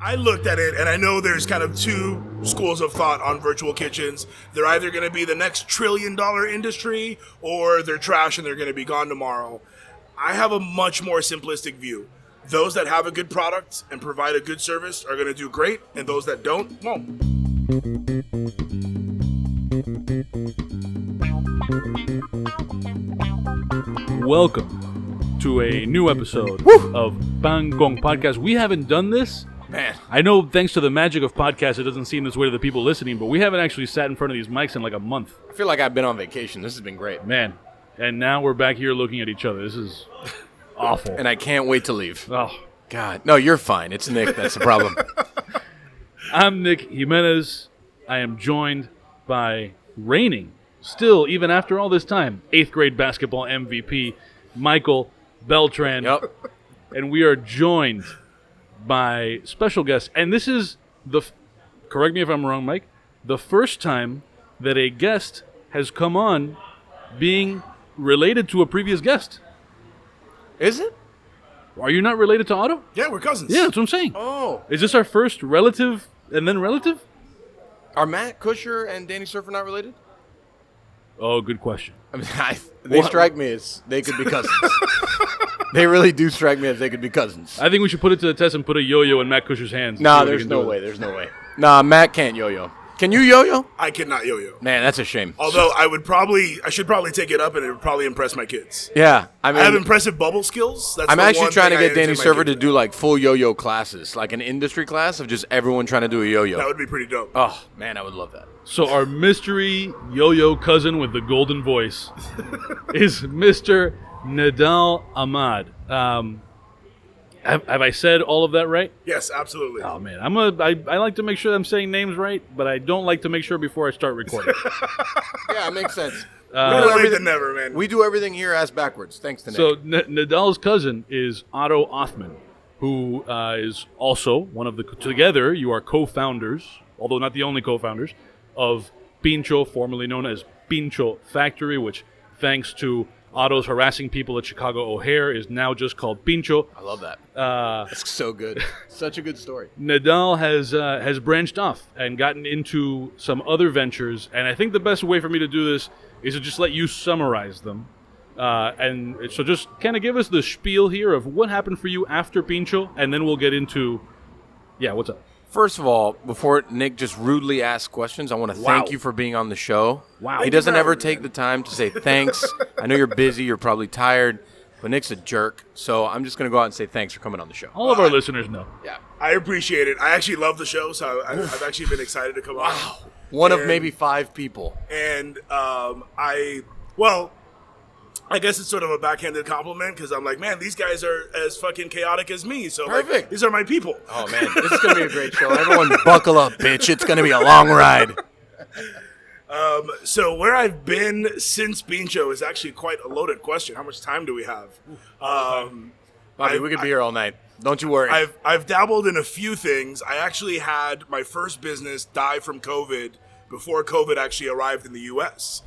I looked at it, and I know there's kind of two schools of thought on virtual kitchens. They're either going to be the next $1 trillion industry, or they're trash and they're going to be gone tomorrow. I have a much more simplistic view. Those that have a good product and provide a good service are going to do great, and those that don't, won't. Welcome to a new episode of Bang Gong Podcast. We haven't done this. Man. I know thanks to the magic of podcasts, it doesn't seem this way to the people listening, but we haven't actually sat in front of these mics in like a month. I feel like I've been on vacation. This has been great. Man. And now we're back here looking at each other. This is awful. And I can't wait to leave. Oh, God. No, you're fine. It's Nick. That's the problem. I'm Nick Jimenez. I am joined by reigning, still, even after all this time, 8th grade basketball MVP, Michael Beltran. Yep. And we are joined by special guests. And this is correct me if I'm wrong, Mike, the first time that a guest has come on being related to a previous guest. Is it? Are you not related to Otto? Yeah, we're cousins. Yeah, that's what I'm saying. Oh. Is this our first relative and then relative? Are Matt Kusher and Danny Surfer not related? Oh, good question. I mean, they strike me as they could be cousins. They really do strike me as they could be cousins. I think we should put it to the test and put a yo-yo in Matt Kusher's hands. Nah, there's no way. There's no way. Nah, Matt can't yo-yo. Can you yo-yo? I cannot yo-yo. Man, that's a shame. Although I should probably take it up, and it would probably impress my kids. Yeah. I I have impressive bubble skills. That's I'm the actually one trying to thing I get Danny entertain my Surfer kids to do like full yo-yo classes, like an industry class of just everyone trying to do a yo-yo. That would be pretty dope. Oh, man, I would love that. So our mystery yo-yo cousin with the golden voice is Mr. Nedal Ahmad. Have I said all of that right? Yes, absolutely. Oh man, I like to make sure I'm saying names right, but I don't like to make sure before I start recording. Yeah, it makes sense. Better late than never, man. We do everything here ass backwards, thanks to Nick. So Nedal's cousin is Otto Othman, who is also one of the. Together, you are co-founders, although not the only co-founders, of Pincho, formerly known as Pincho Factory, which, thanks to Otto's harassing people at Chicago O'Hare, is now just called Pincho. I love that. That's so good. Such a good story. Nedal has branched off and gotten into some other ventures, and I think the best way for me to do this is to just let you summarize them. And so just kind of give us the spiel here of what happened for you after Pincho, and then we'll get into, what's up? First of all, before Nick just rudely asks questions, I want to thank you for being on the show. Wow. He doesn't ever take the time to say thanks. I know you're busy, you're probably tired, but Nick's a jerk, so I'm just going to go out and say thanks for coming on the show. All of our listeners know. Yeah. I appreciate it. I actually love the show, so I've actually been excited to come on. Wow. One of maybe 5 people. And I guess it's sort of a backhanded compliment because I'm like, man, these guys are as fucking chaotic as me. So Perfect. Like, these are my people. Oh, man, this is going to be a great show. Everyone buckle up, bitch. It's going to be a long ride. So where I've been since Pincho is actually quite a loaded question. How much time do we have? Bobby, we could be here all night. Don't you worry. I've dabbled in a few things. I actually had my first business die from COVID before COVID actually arrived in the U.S.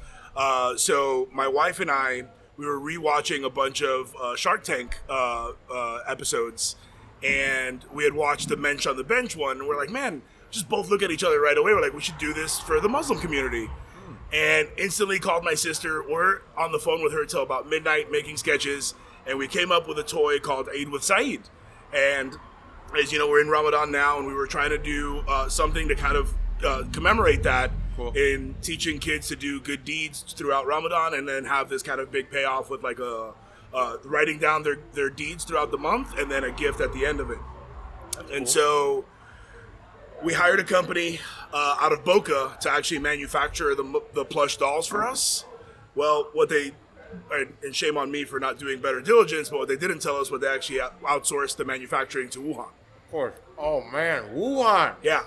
So my wife and I, we were rewatching a bunch of Shark Tank episodes, and we had watched the Mensch on the Bench one, and we're like, man, just both look at each other right away. We're like, we should do this for the Muslim community. And instantly called my sister. We're on the phone with her till about midnight making sketches, and we came up with a toy called Eid with Saeed. And as you know, we're in Ramadan now, and we were trying to do something to kind of commemorate that. Cool. In teaching kids to do good deeds throughout Ramadan, and then have this kind of big payoff with like writing down their deeds throughout the month, and then a gift at the end of it. That's and cool. So we hired a company out of Boca to actually manufacture the plush dolls for us. Well, and shame on me for not doing better diligence, but what they didn't tell us was they actually outsourced the manufacturing to Wuhan. Of course. Oh man, Wuhan. Yeah.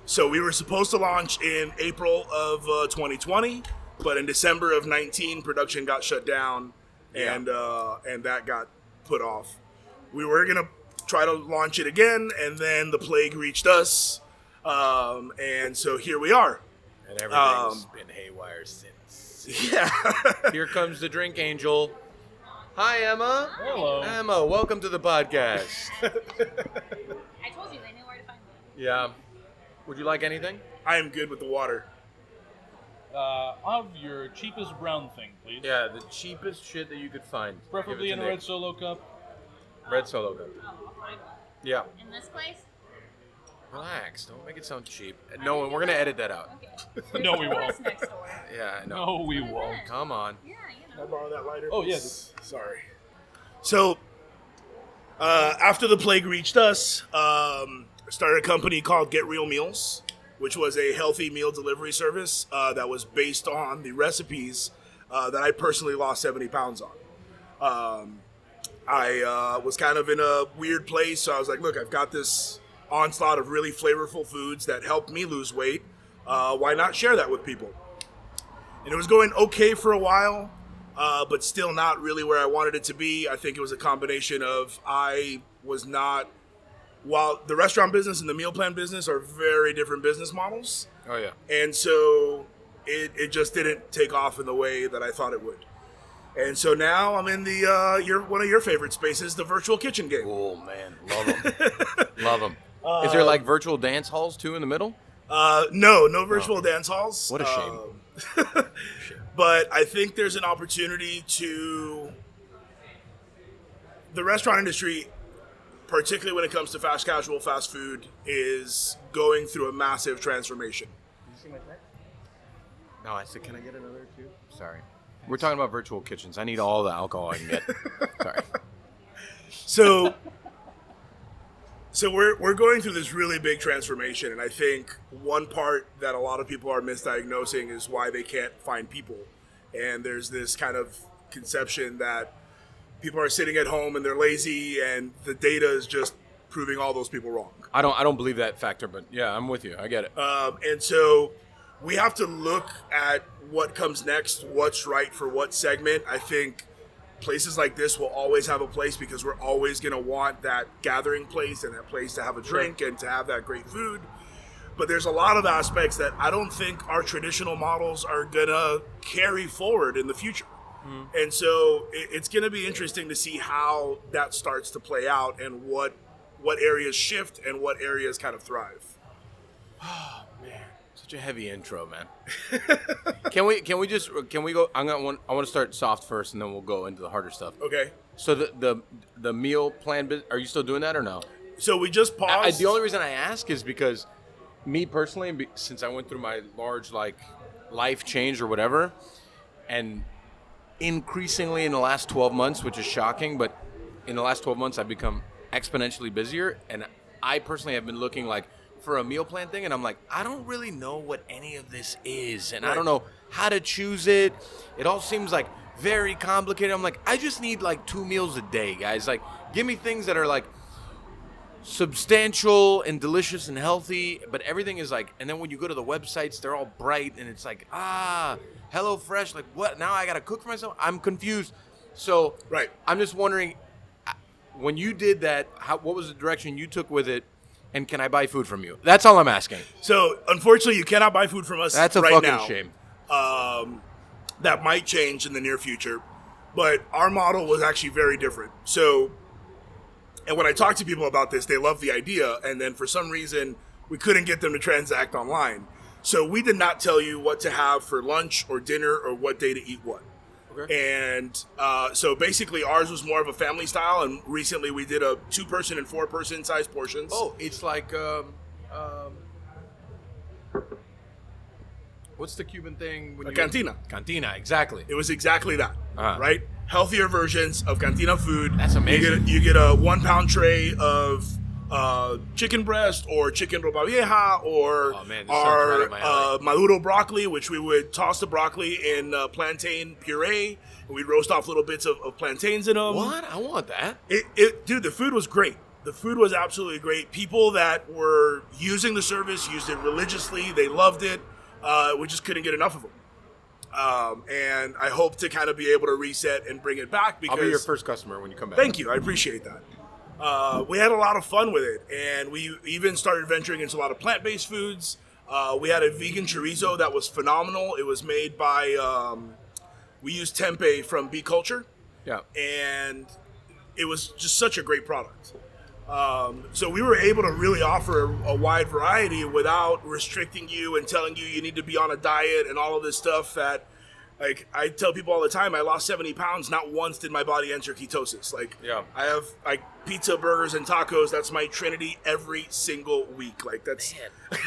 So we were supposed to launch in April of 2020, but in December of 19, production got shut down, and that got put off. We were gonna try to launch it again, and then the plague reached us, and so here we are. And everything's been haywire since. Yeah. Here comes the drink angel. Hi, Emma. Hello. Emma, welcome to the podcast. I told you they knew where to find me. Yeah. Would you like anything? I am good with the water. Of your cheapest brown thing, please. Yeah, the cheapest shit that you could find. Preferably Give it in to a Nick. red Solo cup. Red Solo cup. Yeah. In this place? Relax. Don't make it sound cheap. No, and we're gonna edit that out. Okay. No, we There's a won't. horse next door. Yeah, I know. No, we won't. Come on. Yeah, you Can I know. borrow that lighter? Oh, please? Sorry. So, after the plague reached us, I started a company called Get Real Meals, which was a healthy meal delivery service that was based on the recipes that I personally lost 70 pounds on. I was kind of in a weird place, so I was like, look, I've got this onslaught of really flavorful foods that helped me lose weight. Why not share that with people? And it was going okay for a while, but still not really where I wanted it to be. I think it was a combination of I was not, while the restaurant business and the meal plan business are very different business models. Oh yeah. And so it just didn't take off in the way that I thought it would. And so now I'm in the one of your favorite spaces, the virtual kitchen game. Oh man, love them. Love them. Is there like virtual dance halls too in the middle? No virtual dance halls. What a shame. But I think there's an opportunity to the restaurant industry, particularly when it comes to fast casual, fast food, is going through a massive transformation. No, I said, can I get another too? Sorry. We're talking about virtual kitchens. I need all the alcohol I can get. Sorry. So we're going through this really big transformation, and I think one part that a lot of people are misdiagnosing is why they can't find people. And there's this kind of conception that people are sitting at home and they're lazy, and the data is just proving all those people wrong. I don't believe that factor, but yeah, I'm with you. I get it. And so we have to look at what comes next, what's right for what segment. I think places like this will always have a place because we're always going to want that gathering place and that place to have a drink and to have that great food. But there's a lot of aspects that I don't think our traditional models are going to carry forward in the future. And so it's going to be interesting to see how that starts to play out and what areas shift and what areas kind of thrive. Oh man, such a heavy intro, man. Can we go? I want to start soft first, and then we'll go into the harder stuff. Okay. So the meal plan, are you still doing that or no? So we just paused. The only reason I ask is because me personally, since I went through my large life change or whatever, and increasingly in the last 12 months, which is shocking, but in the last 12 months I've become exponentially busier, and I personally have been looking for a meal plan thing, and I'm like, I don't really know what any of this is, and I don't know how to choose it. It all seems very complicated. I'm like, I just need 2 meals a day, guys. Give me things that are substantial and delicious and healthy, but everything is and then when you go to the websites, they're all bright, and it's HelloFresh, what? Now I gotta cook for myself? I'm confused. So I'm just wondering, when you did that, what was the direction you took with it, and can I buy food from you? That's all I'm asking. So unfortunately, you cannot buy food from us. That's a right fucking now. shame. That might change in the near future, but our model was actually very different. So, and when I talk to people about this, they love the idea, and then for some reason, we couldn't get them to transact online. So we did not tell you what to have for lunch or dinner or what day to eat what. Okay. And so basically ours was more of a family style, and recently we did a 2-person and 4-person size portions. Oh, it's what's the Cuban thing? A cantina. Cantina, exactly. It was exactly that, right? Healthier versions of cantina food. That's amazing. You get a 1-pound tray of chicken breast or chicken ropa vieja or our maduro broccoli, which we would toss the broccoli in plantain puree, and we'd roast off little bits of plantains in them. What? I want that. Dude, the food was great. The food was absolutely great. People that were using the service used it religiously. They loved it. We just couldn't get enough of them. And I hope to kind of be able to reset and bring it back because I'll be your first customer when you come back. Thank you. I appreciate that. We had a lot of fun with it, and we even started venturing into a lot of plant-based foods. We had a vegan chorizo that was phenomenal. It was made by, we used tempeh from Bee Culture. Yeah. And it was just such a great product. So we were able to really offer a wide variety without restricting you and telling you need to be on a diet and all of this stuff that, like, I tell people all the time, I lost 70 pounds. Not once did my body enter ketosis. Like, Yeah. I have, like, pizza, burgers, and tacos. That's my trinity every single week. Like, that's...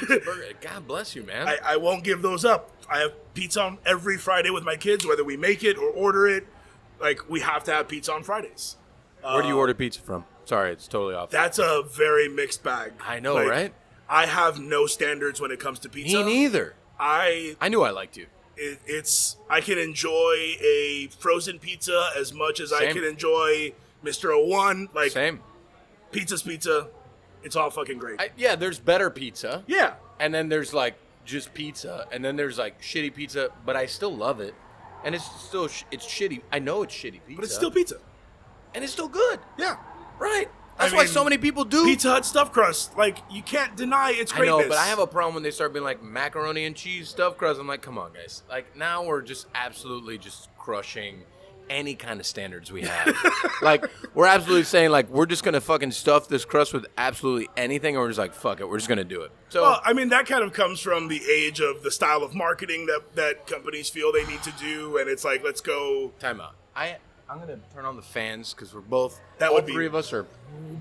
Man, God bless you, man. I won't give those up. I have pizza on every Friday with my kids, whether we make it or order it. Like, we have to have pizza on Fridays. Where do you order pizza from? Sorry, it's totally off. That's a very mixed bag. I know, Like, right? I have no standards when it comes to pizza. Me neither. I knew I liked you. it's I can enjoy a frozen pizza as much as I Same. can enjoy Mr. 01. Like, Same. pizza's pizza. It's all fucking great. Yeah, there's better pizza. Yeah. And then there's like just pizza. And then there's like shitty pizza, but I still love it. And it's still, it's shitty. I know it's shitty pizza. But it's still pizza. And it's still good. Yeah. Right. That's I why mean, so many people do. Pizza Hut stuffed crust. Like, you can't deny its I greatness. know, but I have a problem when they start being like macaroni and cheese stuffed crust. I'm like, come on, guys. Like, now we're just absolutely just crushing any kind of standards we have. Like, we're absolutely saying, like, we're just going to fucking stuff this crust with absolutely anything, or we're just like, fuck it, we're just going to do it. So, Well, I mean, that kind of comes from the age of the style of marketing that companies feel they need to do, and it's like, let's go time out. I'm going to turn on the fans because we're both, That all would be three of us are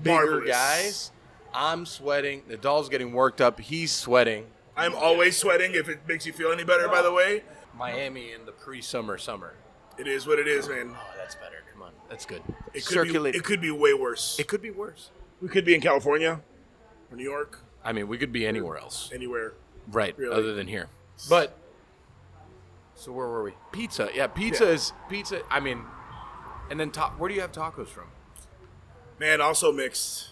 bigger marvelous. guys. I'm sweating. Nadal's getting worked up. He's sweating. I'm always sweating, if it makes you feel any better, by the way. Miami in the pre-summer summer. It is what it is, man. Oh, that's better. Come on. That's good. It could be way worse. It could be worse. We could be in California or New York, I mean, we could be anywhere else. anywhere. Right, Really. other than here. But, so where were we? Pizza. Yeah, pizza is, pizza, I mean, and then where do you have tacos from? Man, also mixed.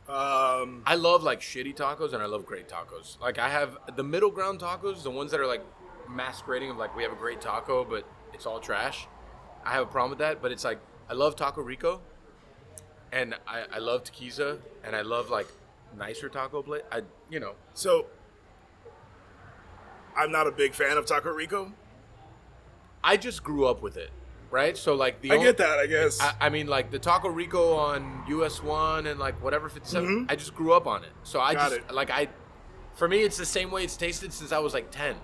I love, like, shitty tacos, and I love great tacos. Like, I have the middle ground tacos, the ones that are, like, masquerading of, like, we have a great taco, but it's all trash. I have a problem with that, but it's, like, I love Taco Rico, and I love Taquiza, and I love, like, nicer taco plate. So, I'm not a big fan of Taco Rico. I just grew up with it, right? So, like, I get that, I guess. I mean, like, the Taco Rico on US 1 and, like, whatever, 57, I just grew up on it. So, for me, it's the same way it's tasted since I was, like, 10.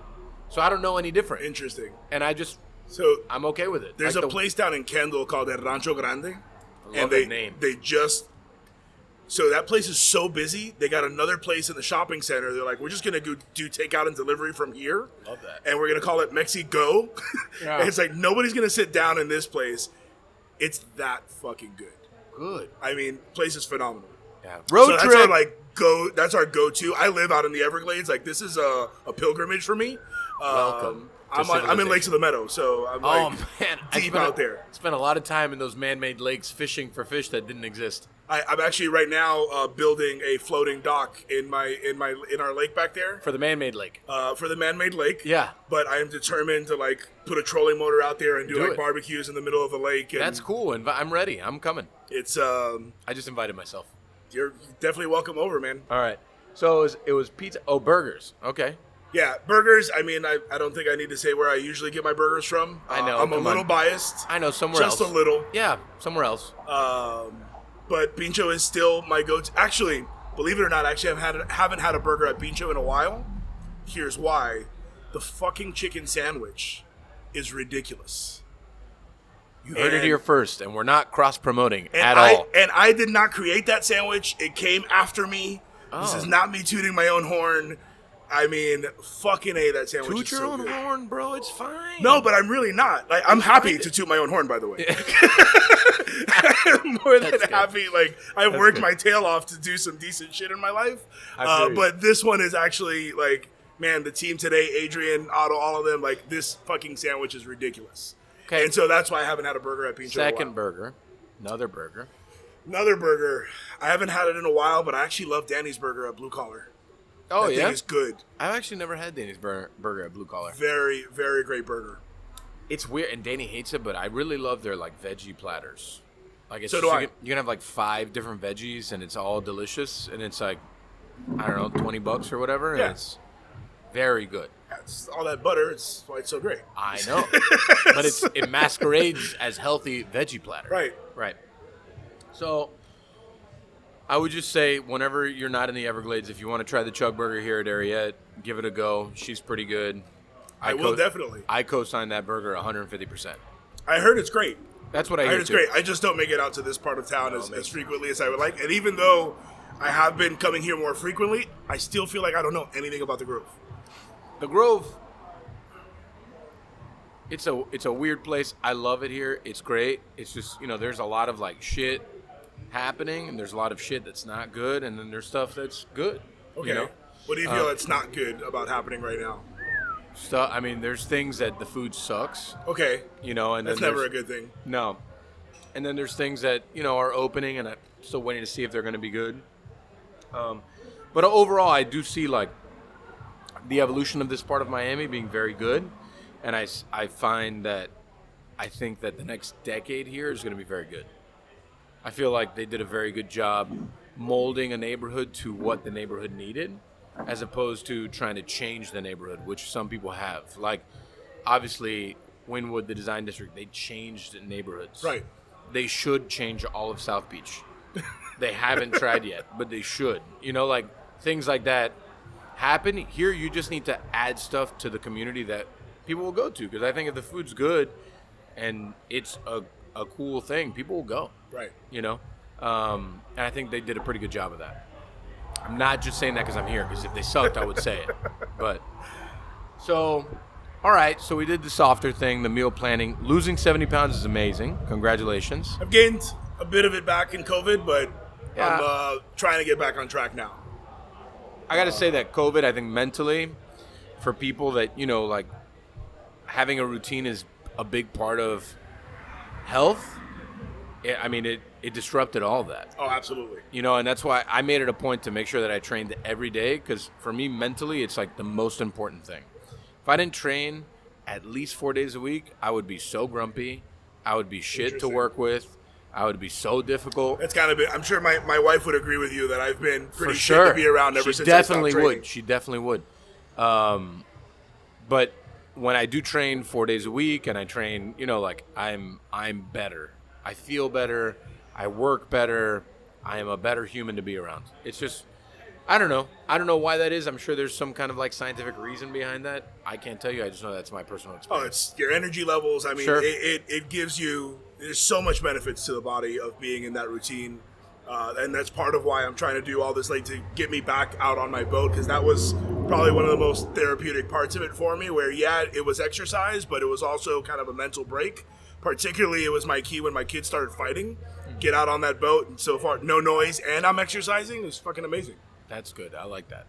So, I don't know any different. Interesting. And So, I'm okay with it. there's Like, a place down in Kendall called El Rancho Grande. I love that name. So that place is so busy, they got another place in the shopping center. They're like, we're just going to go do takeout and delivery from here. Love that. And we're going to call it Mexigo. Yeah. And it's like, nobody's going to sit down in this place. It's that fucking good. Good. I mean, place is phenomenal. Yeah. So Road that's trip. that's our go-to. I live out in the Everglades. Like, this is a pilgrimage for me. Welcome to I'm in Lakes of the Meadow, so I'm Oh, like man. deep out there. Spent a lot of time in those man-made lakes fishing for fish that didn't exist. I'm actually right now building a floating dock in our lake back there For the man-made lake. for the man-made lake. Yeah. But I am determined to, like, put a trolling motor out there and do like it. barbecues in the middle of the lake. And That's cool. And I'm ready. I'm coming. It's I just invited myself. you're definitely welcome over, man. All right. So it was pizza. Oh, burgers. Okay. Yeah, burgers. I mean, I don't think I need to say where I usually get my burgers from. I know, I'm a come little on. biased. I know, somewhere Just else. a little. Yeah, somewhere else. But Pincho is still my go-to. Actually, believe it or not, I actually haven't had a burger at Pincho in a while. Here's why. The fucking chicken sandwich is ridiculous. You heard it And- here first, and we're not cross-promoting And at I, all. And I did not create that sandwich. It came after me. This Oh. is not me tooting my own horn. I mean, fucking A, that sandwich Toot is your so own good. horn, bro. It's fine. No, but I'm really not. Like, I'm happy to toot my own horn, by the way. I'm more than That's good. happy. Like, I've That's worked good. my tail off to do some decent shit in my life. I feel you. But this one is actually, like, man, the team today, Adrian, Otto, all of them, like, this fucking sandwich is ridiculous. Okay. And so that's why I haven't had a burger at Pincho in a Second while. burger. Another burger. Another burger. I haven't had it in a while, but I actually love Danny's Burger at Blue Collar. Oh, That yeah? thing is good. I've actually never had Danny's burger at Blue Collar. Very, very great burger. It's weird, and Danny hates it, but I really love their, like, veggie platters. Like, it's So just, do I. you can have, like, 5 different veggies, and it's all delicious, and it's, like, I don't know, $20 or whatever, and Yeah. it's very good. It's all that butter. It's why it's so great. I know. But it masquerades as healthy veggie platter. Right. Right. So, I would just say whenever you're not in the Everglades, if you want to try the Chug Burger here at Ariete, give it a go. She's pretty good. I will definitely. I co-sign that burger 150%. I heard it's great. That's what I hear. I heard it's great. I just don't make it out to this part of town as frequently as I would like. And even though I have been coming here more frequently, I still feel like I don't know anything about the Grove. The Grove, it's a weird place. I love it here. It's great. It's just, there's a lot of like shit happening, and there's a lot of shit that's not good, and then there's stuff that's good. Okay. What do you feel that's not good about happening right now? There's things that the food sucks. Okay. And that's never a good thing. No. And then there's things that, are opening, and I'm still waiting to see if they're going to be good. But overall, I do see, like, the evolution of this part of Miami being very good. And I find that I think that the next decade here is going to be very good. I feel like they did a very good job molding a neighborhood to what the neighborhood needed, as opposed to trying to change the neighborhood, which some people have. Like, obviously, Wynwood, the design district, they changed neighborhoods. Right. They should change all of South Beach. They haven't tried yet, but they should. Things like that happen. Here, you just need to add stuff to the community that people will go to. Because I think if the food's good and it's a cool thing, people will go. Right. And I think they did a pretty good job of that. I'm not just saying that because I'm here, because if they sucked, I would say it. But, all right, so we did the softer thing, the meal planning. Losing 70 pounds is amazing. Congratulations. I've gained a bit of it back in COVID, but I'm trying to get back on track now. I got to say that COVID, I think mentally, for people that, like, having a routine is a big part of health. It disrupted all that. Oh, absolutely. And that's why I made it a point to make sure that I trained every day, because for me, mentally, it's like the most important thing. If I didn't train at least 4 days a week, I would be so grumpy. I would be shit to work with. I would be so difficult. It's kind of been, I'm sure my wife would agree with you that I've been pretty shit to be around ever since I stopped training. She definitely would. But when I do train 4 days a week and I train, I'm better. I feel better. I work better. I am a better human to be around. It's just, I don't know. I don't know why that is. I'm sure there's some kind of like scientific reason behind that. I can't tell you. I just know that's my personal experience. Oh, it's your energy levels. Sure. It gives you, there's so much benefits to the body of being in that routine. And that's part of why I'm trying to do all this, like, to get me back out on my boat, because that was probably one of the most therapeutic parts of it for me, where, it was exercise, but it was also kind of a mental break. Particularly, it was my key when my kids started fighting. Get out on that boat, and so far, no noise, and I'm exercising. It was fucking amazing. That's good. I like that.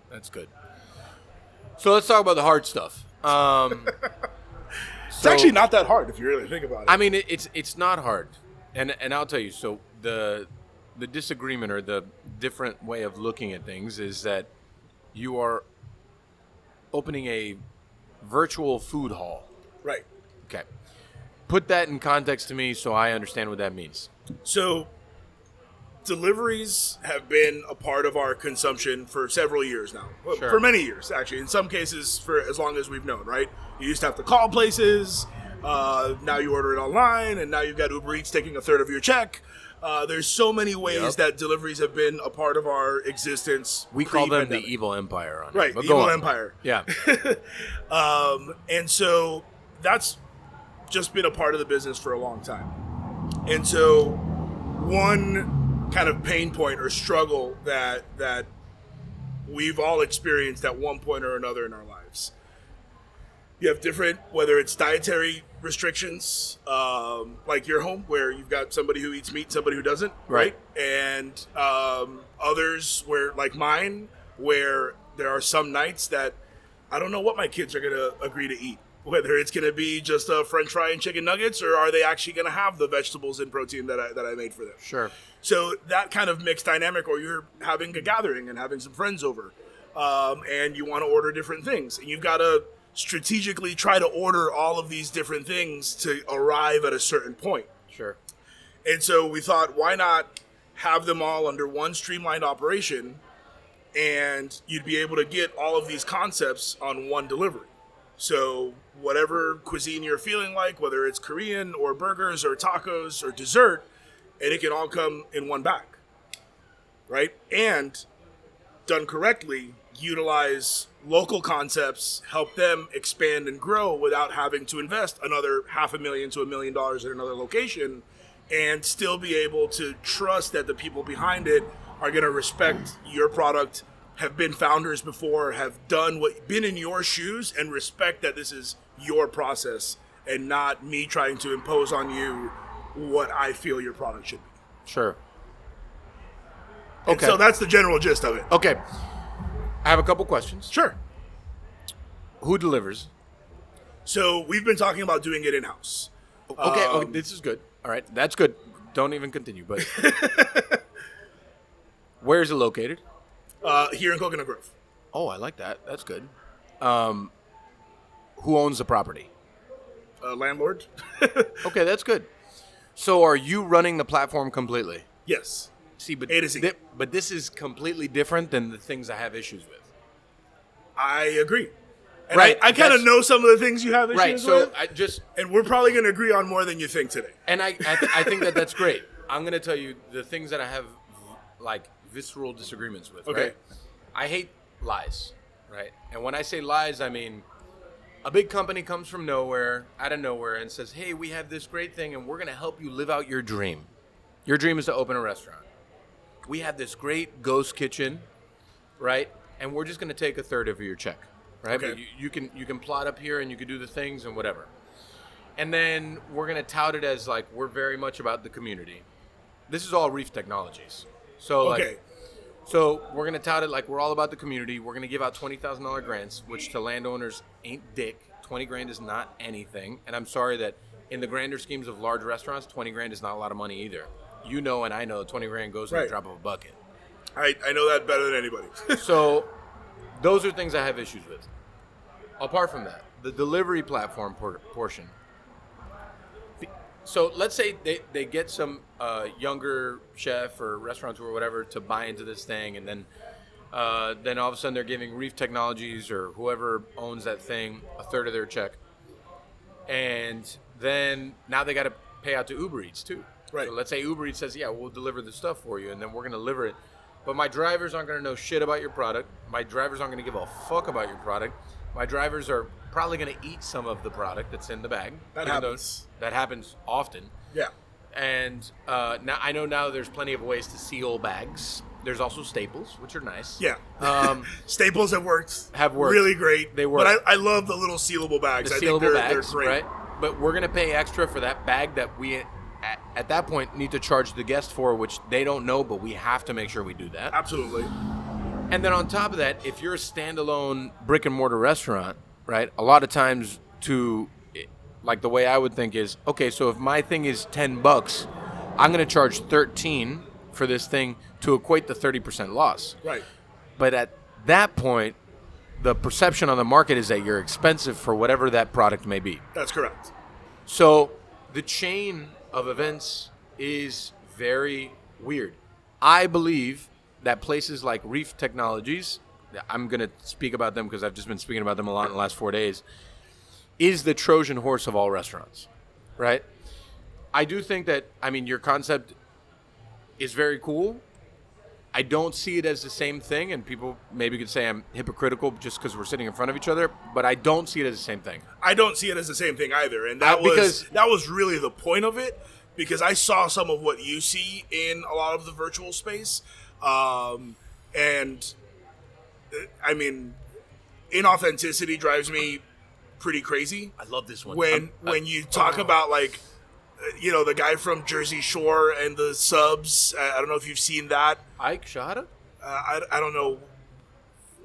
That's good. So let's talk about the hard stuff. It's actually not that hard if you really think about it. It's not hard, and I'll tell you. So the disagreement or the different way of looking at things is that you are opening a virtual food hall. Right. Okay. Put that in context to me so I understand what that means. So deliveries have been a part of our consumption for several years now. Sure. For many years, actually. In some cases, for as long as we've known, right? You used to have to call places. Now you order it online, and now you've got Uber Eats taking a third of your check. There's so many ways that deliveries have been a part of our existence. We call them the evil empire. Right, the evil empire. Yeah. And so that's just been a part of the business for a long time. And so one kind of pain point or struggle that we've all experienced at one point or another in our lives. You have different, whether it's dietary restrictions, like your home, where you've got somebody who eats meat, somebody who doesn't, right? And others where, like mine, where there are some nights that I don't know what my kids are going to agree to eat. Whether it's going to be just a French fry and chicken nuggets, or are they actually going to have the vegetables and protein that I made for them? Sure. So that kind of mixed dynamic, or you're having a gathering and having some friends over, and you want to order different things, and you've got to strategically try to order all of these different things to arrive at a certain point. Sure. And so we thought, why not have them all under one streamlined operation, and you'd be able to get all of these concepts on one delivery. So whatever cuisine you're feeling like, whether it's Korean or burgers or tacos or dessert, and it can all come in one bag. right? And done correctly, utilize local concepts, help them expand and grow without having to invest another $500,000 to $1 million in another location, and still be able to trust that the people behind it are going to respect your product, have been founders before, have been in your shoes, and respect that this is your process and not me trying to impose on you what I feel your product should be. Sure. And Okay. so that's the general gist of it. Okay. I have a couple questions. Sure. Who delivers? So we've been talking about doing it in-house. Okay, this is good. All right, that's good. Don't even continue. But where is it located? Here in Coconut Grove. Oh, I like that. That's good. Who owns the property? Landlord? Okay, that's good. So are you running the platform completely? Yes. See, but A to Z. but this is completely different than the things I have issues with. I agree. And Right, I kind of that's- know some of the things you have issues Right. So with. I just And we're probably going to agree on more than you think today. and I think that that's great. I'm going to tell you the things that I have like visceral disagreements with. Okay. Right? I hate lies. Right. And when I say lies, I mean a big company comes from nowhere, out of nowhere, and says, "Hey, we have this great thing, and we're going to help you live out your dream. Your dream is to open a restaurant. We have this great ghost kitchen, right? And we're just going to take a third of your check, right? Okay. But you can plot up here and you can do the things and whatever. And then we're going to tout it as like we're very much about the community. This is all Reef Technologies. So Okay. so we're going to tout it like we're all about the community. We're going to give out $20,000 grants, which to landowners ain't dick. 20 grand is not anything. And I'm sorry that in the grander schemes of large restaurants, 20 grand is not a lot of money either. You know, and I know 20 grand goes in Right. the drop of a bucket. I know that better than anybody. So those are things I have issues with. Apart from that, the delivery platform portion. So let's say they get some younger chef or restaurateur or whatever to buy into this thing, and then all of a sudden they're giving Reef Technologies or whoever owns that thing a third of their check. And then now they got to pay out to Uber Eats too. Right. So let's say Uber Eats says, yeah, we'll deliver the stuff for you, and then we're going to deliver it. But my drivers aren't going to know shit about your product. My drivers aren't going to give a fuck about your product. My drivers are probably going to eat some of the product that's in the bag. That even though happens. That happens often. Yeah. And now I know now there's plenty of ways to seal bags. There's also staples, which are nice. Yeah. Staples have worked. Have worked. Really great. They work. But I love the little sealable bags. The I sealable think bags, they're great. right? But we're going to pay extra for that bag that we, at that point, need to charge the guest for, which they don't know, but we have to make sure we do that. Absolutely. And then on top of that, if you're a standalone brick and mortar restaurant, right, a lot of times like the way I would think is, okay, so if my thing is $10, I'm going to charge 13 for this thing to equate the 30% loss. Right. But at that point, the perception on the market is that you're expensive for whatever that product may be. That's correct. So the chain of events is very weird. I believe that places like Reef Technologies, I'm going to speak about them because I've just been speaking about them a lot in the last 4 days, is the Trojan horse of all restaurants, right? I do think that, I mean, your concept is very cool. I don't see it as the same thing, and people maybe could say I'm hypocritical just because we're sitting in front of each other, but I don't see it as the same thing. I don't see it as the same thing either, and that was really the point of it, because I saw some of what you see in a lot of the virtual space, and I mean, inauthenticity drives me pretty crazy. I love this one. When you talk about like, you know, the guy from Jersey Shore and the subs. I don't know if you've seen that. Ike Shahada? I don't know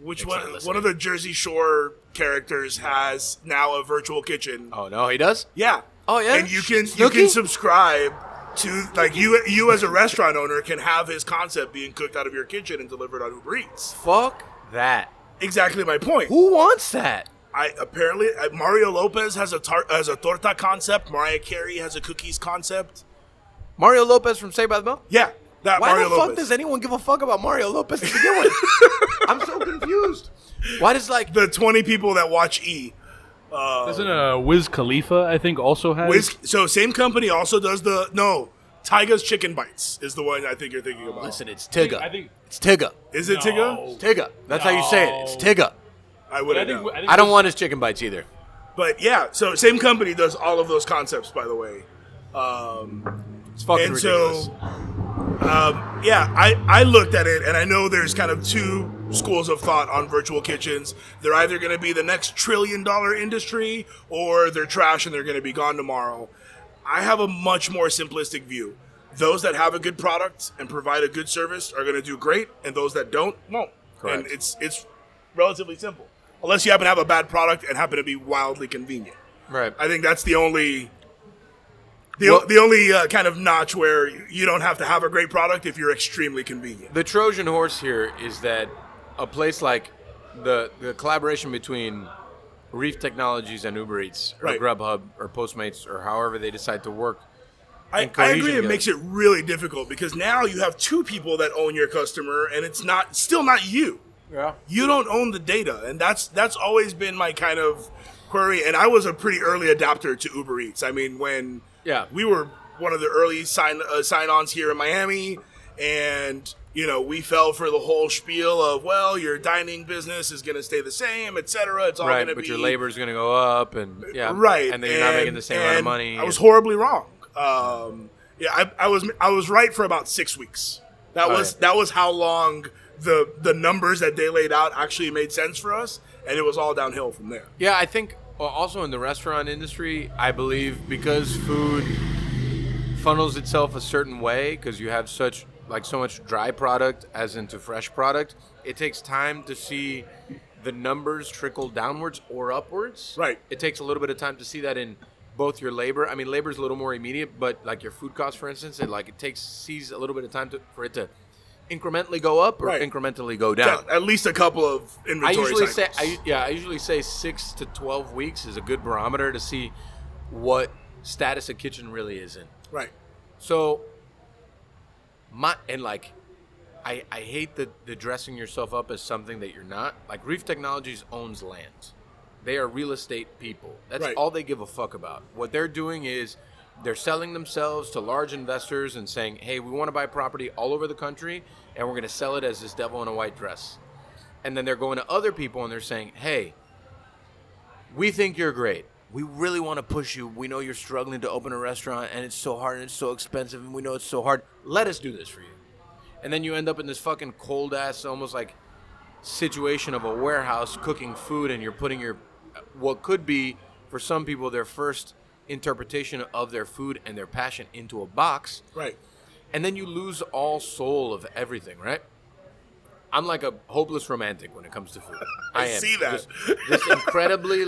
which Nick's one. not listening. One of the Jersey Shore characters has now a virtual kitchen. Oh, no, he does? Yeah. Oh, yeah? And you can Snooki? subscribe to, like, you as a restaurant owner can have his concept being cooked out of your kitchen and delivered on Uber Eats. Fuck that. Exactly my point. Who wants that? Apparently Mario Lopez has a torta concept. Mariah Carey has a cookies concept. Mario Lopez from Saved by the Bell? Yeah, that Why Mario the fuck Lopez. does anyone give a fuck about Mario Lopez to begin with? I'm so confused. Why does like The 20 people that watch E. Doesn't Wiz Khalifa, I think, also has? So same company also does Tyga's Chicken Bites is the one I think you're thinking about. Listen, it's Tigga. I think It's Tigga. Is it Tyga? Tigga. That's how you say it. It's Tigga. I wouldn't know. I don't want his chicken bites either. But yeah, so same company does all of those concepts, by the way. It's fucking And ridiculous. so, I looked at it, and I know there's kind of two schools of thought on virtual kitchens. They're either going to be the next $1 trillion industry, or they're trash and they're going to be gone tomorrow. I have a much more simplistic view. Those that have a good product and provide a good service are going to do great, and those that don't, won't. Correct. And it's relatively simple. Unless you happen to have a bad product and happen to be wildly convenient. Right. I think that's the only kind of notch where you don't have to have a great product if you're extremely convenient. The Trojan horse here is that a place like the collaboration between Reef Technologies and Uber Eats or Right. Grubhub or Postmates or however they decide to work. I cohesion agree. It together. makes it really difficult because now you have two people that own your customer, and it's still not you. Yeah. You don't own the data, and that's always been my kind of query. And I was a pretty early adapter to Uber Eats. I mean, when we were one of the early sign-ons here in Miami, and we fell for the whole spiel of, well, your dining business is going to stay the same, et cetera. It's all going to be, but your labor is going to go up, and right, and then you're not making the same amount of money. I was horribly wrong. I was right for about 6 weeks. That was how long the numbers that they laid out actually made sense for us, and it was all downhill from there. Yeah, I think also in the restaurant industry, I believe because food funnels itself a certain way, because you have so much dry product as into fresh product, it takes time to see the numbers trickle downwards or upwards. Right. It takes a little bit of time to see that in both your labor. I mean, labor is a little more immediate, but like your food costs, for instance, it sees a little bit of time for it to incrementally go up or incrementally go down. At least a couple of inventory cycles. I usually say 6 to 12 weeks is a good barometer to see what status a kitchen really is in. Right. So, I hate the dressing yourself up as something that you're not. Like, Reef Technologies owns land. They are real estate people. That's all they give a fuck about. What they're doing is they're selling themselves to large investors and saying, hey, we want to buy property all over the country, and we're going to sell it as this devil in a white dress. And then they're going to other people and they're saying, hey, we think you're great. We really want to push you. We know you're struggling to open a restaurant, and it's so hard and it's so expensive, and we know it's so hard. Let us do this for you. And then you end up in this fucking cold-ass, almost like situation of a warehouse cooking food, and you're putting what could be, for some people, their first interpretation of their food and their passion into a box. Right. And then you lose all soul of everything, right? I'm like a hopeless romantic when it comes to food. I am. See that. Just incredibly,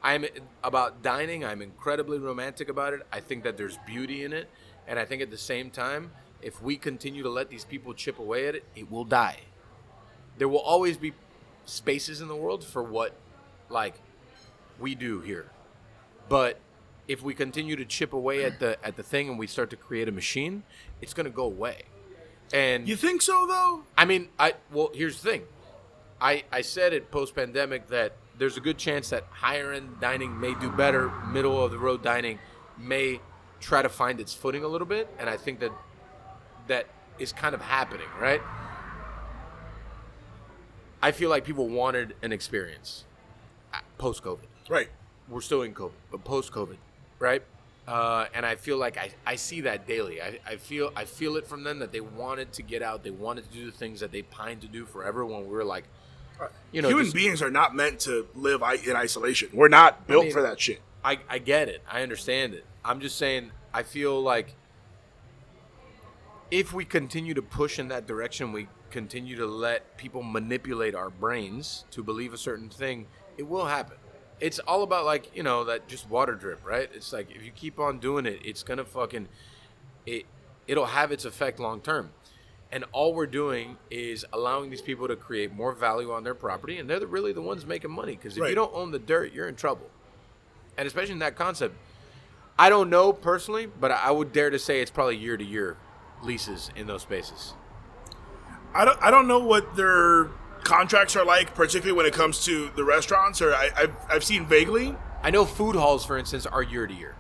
I'm about dining. I'm incredibly romantic about it. I think that there's beauty in it. And I think at the same time, if we continue to let these people chip away at it, it will die. There will always be spaces in the world for what, we do here. But if we continue to chip away at the thing and we start to create a machine, it's going to go away. And you think so, though? I mean, here's the thing. I said it post-pandemic that there's a good chance that higher-end dining may do better. Middle-of-the-road dining may try to find its footing a little bit. And I think that is kind of happening, right? I feel like people wanted an experience post-COVID. Right. We're still in COVID, but post-COVID, right? And I feel like I see that daily. I feel it from them that they wanted to get out. They wanted to do the things that they pined to do forever when we were like, human beings are not meant to live in isolation. We're not built for that shit. I get it. I understand it. I'm just saying I feel like if we continue to push in that direction, we continue to let people manipulate our brains to believe a certain thing, it will happen. It's all about that just water drip, right? It's like if you keep on doing it, it's gonna it'll have its effect long term. And all we're doing is allowing these people to create more value on their property, and they're really the ones making money. Because if you don't own the dirt, you're in trouble. And especially in that concept, I don't know personally, but I would dare to say it's probably year-to-year leases in those spaces. I don't know what their contracts are like, particularly when it comes to the restaurants, or I've seen vaguely. I know food halls, for instance, are year-to-year.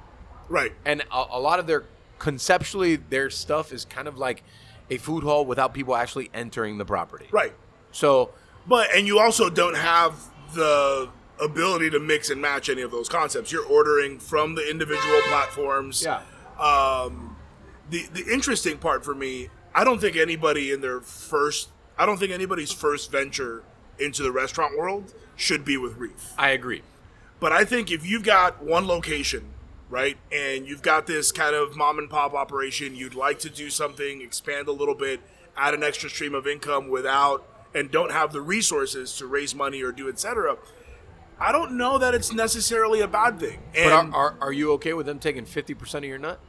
Right. And a lot of their conceptually, their stuff is kind of like a food hall without people actually entering the property. Right. So, and you also don't have the ability to mix and match any of those concepts. You're ordering from the individual platforms. yeah. The interesting part for me, I don't think anybody's first venture into the restaurant world should be with Reef. I agree. But I think if you've got one location, right, and you've got this kind of mom and pop operation, you'd like to do something, expand a little bit, add an extra stream of income and don't have the resources to raise money or do etc. I don't know that it's necessarily a bad thing. And But are you okay with them taking 50% of your nut?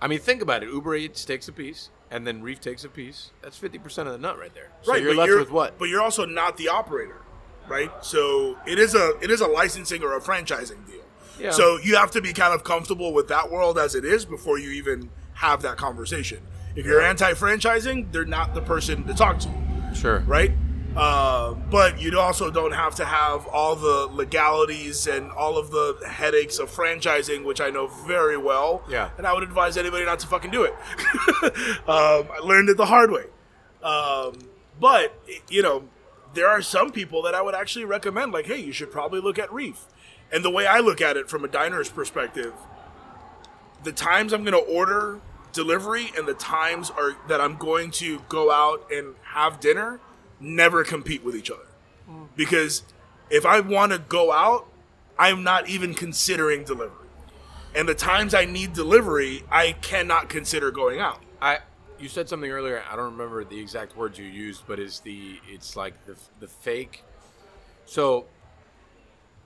I mean, think about it. Uber Eats takes a piece, and then Reef takes a piece. That's 50% of the nut right there. So right, you're left with what? But you're also not the operator, right? So it is a licensing or a franchising deal. Yeah. So you have to be kind of comfortable with that world as it is before you even have that conversation. If you're anti-franchising, they're not the person to talk to, Sure. right? But you also don't have to have all the legalities and all of the headaches of franchising, which I know very well. Yeah. And I would advise anybody not to fucking do it. I learned it the hard way. But, there are some people that I would actually recommend, like, hey, you should probably look at Reef. And the way I look at it from a diner's perspective, the times I'm going to order delivery and the times that I'm going to go out and have dinner never compete with each other. Because if I want to go out, I'm not even considering delivery. And the times I need delivery, I cannot consider going out. You said something earlier. I don't remember the exact words you used, but it's like the fake. So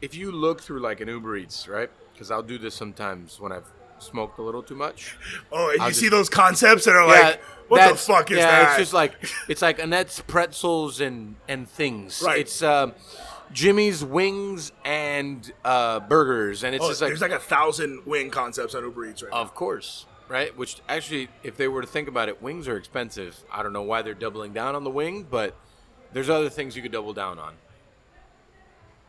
if you look through like an Uber Eats, right? Because I'll do this sometimes when I've smoked a little too much. Oh, and you see those concepts that are like, what the fuck is that? It's just like Annette's pretzels and things. Right. It's Jimmy's wings and burgers, and it's just like there's like 1,000 wing concepts on Uber Eats right now. Of course, right? Which actually, if they were to think about it, wings are expensive. I don't know why they're doubling down on the wing, but there's other things you could double down on.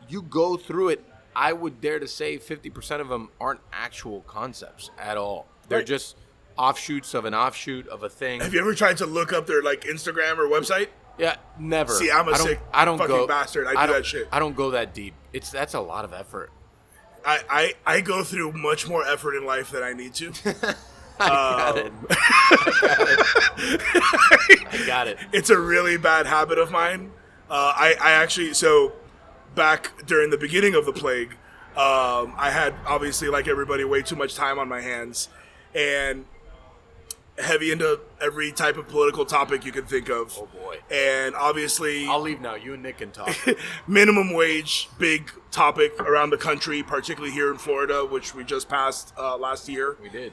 You go through it, I would dare to say 50% of them aren't actual concepts at all. They're Right. just offshoots of an offshoot of a thing. Have you ever tried to look up their like Instagram or website? Yeah, never. See, I'm a sick fucking bastard. I do that shit. I don't go that deep. That's a lot of effort. I go through much more effort in life than I need to. I got it. It's a really bad habit of mine. I actually, so back during the beginning of the plague, I had obviously, like everybody, way too much time on my hands and heavy into every type of political topic you can think of. Oh boy. And obviously, I'll leave now. You and Nick can talk. minimum wage, big topic around the country, particularly here in Florida, which we just passed last year. We did.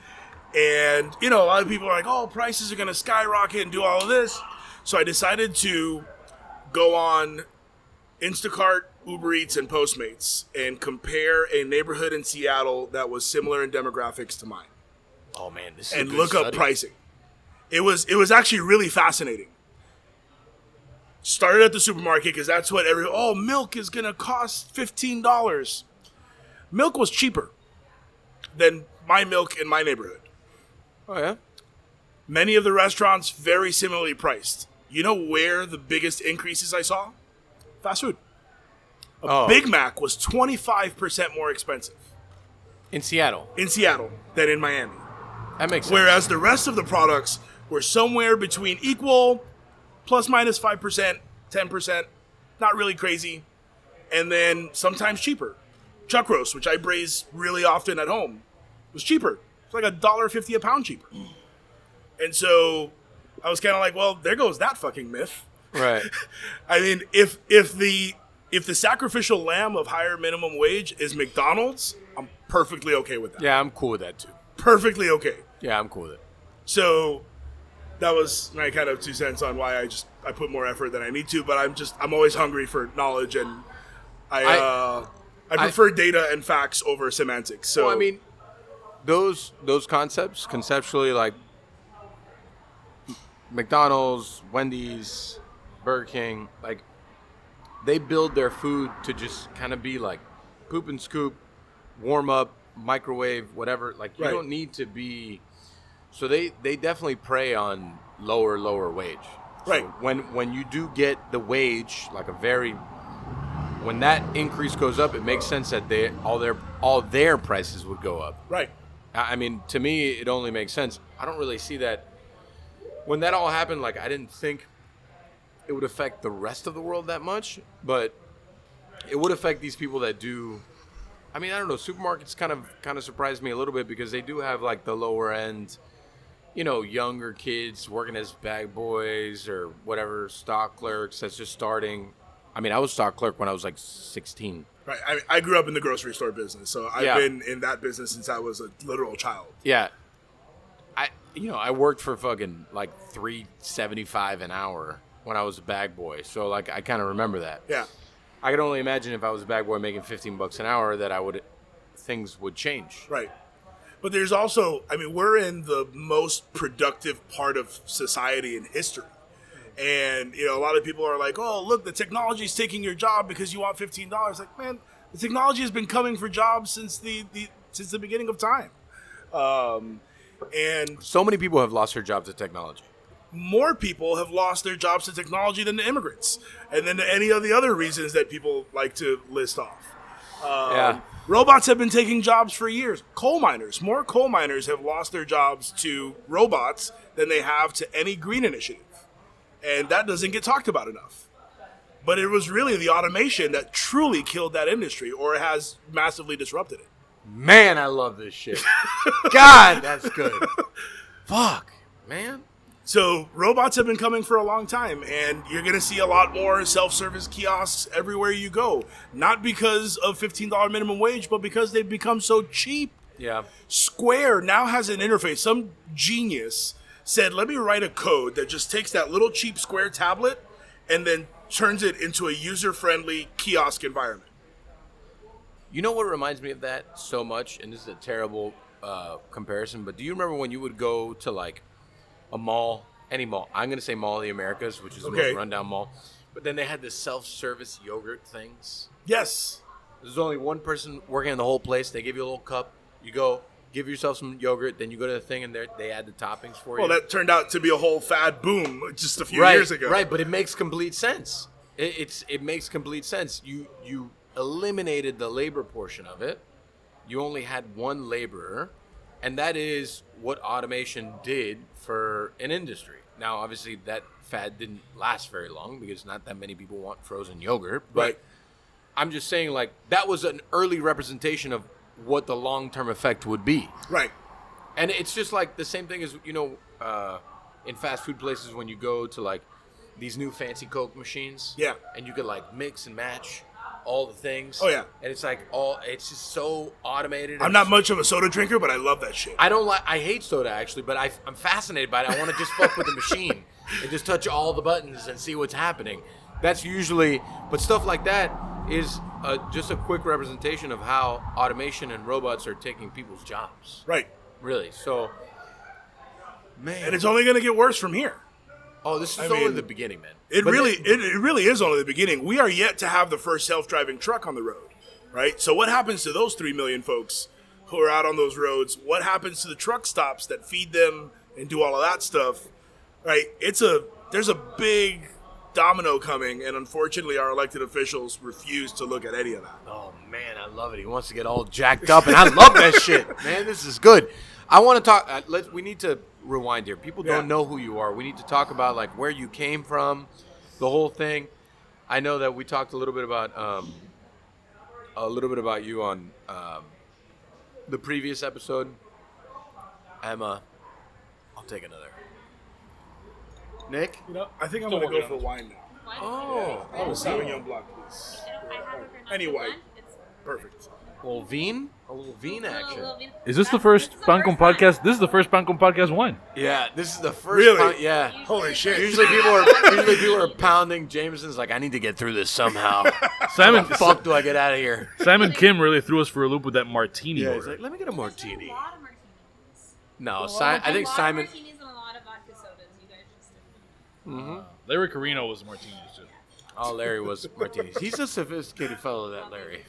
And, a lot of people are like, oh, prices are going to skyrocket and do all of this. So I decided to go on Instacart, Uber Eats, and Postmates and compare a neighborhood in Seattle that was similar in demographics to mine. Oh man, this is And a good look up study. pricing. It was actually really fascinating. Started at the supermarket because that's what milk is going to cost $15. Milk was cheaper than my milk in my neighborhood. Oh yeah. Many of the restaurants very similarly priced. You know where the biggest increases I saw? Fast food. Big Mac was 25% more expensive In Seattle. in Seattle than in Miami. That makes sense. Whereas the rest of the products were somewhere between equal, plus minus 5%, 10%, not really crazy, and then sometimes cheaper. Chuck roast, which I braise really often at home, was cheaper. It's like $1.50 a pound cheaper. And so I was kind of like, well, there goes that fucking myth. Right. I mean, if the sacrificial lamb of higher minimum wage is McDonald's, I'm perfectly okay with that. Yeah, I'm cool with that too. Perfectly okay. Yeah, I'm cool with it. So that was my kind of 2 cents on why I put more effort than I need to, but I'm always hungry for knowledge, and I prefer data and facts over semantics. So Well, I mean, those concepts conceptually, like McDonald's, Wendy's, Burger King, like they build their food to just kind of be like poop and scoop, warm up, microwave, whatever. Like you Right. don't need to be So they definitely prey on lower wage. So Right. When you do get the wage, like when that increase goes up, it makes sense that all their prices would go up. Right. I mean, to me, it only makes sense. I don't really see that. When that all happened, like, I didn't think it would affect the rest of the world that much, but it would affect these people that do. I mean, I don't know. Supermarkets kind of surprised me a little bit because they do have like the lower end, younger kids working as bag boys or whatever, stock clerks that's just starting. I mean, I was stock clerk when I was like 16. Right. I grew up in the grocery store business, so I've been in that business since I was a literal child. Yeah. I worked for fucking like $3.75 an hour when I was a bag boy. So like I kind of remember that. Yeah. I could only imagine if I was a bag boy making $15 an hour that things would change. Right. But there's also, I mean, we're in the most productive part of society in history. And, a lot of people are like, oh, look, the technology's taking your job because you want $15. Like, man, the technology has been coming for jobs since the beginning of time. And So many people have lost their jobs to technology. more people have lost their jobs to technology than to immigrants. And then to any of the other reasons that people like to list off. Robots have been taking jobs for years. More coal miners have lost their jobs to robots than they have to any green initiative. And that doesn't get talked about enough. But it was really the automation that truly killed that industry or has massively disrupted it. Man, I love this shit. God, that's good. Fuck, man. So robots have been coming for a long time, and you're going to see a lot more self-service kiosks everywhere you go. Not because of $15 minimum wage, but because they've become so cheap. Yeah. Square now has an interface. Some genius said, let me write a code that just takes that little cheap Square tablet and then turns it into a user-friendly kiosk environment. You know what reminds me of that so much? And this is a terrible comparison, but do you remember when you would go to like a mall, any mall? I'm going to say Mall of the Americas, which is the most rundown mall. But then they had the self-service yogurt things. Yes. There's only one person working in the whole place. They give you a little cup. You go, give yourself some yogurt. Then you go to the thing, and they add the toppings for you. Well, that turned out to be a whole fad boom just a few years ago. Right, but it makes complete sense. It makes complete sense. You eliminated the labor portion of it. You only had one laborer, and that is what automation did for an industry. Now, obviously, that fad didn't last very long because not that many people want frozen yogurt. But Right. I'm just saying, like, that was an early representation of what the long-term effect would be. Right. And it's just like the same thing as, in fast food places when you go to, like, these new fancy Coke machines. Yeah. And you could, like, mix and match all the things. Oh, yeah. And it's like it's just so automated. I'm not much of a soda drinker, but I love that shit. I hate soda actually, but I'm fascinated by it. I want to just fuck with the machine and just touch all the buttons and see what's happening. That's usually, but stuff like that is just a quick representation of how automation and robots are taking people's jobs. Right. Really. So, man. And it's only going to get worse from here. Oh, this is I only mean, the beginning, man. It really is only the beginning. We are yet to have the first self-driving truck on the road, right? So what happens to those 3 million folks who are out on those roads? What happens to the truck stops that feed them and do all of that stuff, right? There's a big domino coming, and unfortunately our elected officials refuse to look at any of that. Oh, man, I love it. He wants to get all jacked up, and I love that shit. Man, this is good. I want to talk. We need to rewind here. People don't know who you are. We need to talk about like where you came from, the whole thing. I know that we talked a little bit about you on the previous episode. I'll take another. Nick? I think I'm going to go for wine now. Oh, I was Sauvignon Blanc, please. Any wine. Perfect. a little vin action. Is this the first Pancom podcast? This is the first Pancom podcast wine. Yeah, this is the first. Really? Yeah. Holy shit. Usually people are pounding. Jameson's like, I need to get through this somehow. Simon, How the fuck do I get out of here? Simon Kim really threw us for a loop with that martini. Yeah, he's order. like, let me get a martini. A lot of martinis. No, I I think Simon. martinis and a lot of vodka sodas. You guys just didn't. Larry Carrino was martinis too. Oh, Larry was martinis. He's a sophisticated fellow, that Larry.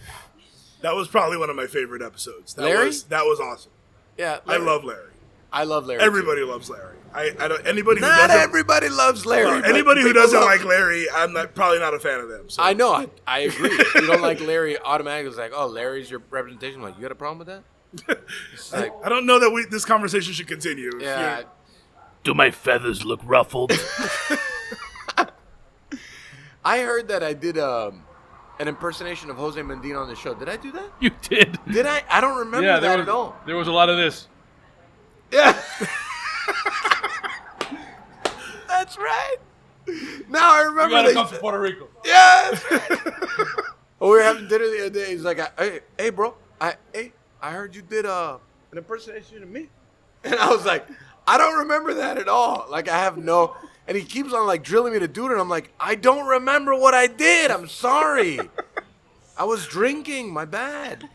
That was probably one of my favorite episodes. That Larry? was awesome. Yeah, I love Larry. I love Larry. Everybody loves Larry. I don't. Anybody who Not doesn't. everybody loves Larry. but Anybody who people doesn't love- like Larry, probably not a fan of them. So. I know. I agree. If you don't like Larry, automatically it's like, oh, Larry's your representation. I'm like, you got a problem with that? It's like, I don't know that this conversation should continue. If yeah. you- Do my feathers look ruffled? I heard that I did an impersonation of Jose Mendina on the show. Did I do that? You did. Did I? I don't remember Yeah, that at all. there was a lot of this. Yeah. That's right. Now I remember. You gotta they come said- to Puerto Rico. Yeah, that's right. Oh, we were having dinner the other day. He's like, hey, bro, I heard you did an impersonation of me. And I was like, I don't remember that at all. Like, I have no... And he keeps on, like, drilling me to do it. And I'm like, I don't remember what I did. I'm sorry. I was drinking. My bad.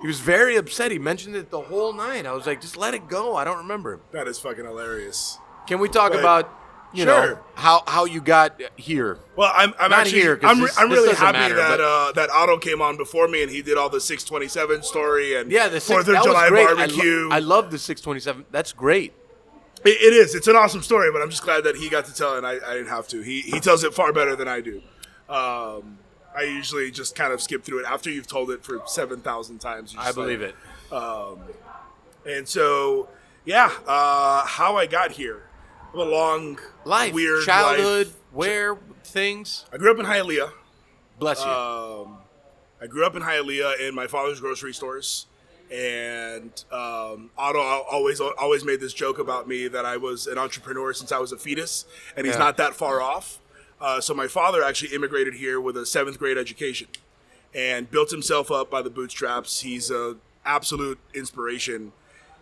He was very upset. He mentioned it the whole night. I was like, just let it go. I don't remember. That is fucking hilarious. Can we talk But- about, you Sure. know, how you got here? Well, I'm Not actually here, 'cause I'm this really doesn't happy matter, that Otto came on before me and he did all the 627 story and Yeah, the 4th that of was July great. barbecue. I love the 627. That's great. It is. It's an awesome story, but I'm just glad that he got to tell it and I didn't have to. He tells it far better than I do. I usually just kind of skip through it after you've told it for 7,000 times. I believe it. And so, yeah, how I got here. I have a long, Life, weird childhood, life. where things. I grew up in Hialeah. Bless you. I grew up in Hialeah in my father's grocery stores. And Otto always made this joke about me that I was an entrepreneur since I was a fetus, and he's Yeah. not that far off. So my father actually immigrated here with a 7th grade education and built himself up by the bootstraps. He's an absolute inspiration.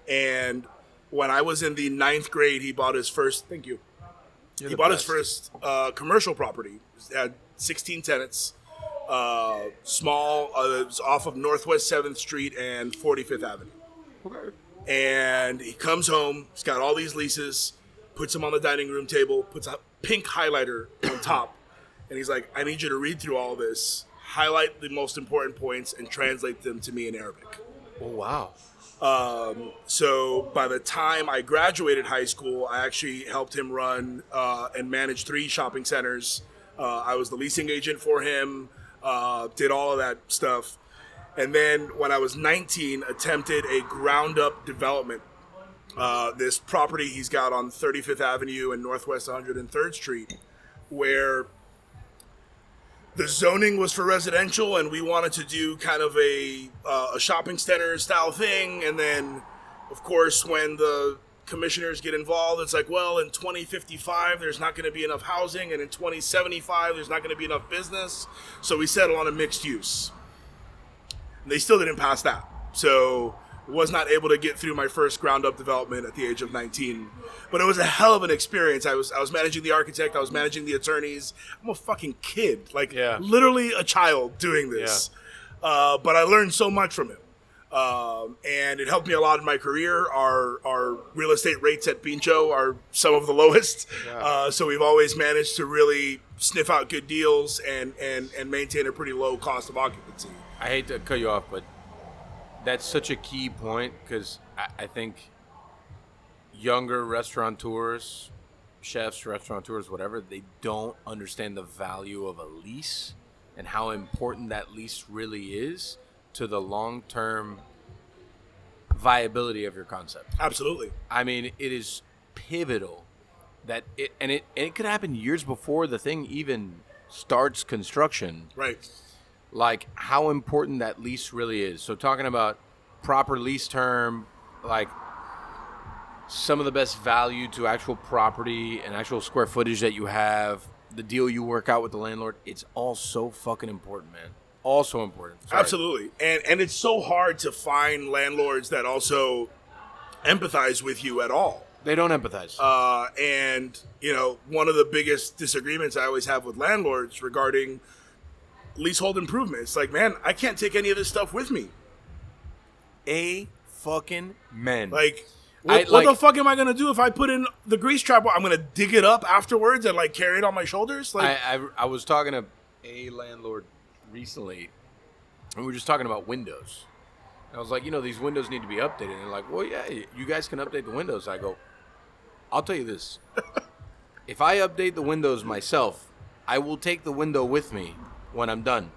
And when I was in the 9th grade, he bought his first. Thank you. He bought his first commercial property. It had 16 tenants. Small. It was off of Northwest 7th Street and 45th Avenue. Okay. And he comes home. He's got all these leases. Puts them on the dining room table. Puts a pink highlighter on top. And he's like, I need you to read through all this, highlight the most important points, and translate them to me in Arabic. Oh, wow. So by the time I graduated high school, I actually helped him run and manage 3 shopping centers. I was the leasing agent for him, did all of that stuff. And then when I was 19, attempted a ground-up development. This property he's got on 35th Avenue and Northwest 103rd Street, where the zoning was for residential, and we wanted to do kind of a shopping center style thing. And then, of course, when the commissioners get involved, it's like, well, in 2055, there's not going to be enough housing, and in 2075, there's not going to be enough business. So we settle on a mixed use. And they still didn't pass that. So was not able to get through my first ground up development at the age of 19. But it was a hell of an experience. I was managing the architect, I was managing the attorneys. I'm a fucking kid, like literally a child doing this. But I learned so much from him. And it helped me a lot in my career. Our real estate rates at Pincho are some of the lowest. So we've always managed to really sniff out good deals and maintain a pretty low cost of occupancy. I hate to cut you off, but that's such a key point because I think younger restaurateurs, chefs, restaurateurs, whatever, they don't understand the value of a lease and how important that lease really is to the long-term viability of your concept. Absolutely. I mean, it is pivotal that it could happen years before the thing even starts construction. Right. Like how important that lease really is. So talking about proper lease term, like some of the best value to actual property and actual square footage that you have, the deal you work out with the landlord, it's all so fucking important, man. All so important. Sorry. Absolutely. And it's so hard to find landlords that also empathize with you at all. They don't empathize. And, you know, one of the biggest disagreements I always have with landlords regarding leasehold improvements, like, man, I can't take any of this stuff with me. Fucking men. Like, what the fuck am I going to do if I put in the grease trap? I'm going to dig it up afterwards and, like, carry it on my shoulders? Like, I was talking to a landlord recently, and we were just talking about windows. I was like, these windows need to be updated. And they're like, well, yeah, you guys can update the windows. I go, I'll tell you this. If I update the windows myself, I will take the window with me when I'm done.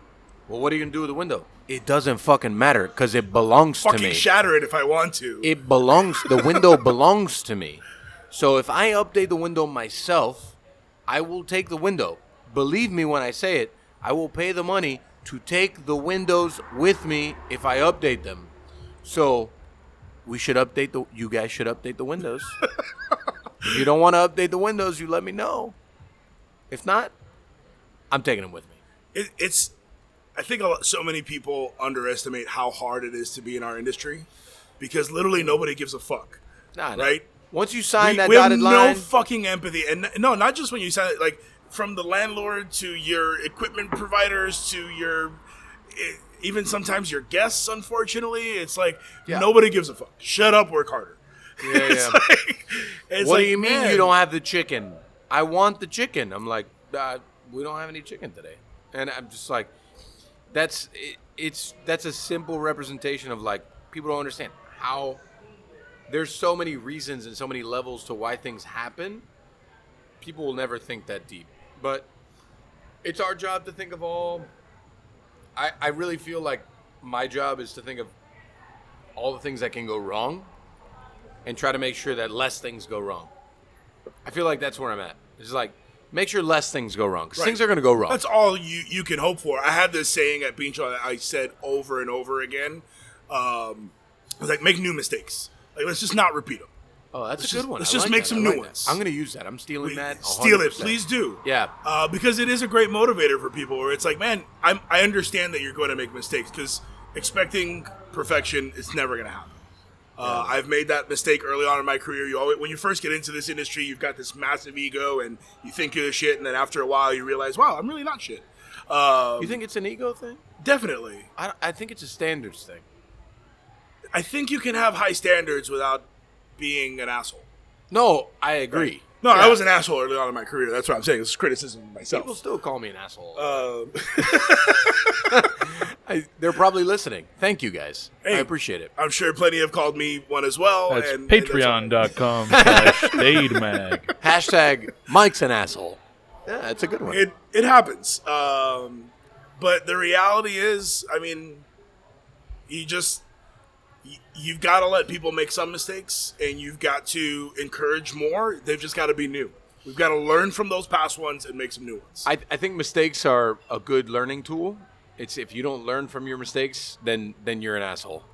Well, what are you going to do with the window? It doesn't fucking matter because it belongs to me. Fucking shatter it if I want to. The window belongs to me. So if I update the window myself, I will take the window. Believe me when I say it, I will pay the money to take the windows with me if I update them. So you guys should update the windows. If you don't want to update the windows, you let me know. If not, I'm taking them with me. I think so many people underestimate how hard it is to be in our industry because literally nobody gives a fuck. Nah. Right? Once you sign that we have dotted no line, fucking empathy. And no, not just when you sign it, like from the landlord to your equipment providers to your, even sometimes your guests, unfortunately. It's like nobody gives a fuck. Shut up, work harder. Yeah. What do you mean you don't have the chicken? I want the chicken. I'm like, we don't have any chicken today. And I'm just like, that's a simple representation of like, people don't understand how there's so many reasons and so many levels to why things happen. People will never think that deep. But it's our job to think of all. I really feel like my job is to think of all the things that can go wrong and try to make sure that less things go wrong. I feel like that's where I'm at. It's like, make sure less things go wrong. Because things are going to go wrong. That's all you can hope for. I had this saying at Pincho that I said over and over again. It's like, make new mistakes. Like, let's just not repeat them. Oh, that's a good one. Let's just make some new ones. I'm going to use that. I'm stealing that. 100%. Steal it. Please do. Yeah. Because it is a great motivator for people where it's like, man, I understand that you're going to make mistakes because expecting perfection is never going to happen. I've made that mistake early on in my career. When you first get into this industry, you've got this massive ego and you think you're the shit. And then after a while, you realize, wow, I'm really not shit. You think it's an ego thing? Definitely. I think it's a standards thing. I think you can have high standards without being an asshole. No, I agree. Right. No, I was an asshole early on in my career. That's what I'm saying. It's criticism of myself. People still call me an asshole. They're probably listening. Thank you, guys. Hey, I appreciate it. I'm sure plenty have called me one as well. That's patreon.com/DadeMag. Hashtag Mike's an asshole. Yeah, that's a good one. It happens. But the reality is, I mean, you've got to let people make some mistakes, and you've got to encourage more. They've just got to be new. We've got to learn from those past ones and make some new ones. I think mistakes are a good learning tool. It's if you don't learn from your mistakes, then you're an asshole.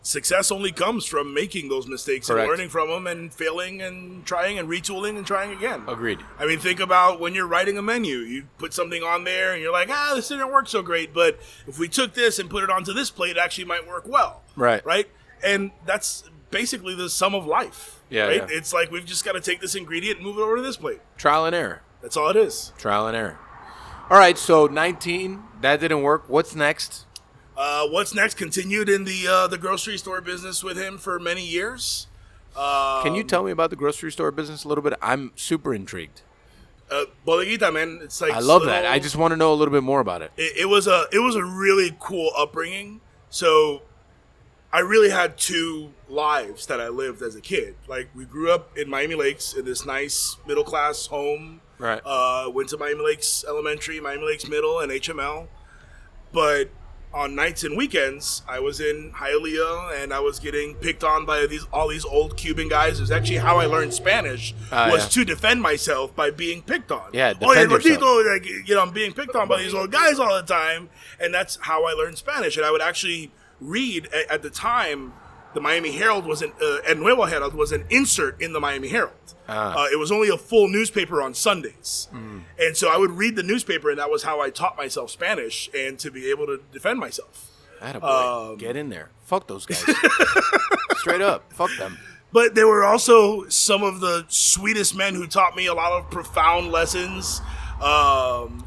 Success only comes from making those mistakes Correct. and learning from them and failing and trying and retooling and trying again. Agreed. I mean, think about when you're writing a menu. You put something on there and you're like, this didn't work so great, but if we took this and put it onto this plate, it actually might work well. Right. Right? And that's basically the sum of life. Yeah, right? yeah. It's like we've just got to take this ingredient and move it over to this plate. Trial and error. That's all it is. Trial and error. All right, so 19, that didn't work. What's next? What's next? Continued in the grocery store business with him for many years. Can you tell me about the grocery store business a little bit? I'm super intrigued. Bodeguita, man. It's like I love that. I just want to know a little bit more about it. It was a really cool upbringing. So I really had two lives that I lived as a kid. Like, we grew up in Miami Lakes in this nice middle class home. Right. Went to Miami Lakes Elementary, Miami Lakes Middle, and HML. But on nights and weekends, I was in Hialeah, and I was getting picked on by all these old Cuban guys. It was actually how I learned Spanish, to defend myself by being picked on. Yeah, defend yourself. Like, I'm being picked on by these old guys all the time, and that's how I learned Spanish. And I would actually read, at the time, the Miami Herald El Nuevo Herald was an insert in the Miami Herald. It was only a full newspaper on Sundays. And so I would read the newspaper, and that was how I taught myself Spanish and to be able to defend myself. Attaboy. Get in there. Fuck those guys. Straight up. Fuck them. But they were also some of the sweetest men who taught me a lot of profound lessons.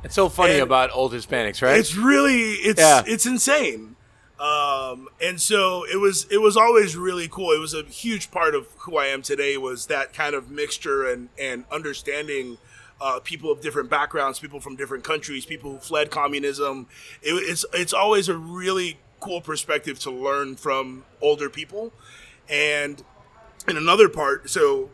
It's so funny about old Hispanics, right? It's insane. And so it was always really cool. It was a huge part of who I am today, was that kind of mixture and understanding people of different backgrounds, people from different countries, people who fled communism. It's always a really cool perspective to learn from older people. And in another part, so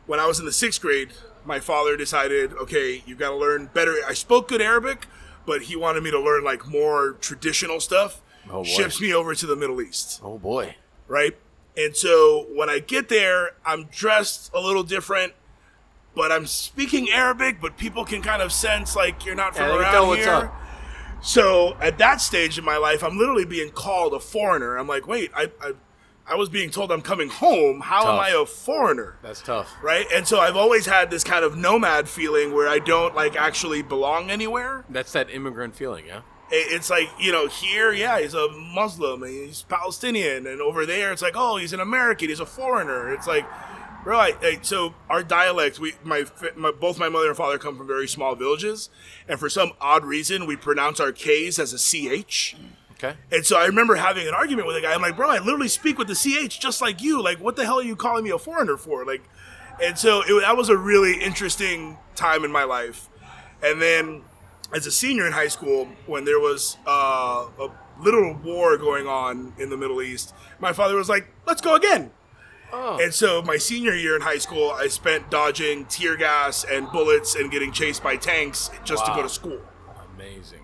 when I was in the 6th grade, my father decided, okay, you've got to learn better. I spoke good Arabic, but he wanted me to learn like more traditional stuff. Oh, boy. Ships me over to the Middle East. Oh, boy. Right? And so when I get there, I'm dressed a little different, but I'm speaking Arabic, but people can kind of sense like you're not from they can around tell what's here. up. So at that stage in my life, I'm literally being called a foreigner. I'm like, wait, I was being told I'm coming home. How am Tough. I a foreigner? That's tough. Right? And so I've always had this kind of nomad feeling where I don't like actually belong anywhere. That's that immigrant feeling, yeah? It's like, here, yeah, he's a Muslim and he's Palestinian. And over there, it's like, oh, he's an American. He's a foreigner. It's like, bro, so our dialect, both my mother and father come from very small villages. And for some odd reason, we pronounce our K's as a CH. Okay. And so I remember having an argument with a guy. I'm like, bro, I literally speak with the CH just like you. Like, what the hell are you calling me a foreigner for? Like, and so that was a really interesting time in my life. And then as a senior in high school, when there was a literal war going on in the Middle East, my father was like, let's go again. Oh. And so my senior year in high school, I spent dodging tear gas and bullets and getting chased by tanks just to go to school. Amazing.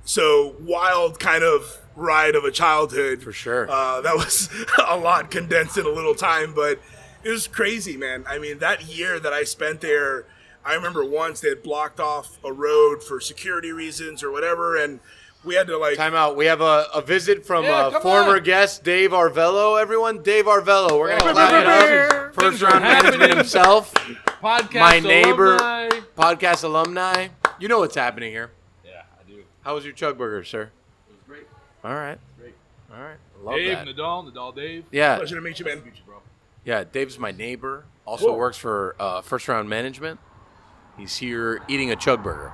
So wild kind of ride of a childhood. For sure. That was a lot condensed in a little time, but it was crazy, man. I mean, that year that I spent there, I remember once they had blocked off a road for security reasons or whatever, and we had to Time out. We have a visit from come former on. guest, Dave Arvello, everyone. Dave Arvello. We're going to Oh, clap it things up. First round are happening. management himself. Podcast My neighbor. alumni. Podcast alumni. You know what's happening here. Yeah, I do. How was your chug burger, sir? It was great. All right. Great. All right. Love Dave, that. Nadal, Dave. Yeah. pleasure to meet you, man. Bro. Yeah, Dave's my neighbor. Also Cool. works for First Round Management. He's here eating a chug burger.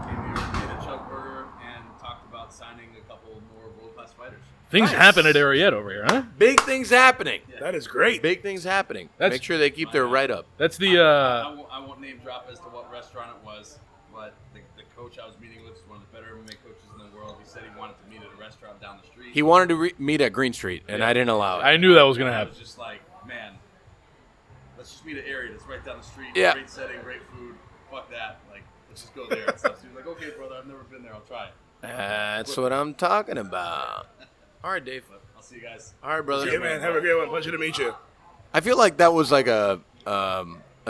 Came here, made a chug burger, and talked about signing a couple more world-class fighters. Things happen at Ariete over here, huh? Big things happening. That is great. Big things happening. That's- Make sure they keep their right up. That's the I won't name drop as to what restaurant it was, but the coach I was meeting with is one of the better MMA coaches in the world. He said he wanted to meet at a restaurant down the street. He wanted to meet at Green Street, and I didn't allow it. I knew that was gonna I happen. was just like, man, let's just meet at Ariete. It's right down the street. Yeah. Great setting, great food. Fuck that. Like, let's just go there and stuff. So he was like, okay, brother, I've never been there. I'll try it. That's what I'm talking about. All right, Dave. But I'll see you guys. All right, brother. Yeah, man. Have a great one. Pleasure to meet you. I feel like that was like a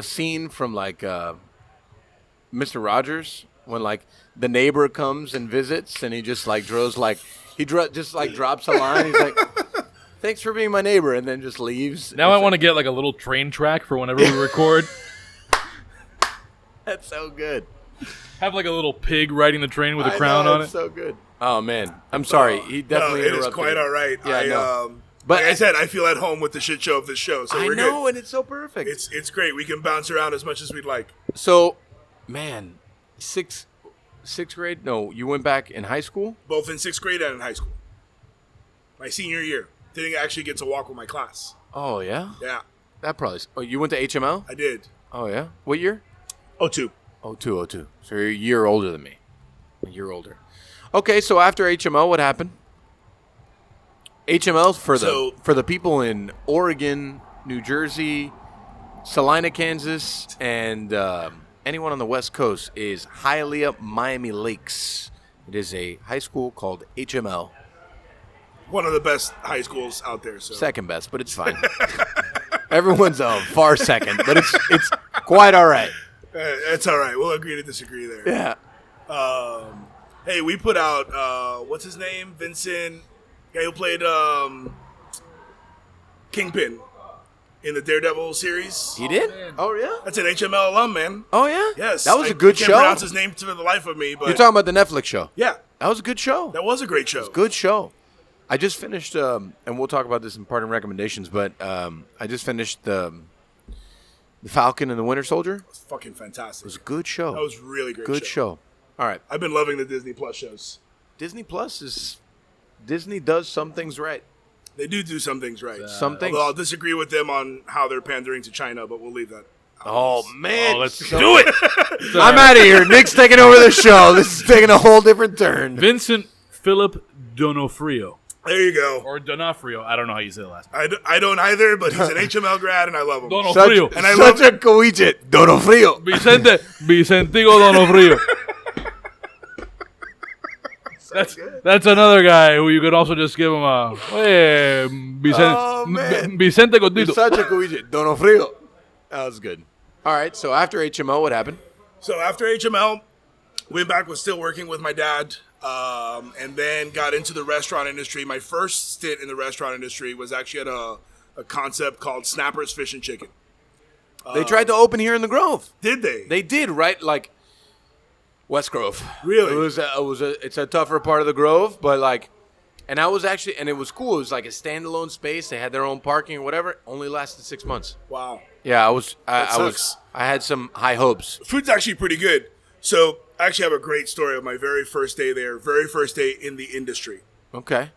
scene from like Mr. Rogers when like the neighbor comes and visits and he just like just like drops a line. He's like, "Thanks for being my neighbor," and then just leaves. Now I want to get like a little train track for whenever we record. That's so good. Have like a little pig riding the train with a I crown know, on it's it. So good. Oh man, I'm sorry. He definitely no, it is interrupted quite me. all right. Yeah, I know. But But like I said, I feel at home with the shit show of this show, so I we're know, good. and it's so perfect. It's great. We can bounce around as much as we'd like. So, man, sixth grade? No, you went back in high school? Both in 6th grade and in high school. My senior year. Didn't actually get to walk with my class. Oh yeah, Yeah, that probably. Oh, you went to HML? I did. Oh yeah. What year? 02. 02. So you're a year older than me. A year older. Okay, so after HML, what happened? HML for the people in Oregon, New Jersey, Salina, Kansas, and anyone on the West Coast is Hialeah, Miami Lakes. It is a high school called HML. One of the best high schools out there. So Second best, but it's fine. Everyone's a far second, but it's quite all right. It's all right. We'll agree to disagree there. Yeah. Hey, we put out what's his name? Vincent, guy who played Kingpin in the Daredevil series. He did? Oh yeah. That's an HML alum, man. Oh yeah. Yes, That was I a good can't show. pronounce his name to the life of me, but You're talking about the Netflix show. yeah, That was a good show. that was a great show. Good show. I just finished, and we'll talk about this in part of recommendations, but I just finished the Falcon and the Winter Soldier. It was fucking fantastic. It was a good show. That was really great. good show. All right. I've been loving the Disney Plus shows. Disney does some things right. They do some things right. Some things. Although I'll disagree with them on how they're pandering to China, but we'll leave that. Oh man. Oh, let's do it. I'm out of here. Nick's taking over the show. This is taking a whole different turn. Vincent Philip Donofrio. There you go. Or Donofrio. I don't know how you say the last name. I don't either, but he's an HML grad, and I love him. Donofrio. And I Such love a collegiate. Donofrio. Vicentico Donofrio. That's another guy who you could also just give him a Vicente You're Gordito. such a collegiate. Donofrio. That was good. All right, so after HMO, what happened? So after HML, went back, was still working with my dad, and then got into the restaurant industry. My first stint in the restaurant industry was actually at a concept called Snappers Fish and Chicken. They tried to open here in the Grove. Did they? They did, right? Like West Grove. Really? It's a tougher part of the Grove, but like, and I was actually, and it was cool. It was like a standalone space. They had their own parking or whatever. Only lasted 6 months. Wow. Yeah, I had some high hopes. Food's actually pretty good. So I actually have a great story of my very first day there, very first day in the industry. Okay.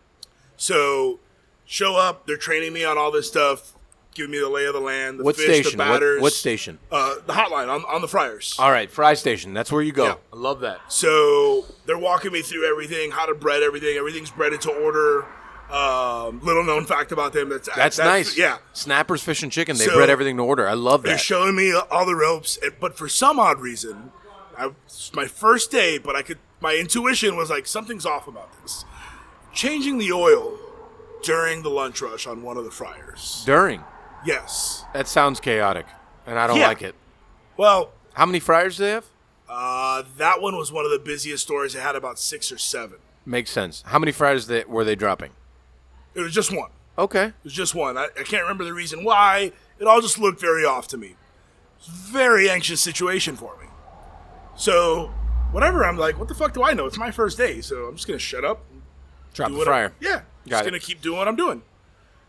So show up, they're training me on all this stuff, giving me the lay of the land, the What fish, station? the batters. What station? The hotline on the fryers. All right, Fry Station. That's where you go. Yeah. I love that. So they're walking me through everything, how to bread everything. Everything's breaded to order. Little known fact about them. That's nice. Yeah. Snappers Fish and Chicken. They So, bread everything to order. I love They're that. showing me all the ropes, but for some odd reason, it's my first day, but my intuition was like, something's off about this. Changing the oil during the lunch rush on one of the fryers. During. Yes. That sounds chaotic, and I don't Yeah. like it. Well, How many fryers do they have? that one was one of the busiest stores. It had about 6 or 7. Makes sense. How many fryers were they dropping? It was just one. Okay. It was just one. I can't remember the reason why. It all just looked very off to me. It's a very anxious situation for me. So, whatever, I'm like, what the fuck do I know? It's my first day, so I'm just going to shut up. Drop do the what fryer. Yeah. Got Just it. going to keep doing what I'm doing.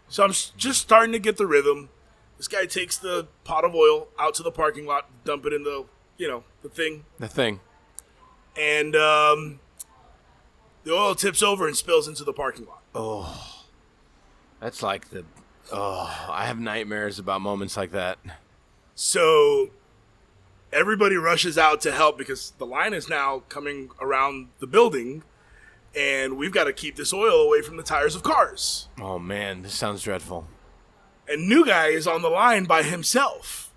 So I'm just starting to get the rhythm. This guy takes the pot of oil out to the parking lot, dump it in the thing. The thing. And the oil tips over and spills into the parking lot. That's like I have nightmares about moments like that. So everybody rushes out to help because the line is now coming around the building, and we've got to keep this oil away from the tires of cars. Oh man, this sounds dreadful. And new guy is on the line by himself.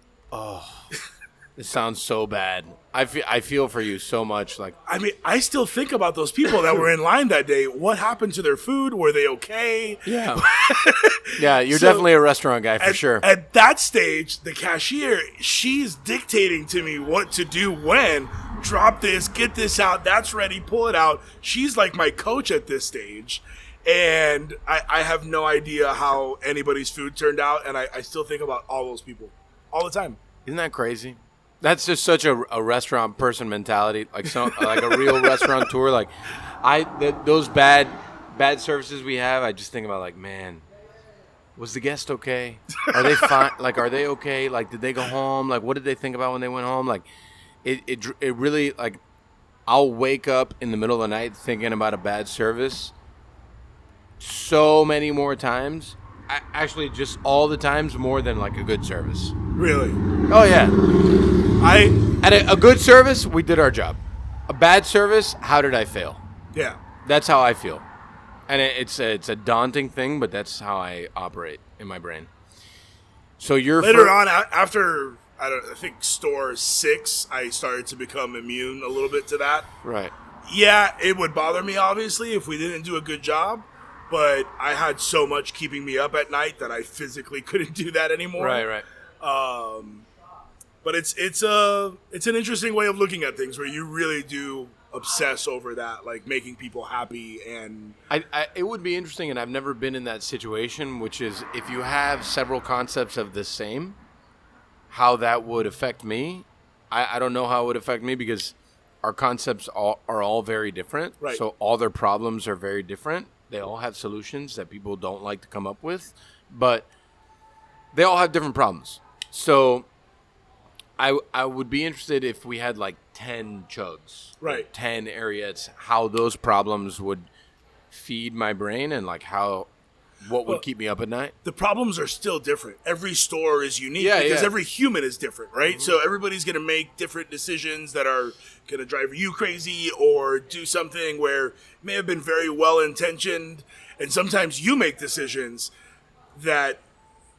This sounds so bad. I feel for you so much. Like, I mean, I still think about those people that were in line that day. What happened to their food? Were they okay? yeah, yeah. You're So, definitely a restaurant guy for sure. At that stage, the cashier, she's dictating to me what to do when. Drop this, get this out, that's ready, pull it out. She's like my coach at this stage. And I have no idea how anybody's food turned out. And I still think about all those people all the time. Isn't that crazy? That's just such a restaurant person mentality, like a real restaurateur. Like, those bad services we have, I just think about like, man, was the guest okay? Are they fine? Like, are they okay? Like, did they go home? Like, what did they think about when they went home? Like, it really, like, I'll wake up in the middle of the night thinking about a bad service so many more times. Actually, just all the times more than like a good service. Really? Oh yeah. At a good service, we did our job. A bad service, how did I fail? Yeah. That's how I feel. And it's a daunting thing, but that's how I operate in my brain. So Later on, after, I think store 6, I started to become immune a little bit to that. Right. Yeah, it would bother me, obviously, if we didn't do a good job. But I had so much keeping me up at night that I physically couldn't do that anymore. Right. But it's an interesting way of looking at things where you really do obsess over that, like making people happy. And It would be interesting, and I've never been in that situation, which is if you have several concepts of the same, how that would affect me. I don't know how it would affect me because our concepts are all very different. Right. So all their problems are very different. They all have solutions that people don't like to come up with, but they all have different problems. So I would be interested if we had like 10 chugs, Right. 10 Ariettes, how those problems would feed my brain and like how what would keep me up at night. The problems are still different. Every store is unique Yeah, because yeah. every human is different, right? So everybody's going to make different decisions that are going to drive you crazy or do something where it may have been very well-intentioned. And sometimes you make decisions that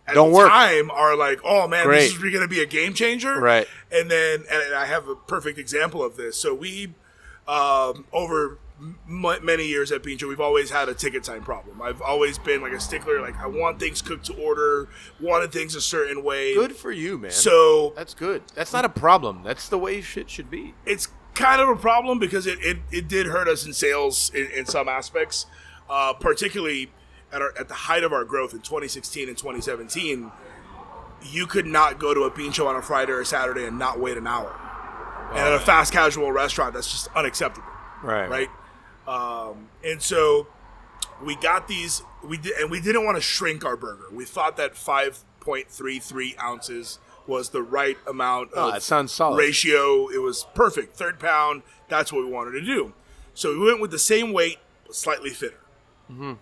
at Don't the work. time are like, oh, man, Great. this is going to be a game changer. Right. And I have a perfect example of this. So we, over many years at Pincho, we've always had a ticket time problem. I've always been like a stickler. Like, I want things cooked to order, wanted things a certain way. Good for you, man. So That's good. That's not a problem. That's the way shit should be. it's kind of a problem because it did hurt us in sales in some aspects, particularly at the height of our growth in 2016 and 2017. You could not go to a Pincho on a Friday or a Saturday and not wait an hour. And at a fast casual restaurant, that's just unacceptable. Right. And so we got these. We didn't want to shrink our burger. We thought that 5.33 ounces was the right amount of that sounds solid. ratio. It was perfect. Third pound. That's what we wanted to do. So we went with the same weight, but slightly thinner. Mm-hmm.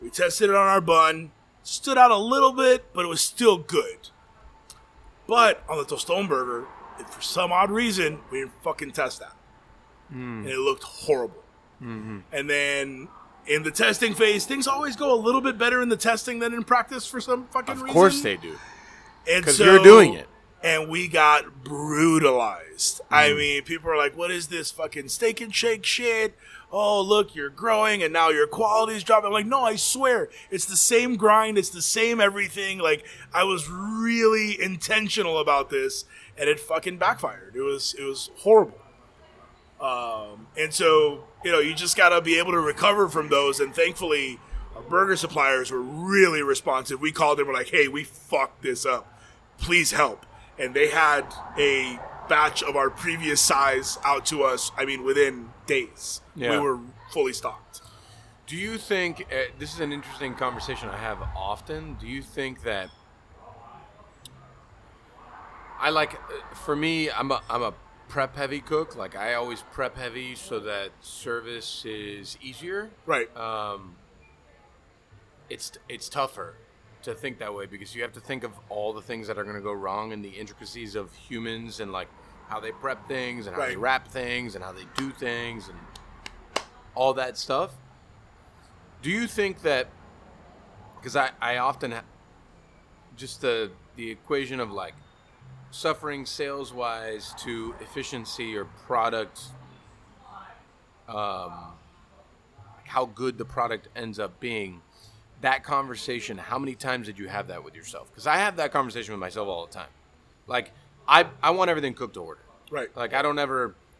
We tested it on our bun. Stood out a little bit, but it was still good. But on the Tostón burger, for some odd reason, we didn't fucking test that. And it looked horrible. Mm-hmm. And then in the testing phase, things always go a little bit better in the testing than in practice for some fucking reason. Of course they do. And 'Cause you're doing it. And we got brutalized. I mean, people are like, what is this fucking steak and shake shit? Oh, look, you're growing and now your quality's dropping. I'm like, no, I swear. It's the same grind. It's the same everything. Like, I was really intentional about this and it fucking backfired. It was horrible. And so, you just got to be able to recover from those. And thankfully, our burger suppliers were really responsive. We called them. We're like, hey, we fucked this up. Please help. And they had a batch of our previous size out to us, within days. Yeah. We were fully stocked. Do you think this is an interesting conversation I have often? Do you think that for me, I'm a prep heavy cook. Like, I always prep heavy so that service is easier. Right. It's tougher to think that way because you have to think of all the things that are going to go wrong and the intricacies of humans and like how they prep things and how they wrap things and how they do things and all that stuff. Do you think that, because I often just the equation of like suffering sales wise to efficiency or product, how good the product ends up being, that conversation, how many times did you have that with yourself? Because I have that conversation with myself all the time. Like, I want everything cooked to order. Right. Like,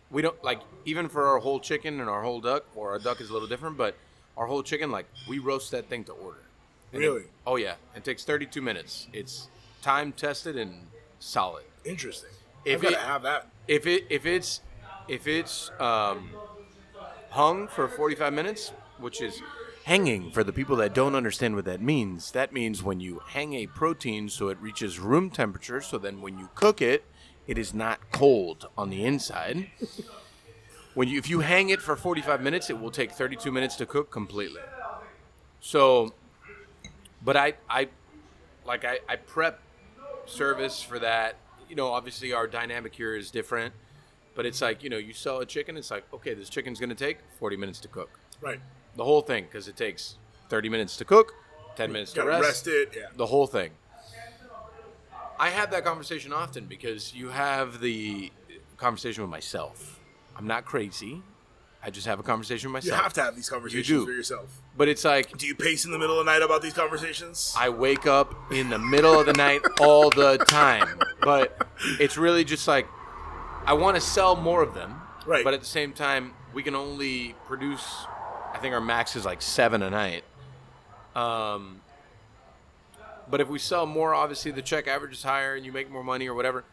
we don't, like, even for our whole chicken and our whole duck, or our duck is a little different, but our whole chicken, like, we roast that thing to order. And Really? Oh, yeah. It takes 32 minutes. It's time tested and solid. Interesting. If I've got to it- have that. If it's hung for 45 minutes, which is hanging, for the people that don't understand what that means when you hang a protein so it reaches room temperature, so then when you cook it, it is not cold on the inside. If you hang it for 45 minutes, it will take 32 minutes to cook completely. So, but I prep service for that. Obviously our dynamic here is different, but it's like, you sell a chicken, it's like, okay, this chicken's going to take 40 minutes to cook. Right. The whole thing, because it takes 30 minutes to cook, 10 minutes to Gotta rest it. Yeah. the whole thing. I have that conversation often because you have the conversation with myself. I'm not crazy. I just have a conversation with You myself. have to have these conversations You do. with yourself. But it's like, Do you pace in the middle of the night about these conversations? I wake up in the middle of the night all the time. But it's really just like, I want to sell more of them. Right. But at the same time, we can only produce, I think our max is like 7 a night. But if we sell more, obviously the check average is higher and you make more money or whatever.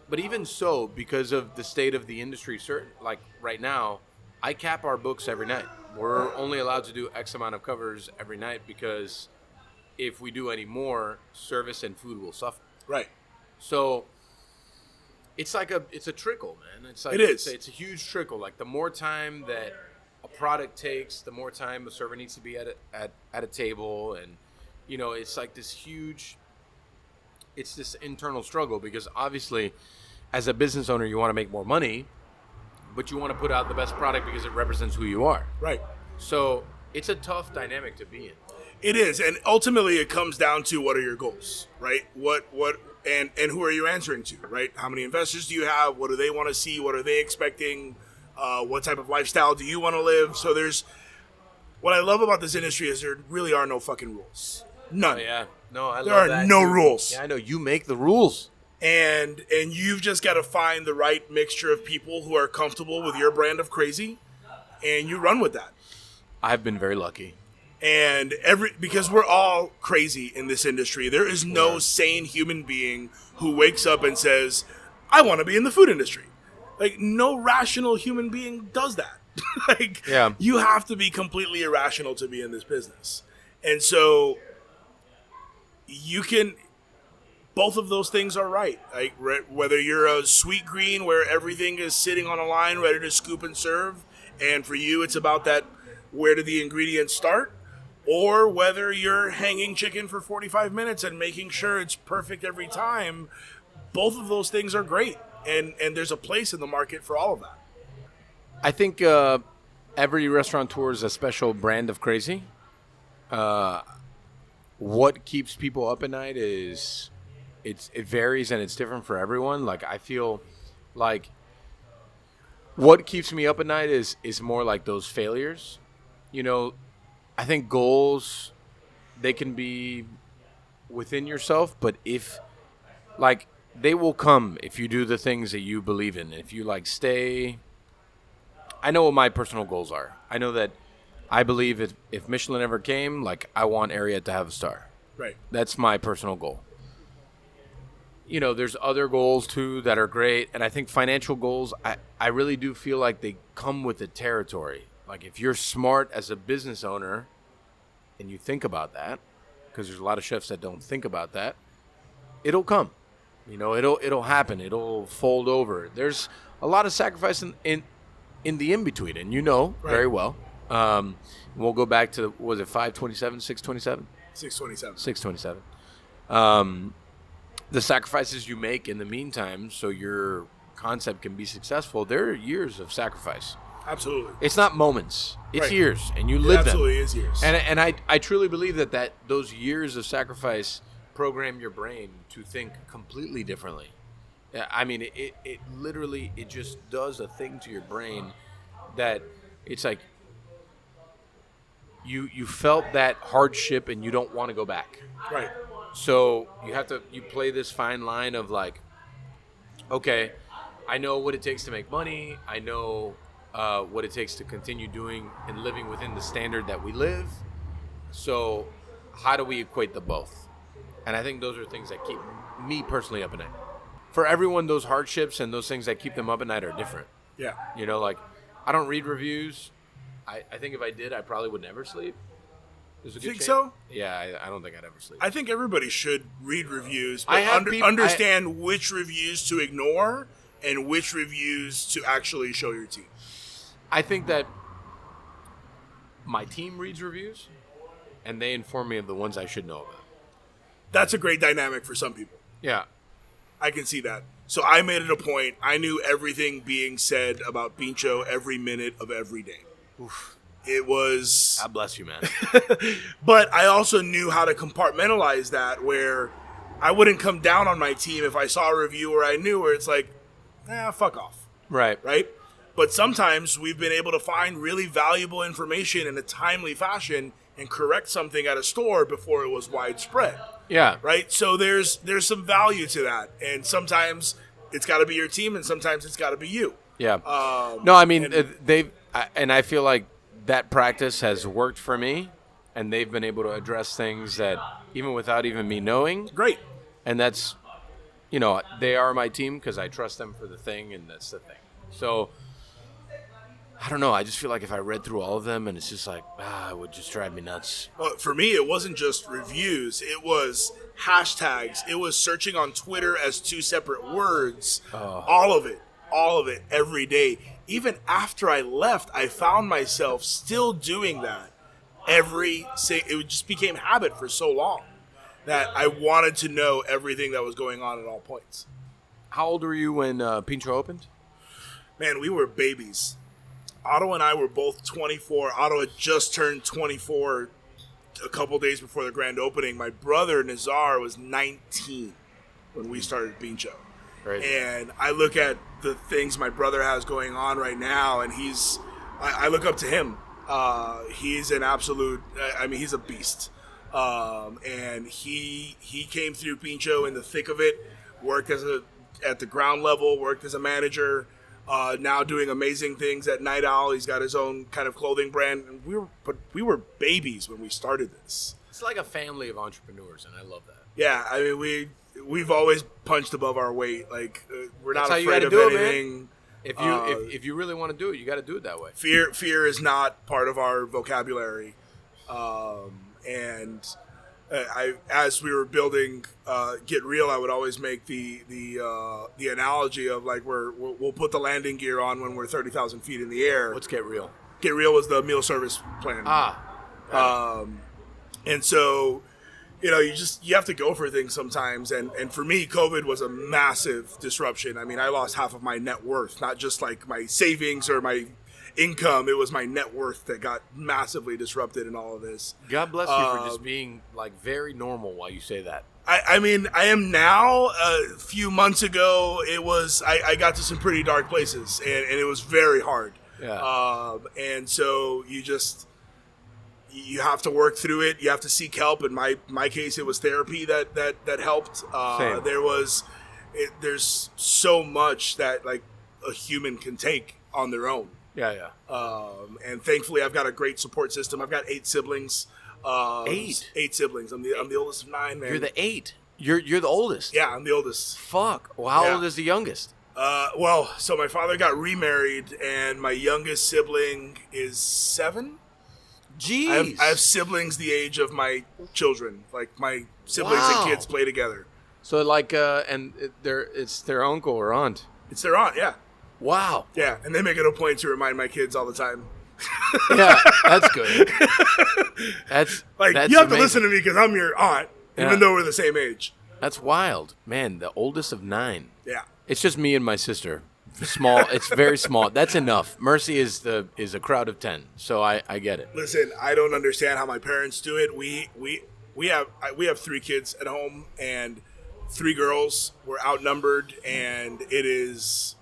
But even so, because of the state of the industry, like right now, I cap our books every night. We're only allowed to do X amount of covers every night because if we do any more, service and food will suffer. Right. So it's like it's a trickle, man. It's like It is. It's a huge trickle. Like the more time that a product takes, the more time a server needs to be at a table, and it's like this huge, it's this internal struggle because obviously as a business owner, you want to make more money, but you want to put out the best product because it represents who you are. Right. So it's a tough dynamic to be in. It is, and ultimately it comes down to what are your goals, right? And who are you answering to, right? How many investors do you have? What do they want to see? What are they expecting? What type of lifestyle do you want to live? So what I love about this industry is there really are no fucking rules. None. Oh, yeah. No, I there love are that. no rules. Yeah, I know. You make the rules. And you've just got to find the right mixture of people who are comfortable with your brand of crazy, and you run with that. I've been very lucky. And because we're all crazy in this industry, there is no sane human being who wakes up and says, I want to be in the food industry. Like, no rational human being does that. You have to be completely irrational to be in this business. And so both of those things are right. Like, whether you're a sweet green where everything is sitting on a line ready to scoop and serve, and for you it's about that, where do the ingredients start? Or whether you're hanging chicken for 45 minutes and making sure it's perfect every time, both of those things are great. And there's a place in the market for all of that. I think every restaurateur is a special brand of crazy. What keeps people up at night is it varies and it's different for everyone. Like, I feel like what keeps me up at night is more like those failures. I think goals, they can be within yourself, but they will come if you do the things that you believe in. If you stay, I know what my personal goals are. I know that I believe if Michelin ever came, I want Ariete to have a star. Right. That's my personal goal. There's other goals too that are great. And I think financial goals, I really do feel like they come with the territory. Like, if you're smart as a business owner and you think about that, because there's a lot of chefs that don't think about that, it'll come. It'll happen. It'll fold over. There's a lot of sacrifice in the in-between, and very well. We'll go back to, was it 527, 627? 627. 627. The sacrifices you make in the meantime so your concept can be successful, there are years of sacrifice. Absolutely. It's not moments. It's Right. years, and you live them. It absolutely is years. And I truly believe that those years of sacrifice program your brain to think completely differently. I mean, it literally, it just does a thing to your brain that it's like you felt that hardship and you don't want to go back. Right. So you play this fine line of okay, I know what it takes to make money. I know what it takes to continue doing and living within the standard that we live. So how do we equate the both? And I think those are things that keep me personally up at night. For everyone, those hardships and those things that keep them up at night are different. Yeah. I don't read reviews. I think if I did, I probably would never sleep. Think so? Yeah, I don't think I'd ever sleep. I think everybody should read reviews, I but have understand which reviews to ignore and which reviews to actually show your team. I think that my team reads reviews, and they inform me of the ones I should know about. That's a great dynamic for some people. Yeah. I can see that. So I made it a point. I knew everything being said about Pincho every minute of every day. Oof. It was... God bless you, man. But I also knew how to compartmentalize that, where I wouldn't come down on my team if I saw a review where I knew where it's fuck off. Right. Right? But sometimes we've been able to find really valuable information in a timely fashion and correct something at a store before it was widespread. Yeah. Right? So there's some value to that. And sometimes it's got to be your team and sometimes it's got to be you. Yeah. No, I mean, I feel like that practice has worked for me, and they've been able to address things that even without even me knowing. Great. And that's, they are my team because I trust them for the thing, and that's the thing. So, I don't know. I just feel like if I read through all of them, and it's just it would just drive me nuts. Well, for me, it wasn't just reviews. It was hashtags. It was searching on Twitter as two separate words. All of it, every day. Even after I left, I found myself still doing that it just became habit for so long that I wanted to know everything that was going on at all points. How old were you when Pincho opened? Man, we were babies. Otto and I were both 24. Otto had just turned 24 a couple days before the grand opening. My brother, Nazar, was 19 when we started Pincho. Right. And I look at the things my brother has going on right now, and I look up to him. He's an absolute, he's a beast. And he came through Pincho in the thick of it, worked at the ground level, worked as a manager, now doing amazing things at Night Owl. He's got his own kind of clothing brand. And we were babies when we started this. It's like a family of entrepreneurs, and I love that. Yeah, I mean, we've always punched above our weight. Like we're That's not how you afraid gotta of do it, anything. Man. If you really want to do it, you got to do it that way. Fear is not part of our vocabulary, as we were building Get Real, I would always make the analogy of like we'll put the landing gear on when we're 30,000 feet in the air. Let's get real. Get Real was the meal service plan. And so, you have to go for things sometimes. And for me, COVID was a massive disruption. I mean, I lost half of my net worth, not just like my savings or my income. It was my net worth that got massively disrupted in all of this. God bless you for just being like very normal while you say that. I mean, I am now. A few months ago, I got to some pretty dark places, and it was very hard. Yeah. And so you have to work through it. You have to seek help. In my case, it was therapy that helped. Same. There's so much that like a human can take on their own. Yeah. And thankfully, I've got a great support system. I've got 8 siblings. 8? 8 siblings. I'm the oldest of 9, man. You're the 8. You're the oldest. Yeah, I'm the oldest. Fuck. Well, how Yeah. old is the youngest? So my father got remarried, and my youngest sibling is 7. Jeez. I have siblings the age of my children. Like my siblings Wow. and kids play together. So like, it's their uncle or aunt. It's their aunt, yeah. Wow. Yeah, and they make it a point to remind my kids all the time. Yeah, that's good. That's Like, that's you have amazing. to listen to me because I'm your aunt, Yeah. even though we're the same age. That's wild, man. The oldest of 9. Yeah. It's just me and my sister. Small. It's very small. That's enough. Mercy is a crowd of 10. So I get it. Listen, I don't understand how my parents do it. We have 3 kids at home and 3 girls. We're outnumbered, and it's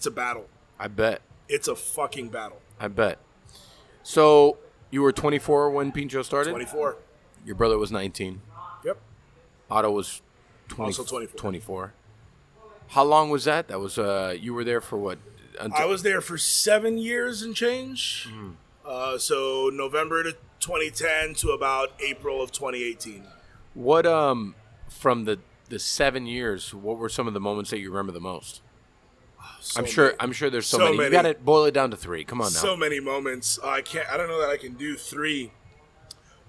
a battle. I bet. It's a fucking battle. I bet. So you were 24 when Pincho started? 24. Your brother was 19. Yep. Otto was Also 24. 24. How long was that? That was you were there for what? I was there for 7 years and change. So November to 2010 to about April of 2018. What from the 7 years, what were some of the moments that you remember the most? I'm sure there's so many. You got to boil it down to 3. Come on now. So many moments. I don't know that I can do 3.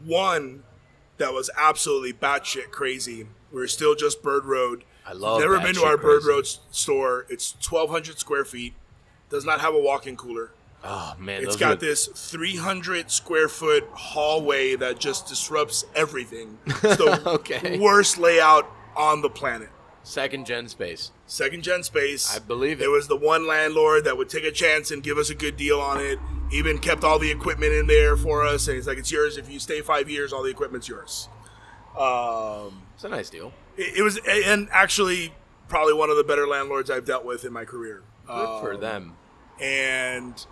One that was absolutely batshit crazy. We were still just Bird Road. I love Never batshit been to our crazy. Bird Road store. It's 1,200 square feet. Does not have a walk-in cooler. Oh man, It's those got are- this 300 square foot hallway that just disrupts everything. It's the Okay. worst layout on the planet. second gen space. Second gen space. I believe it. There was the one landlord that would take a chance and give us a good deal on it. Even kept all the equipment in there for us, and he's like, "It's yours if you stay 5 years. All the equipment's yours." It's a nice deal. It was, and actually, probably one of the better landlords I've dealt with in my career. Good for them. And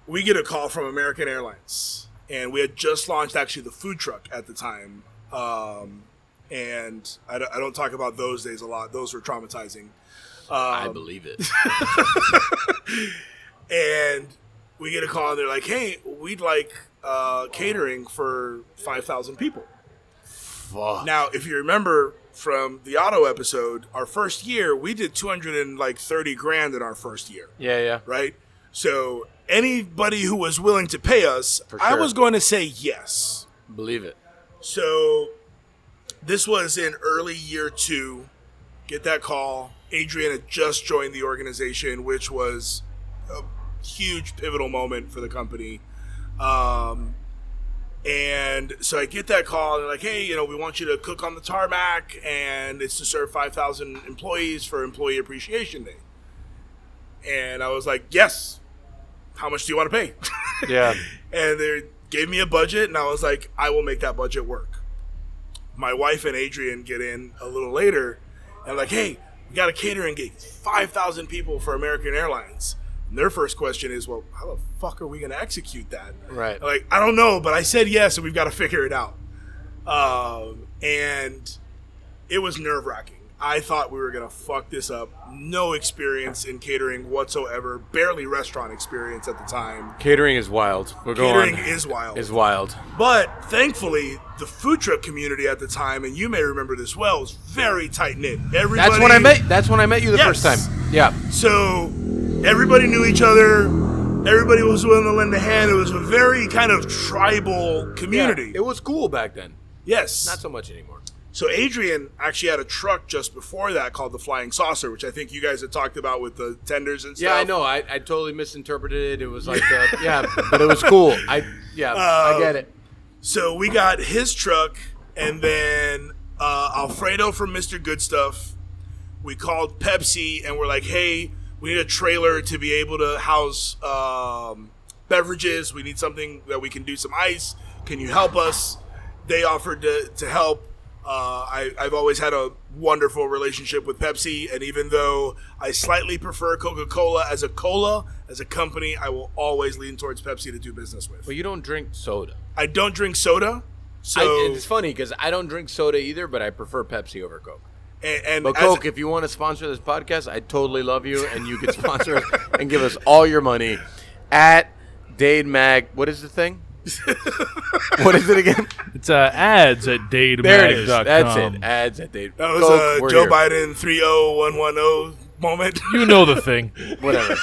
we get a call from American Airlines, and we had just launched actually the food truck at the time. And I don't talk about those days a lot. Those were traumatizing. I believe it. And we get a call, and they're like, "Hey, we'd like catering for 5,000 people." Fuck. Now, if you remember from the Otto episode, our first year, we did 230 grand in our first year. Yeah. Right? So anybody who was willing to pay us, For I sure. was going to say yes. Believe it. So this was in early year 2. Get that call. Adrian had just joined the organization, which was a huge pivotal moment for the company. And so I get that call, and they're like, hey, we want you to cook on the tarmac, and it's to serve 5,000 employees for Employee Appreciation Day. And I was like, yes. How much do you want to pay? Yeah. And they gave me a budget, and I was like, I will make that budget work. My wife and Adrian get in a little later, and like, hey, we got a catering gig, 5,000 people for American Airlines. And their first question is, well, how the fuck are we going to execute that? Right. I'm like, I don't know, but I said yes, and we've got to figure it out. And it was nerve-wracking. I thought we were going to fuck this up. No experience in catering whatsoever. Barely restaurant experience at the time. Catering is wild. Catering is wild. Is wild. But thankfully, the food truck community at the time, and you may remember this well, was very tight-knit. Everybody, That's when I met you the first time. Yeah. So everybody knew each other. Everybody was willing to lend a hand. It was a very kind of tribal community. Yeah, it was cool back then. Yes. Not so much anymore. So Adrian actually had a truck just before that called the Flying Saucer, which I think you guys had talked about with the tenders and stuff. Yeah, I know. I totally misinterpreted it. It was like, but it was cool. I get it. So we got his truck, and then Alfredo from Mr. Good Stuff. We called Pepsi, and we're like, hey, we need a trailer to be able to house beverages. We need something that we can do some ice. Can you help us? They offered to help. I've always had a wonderful relationship with Pepsi, and even though I slightly prefer Coca-Cola as a company, I will always lean towards Pepsi to do business with. But you don't drink soda. I don't drink soda, so it's funny because I don't drink soda either, but I prefer Pepsi over Coke. But Coke, if you want to sponsor this podcast, I totally love you, and you can sponsor us and give us all your money at DADE Mag. What is the thing? What is it again? It's ads at DADE There it is. Mag.com. That's it. Ads at DADE. that was Coke, a Joe here. Biden 30110 moment. You know the thing. Whatever.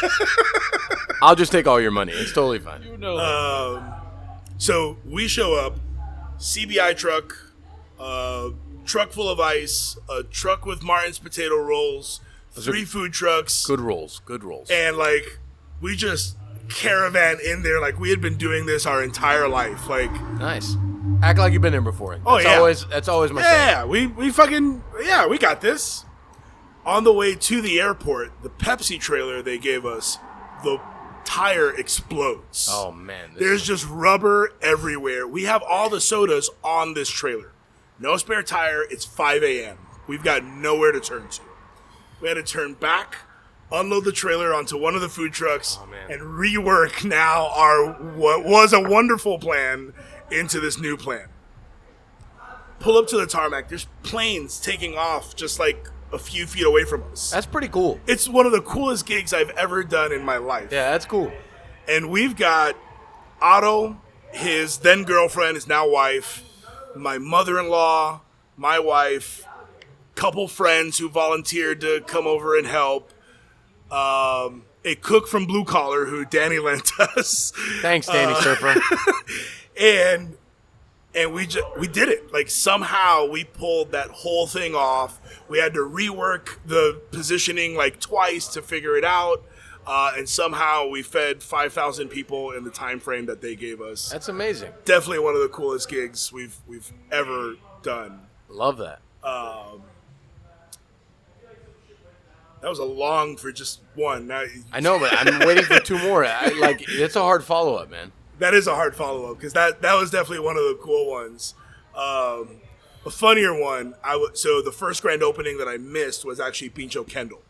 I'll just take all your money. It's totally fine. You know. So we show up, CBI truck, truck full of ice, a truck with Martin's potato rolls, 3 food trucks, Good rolls. and like we just caravan in there like we had been doing this our entire life. Like, Nice. Act like you've been there before. Oh, yeah. That's always my thing. yeah, we got this. On the way to the airport, the Pepsi trailer they gave us, the tire explodes. Oh, man. There's just rubber everywhere. We have all the sodas on this trailer. No spare tire. It's 5 a.m. We've got nowhere to turn to. We had to turn back, unload the trailer onto one of the food trucks, and rework now what was a wonderful plan into this new plan. Pull up to the tarmac. There's planes taking off just like a few feet away from us. That's pretty cool. It's one of the coolest gigs I've ever done in my life. Yeah, that's cool. And we've got Otto, his then girlfriend, his now wife, my mother-in-law, my wife, couple friends who volunteered to come over and help, a cook from Blue Collar who Danny lent us. Thanks, Danny Surfer. And we did it. Like, somehow we pulled that whole thing off. We had to rework the positioning like twice to figure it out. And somehow we fed 5,000 people in the time frame that they gave us. That's amazing. Definitely one of the coolest gigs we've ever done. Love that. That was a long for just one. Now, I know, but I'm waiting for 2 more. It's a hard follow-up, man. that is a hard follow-up because that was definitely one of the cool ones. A funnier one, so the first grand opening that I missed was actually Pincho Kendall.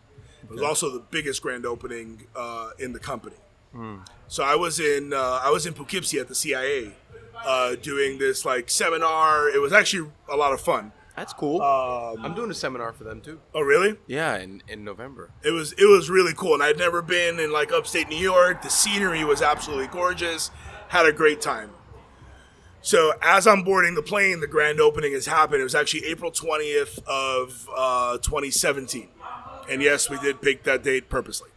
It was also the biggest grand opening in the company. So I was in Poughkeepsie at the CIA doing this like seminar. It was actually a lot of fun. That's cool. I'm doing a seminar for them too. Oh, really? Yeah, in November. It was really cool, and I'd never been in like upstate New York. The scenery was absolutely gorgeous. Had a great time. So as I'm boarding the plane, the grand opening has happened. It was actually April 20th of 2017, and yes, we did pick that date purposely.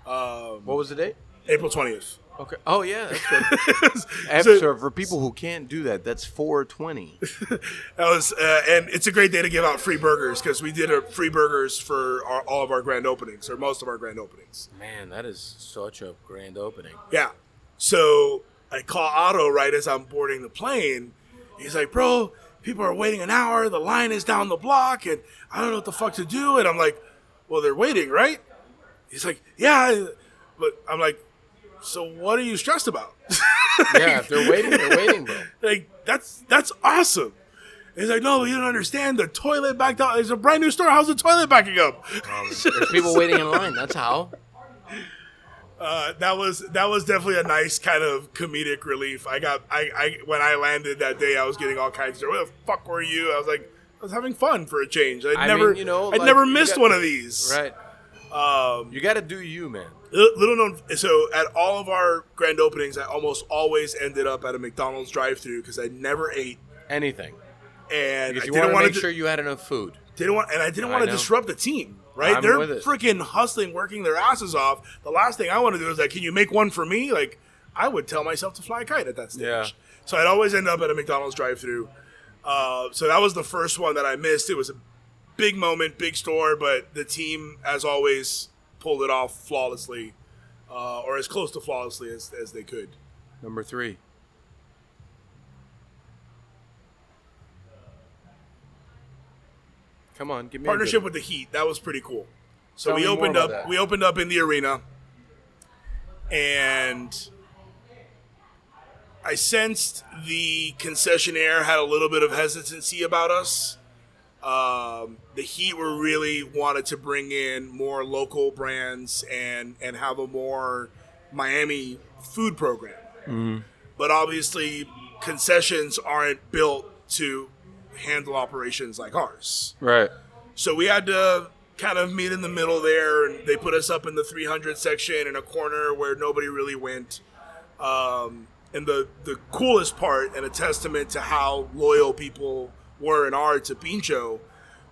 What was the date? April 20th. Okay. Oh yeah, that's good. So for people who can't do that, that's 420. That was, and it's a great day to give out free burgers because we did free burgers for all of our grand openings, or most of our grand openings. Man, that is such a grand opening. Yeah. So I call Otto right as I'm boarding the plane. He's like, bro, people are waiting an hour. The line is down the block, and I don't know what the fuck to do. And I'm like, well, they're waiting, right? He's like, yeah. But I'm like, so what are you stressed about? Yeah, if they're waiting, bro. Like, that's awesome. He's like, no, you don't understand. The toilet backed up. It's a brand new store. How's the toilet backing up? There's people waiting in line. That's how. That was definitely a nice kind of comedic relief. I when I landed that day, I was getting all kinds of, where the fuck were you? I was like, I was having fun for a change. I'd never missed one of these. Right. You got to do you, man. Little known. So at all of our grand openings, I almost always ended up at a McDonald's drive-thru because I never ate anything. And because I you didn't want to make sure you had enough food. I didn't want to disrupt the team. Right? They're freaking hustling, working their asses off. The last thing I want to do is like, can you make one for me? Like, I would tell myself to fly a kite at that stage. Yeah. So I'd always end up at a McDonald's drive-thru. So that was the first one that I missed. It was a big moment, big store, but the team, as always, pulled it off flawlessly, or as close to flawlessly as they could. Number 3. Come on, give me partnership with the Heat. That was pretty cool. So Tell we me more opened about up. that. We opened up in the arena, and I sensed the concessionaire had a little bit of hesitancy about us. The Heat were really wanted to bring in more local brands and have a more Miami food program. Mm-hmm. But obviously, concessions aren't built to handle operations like ours. Right. So we had to kind of meet in the middle there, and they put us up in the 300 section in a corner where nobody really went. And the coolest part, and a testament to how loyal people were and are to Pincho,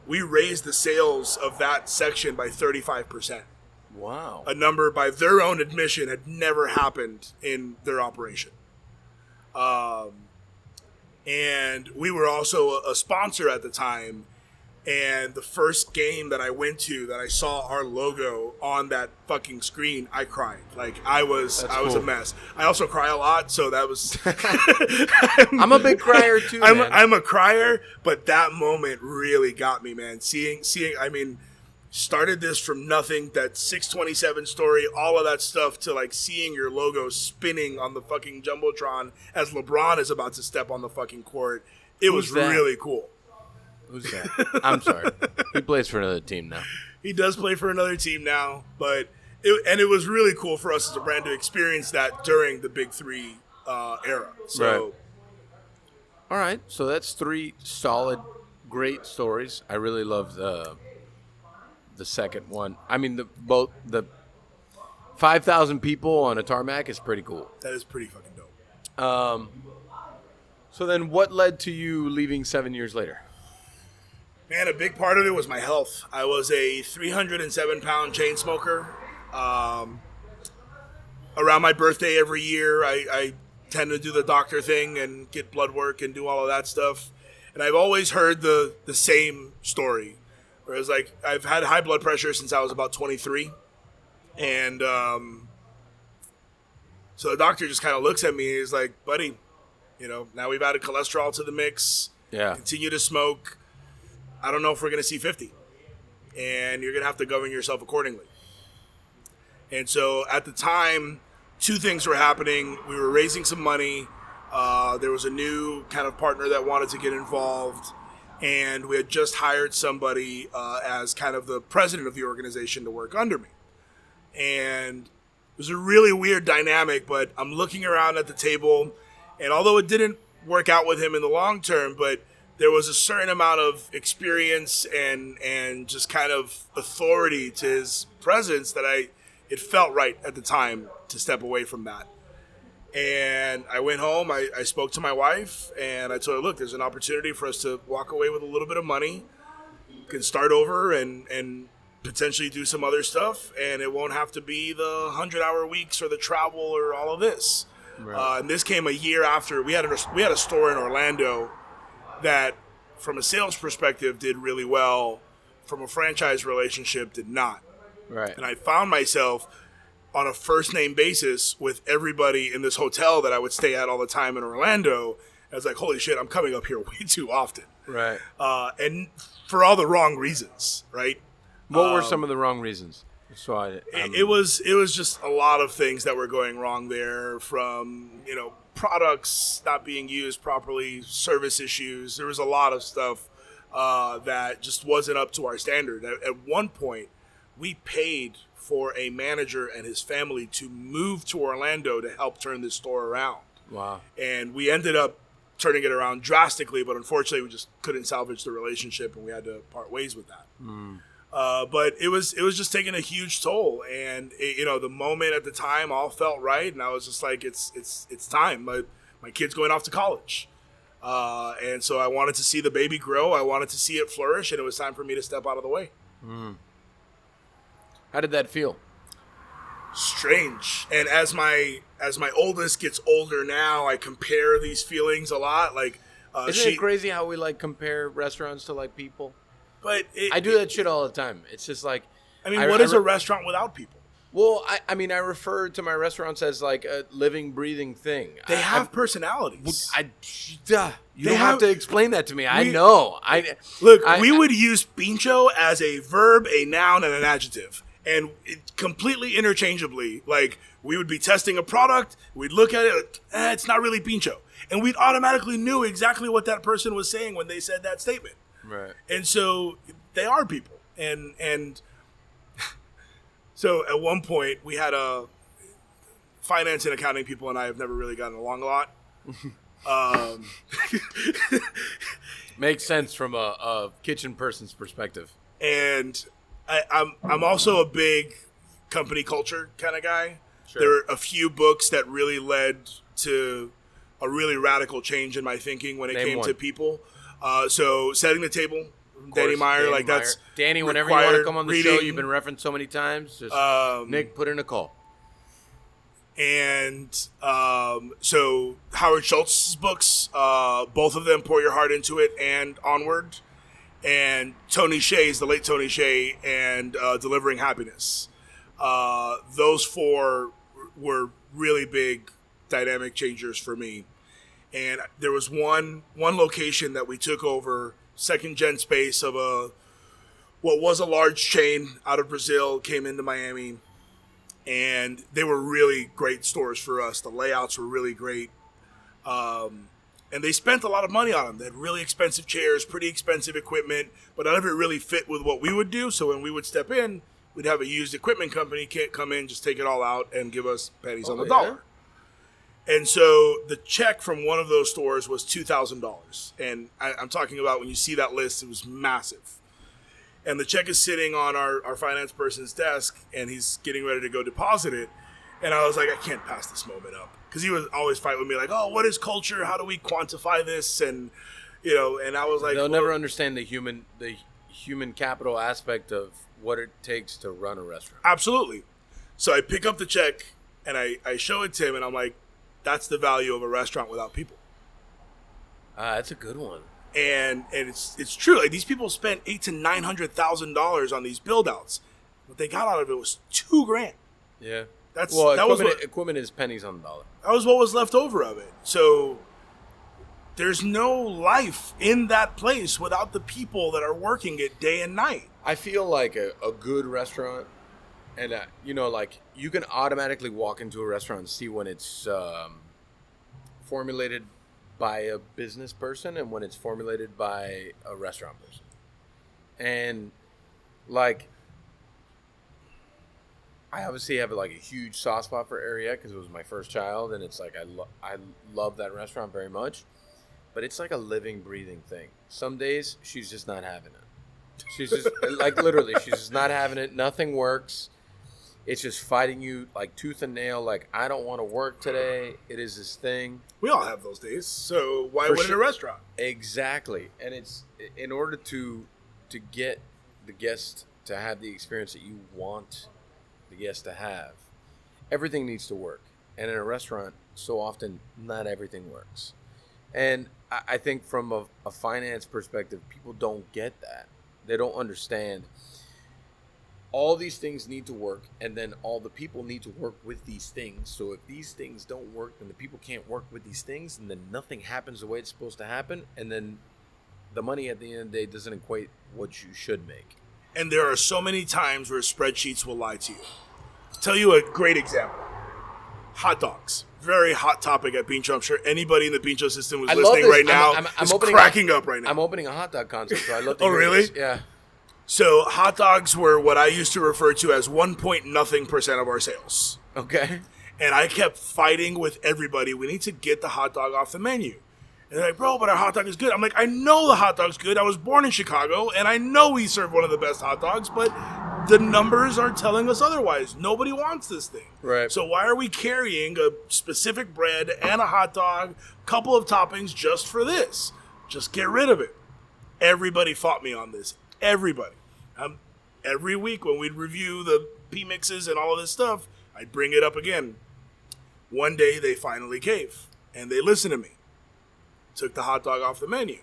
we raised the sales of that section by 35%. Wow. A number by their own admission had never happened in their operation. And we were also a sponsor at the time. And the first game that I went to that I saw our logo on that fucking screen, I cried. Like I was a mess. I also cry a lot, so that was. I'm a big crier too. I'm a crier, but that moment really got me, man. Seeing. I mean, started this from nothing. That 627 story, all of that stuff, to like seeing your logo spinning on the fucking jumbotron as LeBron is about to step on the fucking court. It was really cool. Who's that? I'm sorry. He plays for another team now. He does play for another team now, but it was really cool for us as a brand to experience that during the Big 3 era. So, right. All right, so that's 3 solid, great stories. I really love the second one. I mean, the 5,000 people on a tarmac is pretty cool. That is pretty fucking dope. So then, what led to you leaving 7 years later? Man, a big part of it was my health. I was a 307-pound chain smoker. Around my birthday every year, I tend to do the doctor thing and get blood work and do all of that stuff. And I've always heard the same story. Whereas, like, I've had high blood pressure since I was about 23. And so the doctor just kind of looks at me and he's like, buddy, now we've added cholesterol to the mix. Yeah. Continue to smoke. I don't know if we're going to see 50. And you're going to have to govern yourself accordingly. And so at the time, 2 things were happening. We were raising some money. There was a new kind of partner that wanted to get involved. And we had just hired somebody as kind of the president of the organization to work under me. And it was a really weird dynamic, but I'm looking around at the table. And although it didn't work out with him in the long term, but there was a certain amount of experience and just kind of authority to his presence that it felt right at the time to step away from that. And I went home, I spoke to my wife, and I told her, look, there's an opportunity for us to walk away with a little bit of money, can start over and potentially do some other stuff, and it won't have to be the 100-hour weeks or the travel or all of this. Right. And this came a year after. We had a store in Orlando that, from a sales perspective, did really well. From a franchise relationship, did not. Right. And I found myself on a first name basis with everybody in this hotel that I would stay at all the time in Orlando. I was like, holy shit, I'm coming up here way too often. Right. And for all the wrong reasons, right? What were some of the wrong reasons? So it was just a lot of things that were going wrong there, from, products not being used properly, service issues. There was a lot of stuff that just wasn't up to our standard. At one point, we paid for a manager and his family to move to Orlando to help turn this store around. Wow. And we ended up turning it around drastically, but unfortunately we just couldn't salvage the relationship and we had to part ways with that. But it was just taking a huge toll, and the moment at the time all felt right, and I was just like, it's time. My kid's going off to college, and so I wanted to see the baby grow. I wanted to see it flourish, and it was time for me to step out of the way. How did that feel? Strange. And as my oldest gets older now, I compare these feelings a lot. Like, isn't it crazy how we compare restaurants to people? But I do that shit all the time. It's just like, what is a restaurant without people? Well, I refer to my restaurants as a living, breathing thing. They have personalities. You don't have to explain that to me. I know. We would use Pincho as a verb, a noun, and an adjective, and completely interchangeably. Like, we would be testing a product, we'd look at it, it's not really Pincho, and we'd automatically knew exactly what that person was saying when they said that statement. Right. And so they are people. And so at one point we had a finance and accounting people, and I have never really gotten along a lot. Makes sense from a kitchen person's perspective. And I'm also a big company culture kind of guy. Sure. There are a few books that really led to a really radical change in my thinking when it came to people. So Setting the Table, Danny Meyer, that's Danny. Whenever you want to come on the show, you've been referenced so many times. Just Nick, put in a call. And so Howard Schultz's books, both of them, Pour Your Heart Into It and Onward, and Tony Hsieh's, the late Tony Hsieh, and Delivering Happiness. Those four were really big dynamic changers for me. And there was one location that we took over, second gen space of what was a large chain out of Brazil, came into Miami, and they were really great stores for us. The layouts were really great, and they spent a lot of money on them. They had really expensive chairs, pretty expensive equipment, but none of it really fit with what we would do. So when we would step in, we'd have a used equipment company come in, just take it all out, and give us pennies on the dollar. And so the check from one of those stores was $2,000. And I'm talking about, when you see that list, it was massive. And the check is sitting on our finance person's desk, and he's getting ready to go deposit it. And I was like, I can't pass this moment up. Because he would always fight with me like, oh, what is culture? How do we quantify this? And, and I was like... They'll never understand the human capital aspect of what it takes to run a restaurant. Absolutely. So I pick up the check, and I show it to him, and I'm like, that's the value of a restaurant without people. That's a good one. And it's true. Like, these people spent $800,000 to $900,000 on these build outs. What they got out of it was $2,000. Yeah. Equipment is pennies on the dollar. That was what was left over of it. So there's no life in that place without the people that are working it day and night. I feel like a good restaurant, and you can automatically walk into a restaurant and see when it's formulated by a business person and when it's formulated by a restaurant person. And I obviously have a huge soft spot for Ariete because it was my first child, and it's I love that restaurant very much, but it's like a living, breathing thing. Some days she's just not having it. She's just literally, she's just not having it. Nothing works. It's just fighting you tooth and nail. I don't want to work today. It is this thing. We all have those days. So why wouldn't a restaurant? Exactly. And it's in order to get the guest to have the experience that you want the guest to have, everything needs to work. And in a restaurant, so often, not everything works. And I think from a finance perspective, people don't get that. They don't understand. all these things need to work, and then all the people need to work with these things. So if these things don't work, then the people can't work with these things, and then nothing happens the way it's supposed to happen, and then the money at the end of the day doesn't equate what you should make. And there are so many times where spreadsheets will lie to you. I'll tell you a great example. Hot dogs. Very hot topic at Pincho. I'm sure anybody in the Pincho system who's listening right now is cracking up right now. I'm opening a hot dog concept, so I love to Oh, hear really? this. Yeah. So hot dogs were what I used to refer to as 1.0% of our sales. Okay. And I kept fighting with everybody. We need to get the hot dog off the menu. And they're like, bro, but our hot dog is good. I'm like, I know the hot dog's good. I was born in Chicago, and I know we serve one of the best hot dogs, but the numbers are telling us otherwise. Nobody wants this thing. Right. So why are we carrying a specific bread and a hot dog, couple of toppings just for this? Just get rid of it. Everybody fought me on this. Everybody. Every week when we'd review the P-mixes and all of this stuff, I'd bring it up again. One day they finally cave, and they listened to me. Took the hot dog off the menu.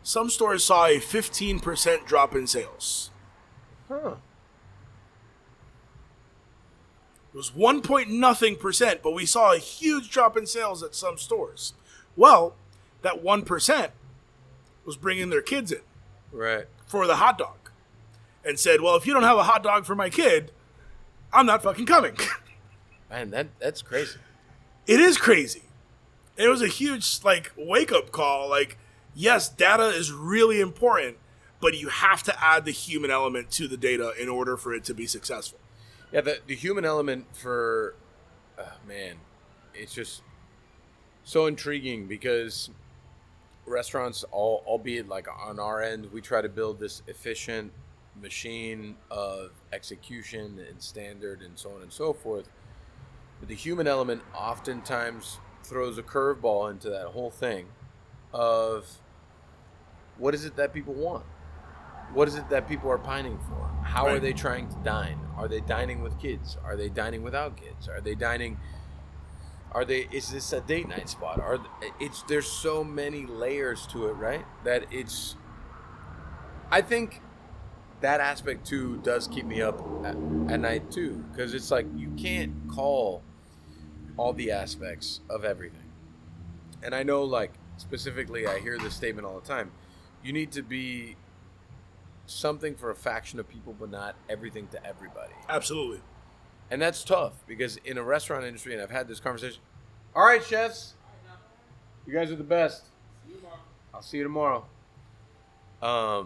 Some stores saw a 15% drop in sales. Huh. It was 1.0%, but we saw a huge drop in sales at some stores. Well, that 1% was bringing their kids in Right. for the hot dog and said, well, if you don't have a hot dog for my kid, I'm not fucking coming. Man, that's crazy. It is crazy. It was a huge, wake-up call. Yes, data is really important, but you have to add the human element to the data in order for it to be successful. Yeah, the human element for, man, it's just so intriguing because restaurants, albeit on our end, we try to build this efficient machine of execution and standard and so on and so forth. But the human element oftentimes throws a curveball into that whole thing of what is it that people want? What is it that people are pining for? How Right. are they trying to dine? Are they dining with kids? Are they dining without kids? Is this a date night spot? There's so many layers to it, right? I think that aspect too does keep me up at night too, because it's like you can't call all the aspects of everything. And I know, specifically, I hear this statement all the time. You need to be something for a faction of people, but not everything to everybody. Absolutely. And that's tough, because in a restaurant industry, and I've had this conversation. All right, chefs. You guys are the best. I'll see you tomorrow. I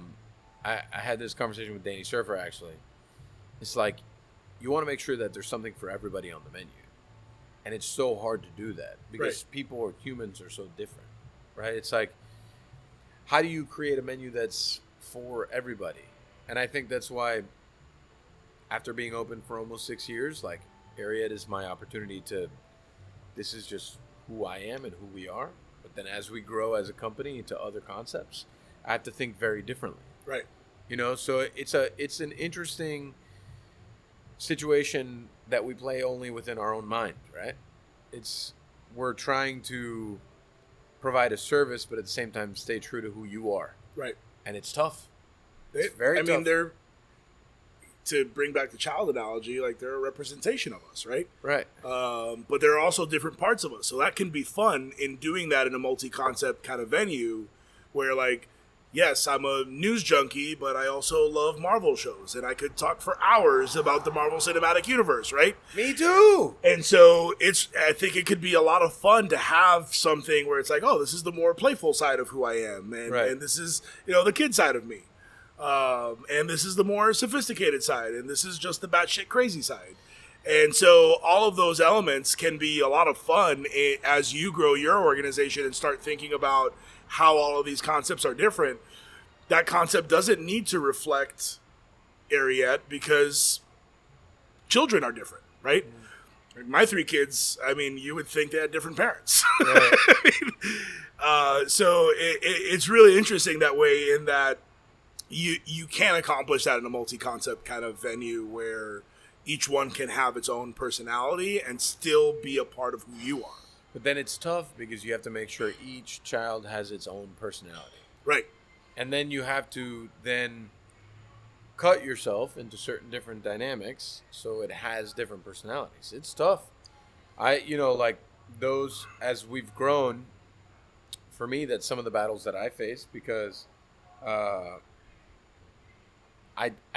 had this conversation with Danny Surfer, actually. It's like, you want to make sure that there's something for everybody on the menu. And it's so hard to do that because people or humans are so different, right? It's like, how do you create a menu that's for everybody? And I think that's why, after being open for almost 6 years, Ariete is my opportunity this is just who I am and who we are. But then as we grow as a company into other concepts, I have to think very differently. Right. So it's an interesting situation that we play only within our own mind, right? We're trying to provide a service, but at the same time stay true to who you are. Right. And it's tough. It's very tough. I mean, they're, to bring back the child analogy, they're a representation of us, right? Right. But there are also different parts of us. So that can be fun in doing that in a multi-concept kind of venue where, yes, I'm a news junkie, but I also love Marvel shows, and I could talk for hours about the Marvel Cinematic Universe, right? Me too. And so I think it could be a lot of fun to have something where it's like, oh, this is the more playful side of who I am, and this is, the kid side of me. And this is the more sophisticated side, and this is just the batshit crazy side. And so all of those elements can be a lot of fun as you grow your organization and start thinking about how all of these concepts are different. That concept doesn't need to reflect Ariete because children are different, right? My 3 kids, you would think they had different parents. Right. So it's really interesting that way, in that you can accomplish that in a multi-concept kind of venue where each one can have its own personality and still be a part of who you are. But then it's tough because you have to make sure each child has its own personality. Right. And then you have to then cut yourself into certain different dynamics so it has different personalities. It's tough. Like those, as we've grown, for me, that's some of the battles that I face because I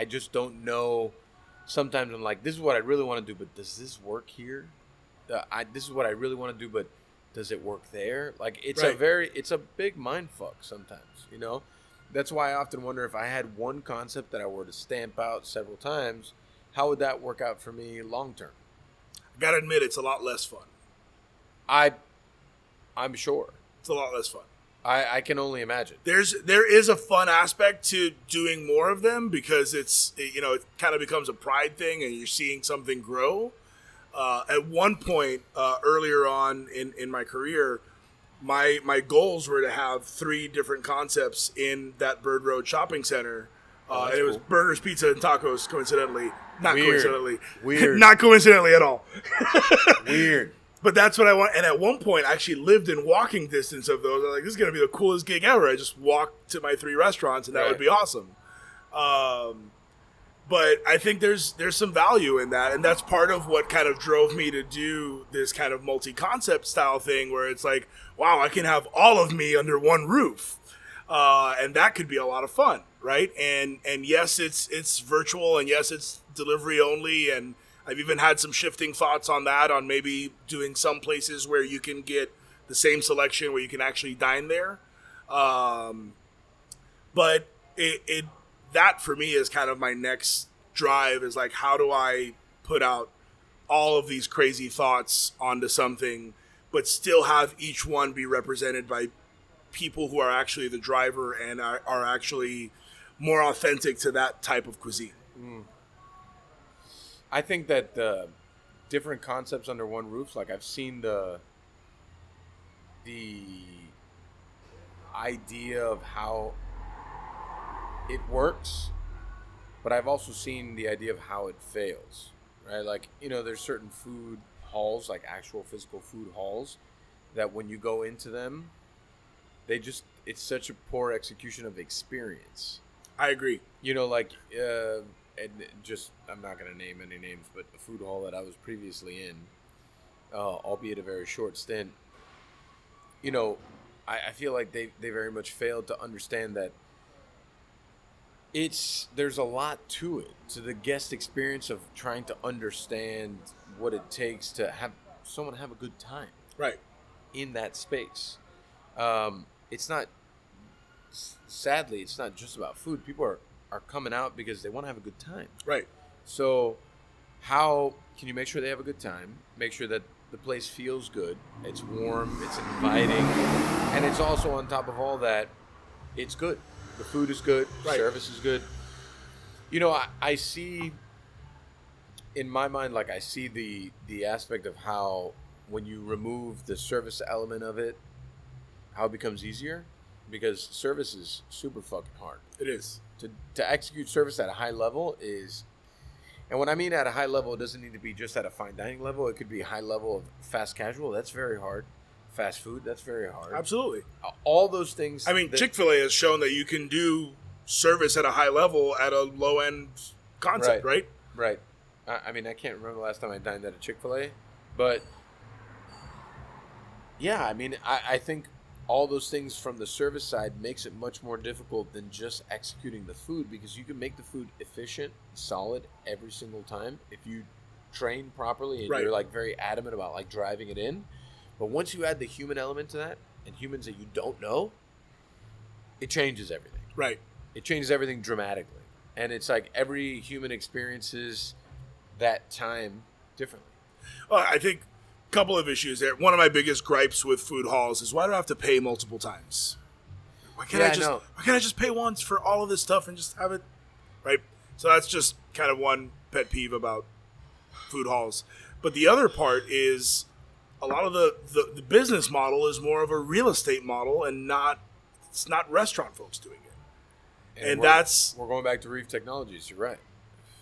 just don't know. Sometimes I'm like, this is what I really want to do, but does this work here? This is what I really want to do, but does it work there? Like it's a big mind fuck sometimes, That's why I often wonder if I had one concept that I were to stamp out several times, how would that work out for me long term? I gotta admit, it's a lot less fun. I'm sure. It's a lot less fun. I can only imagine. There is a fun aspect to doing more of them because it kind of becomes a pride thing and you're seeing something grow. At one point earlier on in my career, my goals were to have 3 different concepts in that Bird Road shopping center. And it was burgers, pizza, and tacos, coincidentally. Not Weird. coincidentally. Weird. Not coincidentally at all. Weird. But that's what I want. And at one point, I actually lived in walking distance of those. I was like, this is going to be the coolest gig ever. I just walked to my 3 restaurants, and that would be awesome. But I think there's some value in that. And that's part of what kind of drove me to do this kind of multi-concept style thing where it's like, wow, I can have all of me under one roof. And that could be a lot of fun, right? And yes, it's virtual, and yes, it's delivery only, and I've even had some shifting thoughts on that, on maybe doing some places where you can get the same selection where you can actually dine there. But that for me is kind of my next drive, is like, how do I put out all of these crazy thoughts onto something, but still have each one be represented by people who are actually the driver and are actually more authentic to that type of cuisine. I think that different concepts under one roof, like I've seen the idea of how it works, but I've also seen the idea of how it fails, right? Like, there's certain food halls, like actual physical food halls, that when you go into them, it's such a poor execution of experience. I agree. And just, I'm not going to name any names, but the food hall that I was previously in, albeit a very short stint, I feel like they very much failed to understand that there's a lot to it, to the guest experience of trying to understand what it takes to have someone have a good time. Right. In that space. Sadly, it's not just about food. People are coming out because they want to have a good time. Right. So how can you make sure they have a good time? Make sure that the place feels good. It's warm. It's inviting. And it's also, on top of all that, it's good. The food is good. Right. Service is good. I see, in my mind, like I see the aspect of how when you remove the service element of it, how it becomes easier. Because service is super fucking hard. It is. To execute service at a high level is, and when I mean at a high level, it doesn't need to be just at a fine dining level. It could be a high level of fast casual. That's very hard. Fast food, that's very hard. Absolutely. All those things. I mean, Chick-fil-A has shown that you can do service at a high level at a low-end concept, right? Right. I mean, I can't remember the last time I dined at a Chick-fil-A, but yeah, I mean, I think all those things from the service side makes it much more difficult than just executing the food, because you can make the food efficient, solid every single time if you train properly and you're like very adamant about like driving it in. But once you add the human element to that, and humans that you don't know, it changes everything. Right. It changes everything dramatically. And it's like every human experiences that time differently. Well, I think a couple of issues there. One of my biggest gripes with food halls is, why do I have to pay multiple times? Why can't I just pay once for all of this stuff and just have it, right? So that's just kind of one pet peeve about food halls. But the other part is, a lot of the business model is more of a real estate model, and it's not restaurant folks doing it. And we're going back to Reef Technologies. You're right.